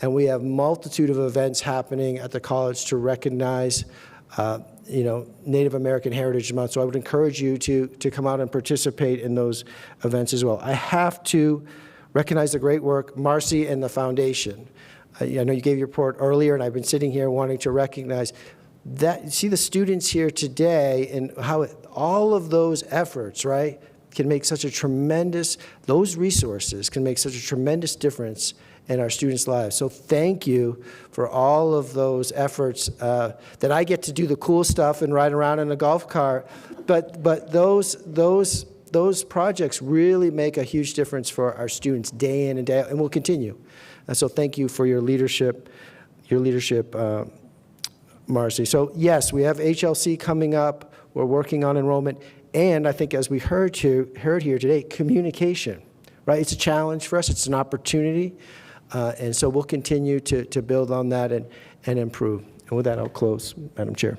And we have a multitude of events happening at the college to recognize Native American Heritage Month. So I would encourage you to come out and participate in those events as well. I have to recognize the great work, Marcy and the foundation. I know you gave your report earlier, and I've been sitting here wanting to recognize that. See the students here today and how all of those efforts, right, can make such a tremendous, those resources can make such a tremendous difference in our students' lives. So thank you for all of those efforts that I get to do the cool stuff and ride around in a golf cart, but those projects really make a huge difference for our students day in and day out, and will continue. And so thank you for your leadership, Marcy. So yes, we have HLC coming up. We're working on enrollment, and I think as we heard here today, communication. Right? It's a challenge for us. It's an opportunity. And so we'll continue to build on that and improve. And with that, I'll close, Madam Chair.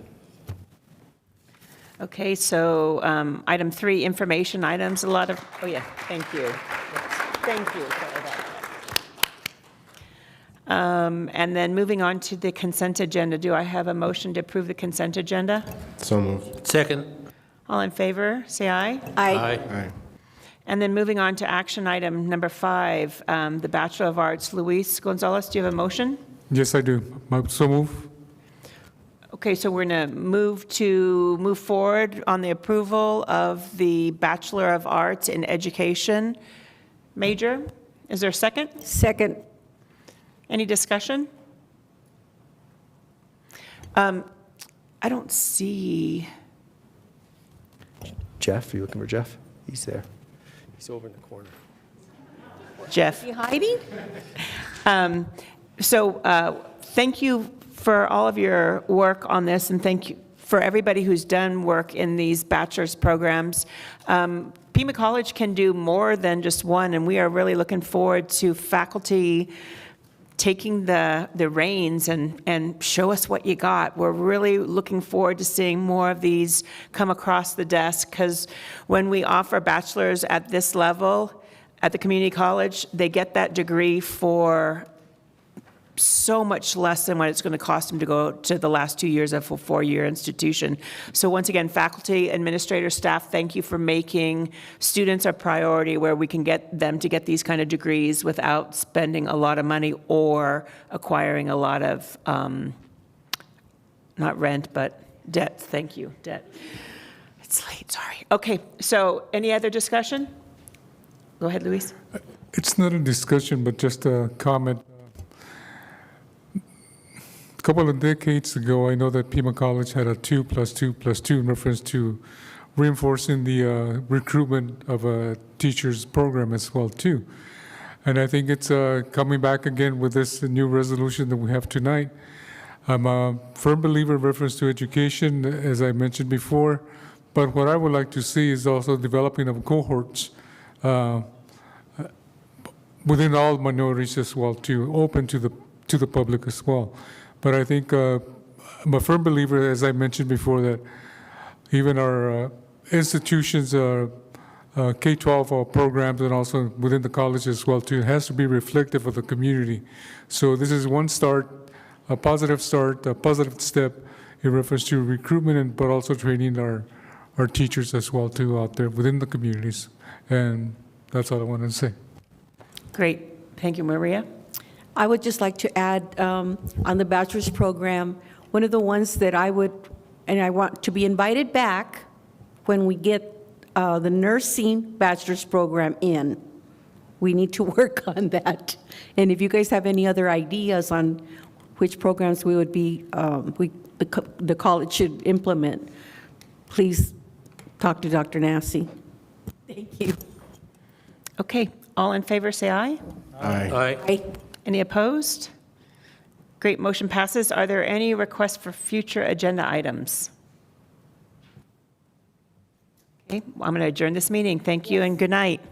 Okay, so item 3, information items. Oh yeah, thank you. Yes, thank you. Sorry about that. And then moving on to the consent agenda. Do I have a motion to approve the consent agenda? So moved. Second. All in favor, say aye. Aye. Aye. And then moving on to action item number 5, the Bachelor of Arts. Luis Gonzalez, do you have a motion? Yes, I do. So move. Okay, so we're going to move forward on the approval of the Bachelor of Arts in Education major. Is there a second? Second. Any discussion? I don't see. Jeff, you looking for Jeff? He's there. He's over in the corner. Jeff. You hiding? Thank you for all of your work on this, and thank you for everybody who's done work in these bachelor's programs. Pima College can do more than just one, and we are really looking forward to faculty taking the reins and show us what you got. We're really looking forward to seeing more of these come across the desk, because when we offer bachelor's at this level at the community college, they get that degree for so much less than what it's going to cost them to go to the last 2 years of a 4-year institution. So once again, faculty, administrators, staff, thank you for making students a priority where we can get them to get these kind of degrees without spending a lot of money or acquiring a lot of, not rent, but debt. Thank you, debt. It's late, sorry. Okay, so any other discussion? Go ahead, Luis. It's not a discussion, but just a comment. A couple of decades ago, I know that Pima College had a 2+2+2 in reference to reinforcing the recruitment of a teacher's program as well, too. And I think it's coming back again with this new resolution that we have tonight. I'm a firm believer in reference to education, as I mentioned before, but what I would like to see is also developing of cohorts within all minorities as well, too, open to the public as well. But I think I'm a firm believer, as I mentioned before, that even our institutions, K-12 programs, and also within the college as well, too, has to be reflective of the community. So this is one start, a positive step in reference to recruitment, but also training our teachers as well, too, out there within the communities. And that's all I wanted to say. Great. Thank you, Maria. I would just like to add, on the bachelor's program, one of the ones that I would, and I want to be invited back when we get the nursing bachelor's program in. We need to work on that. And if you guys have any other ideas on which programs we would be, the college should implement, please talk to Dr. Nassi. Thank you. Okay, all in favor, say aye. Aye. Aye. Any opposed? Great, motion passes. Are there any requests for future agenda items? Okay, I'm going to adjourn this meeting. Thank you and good night.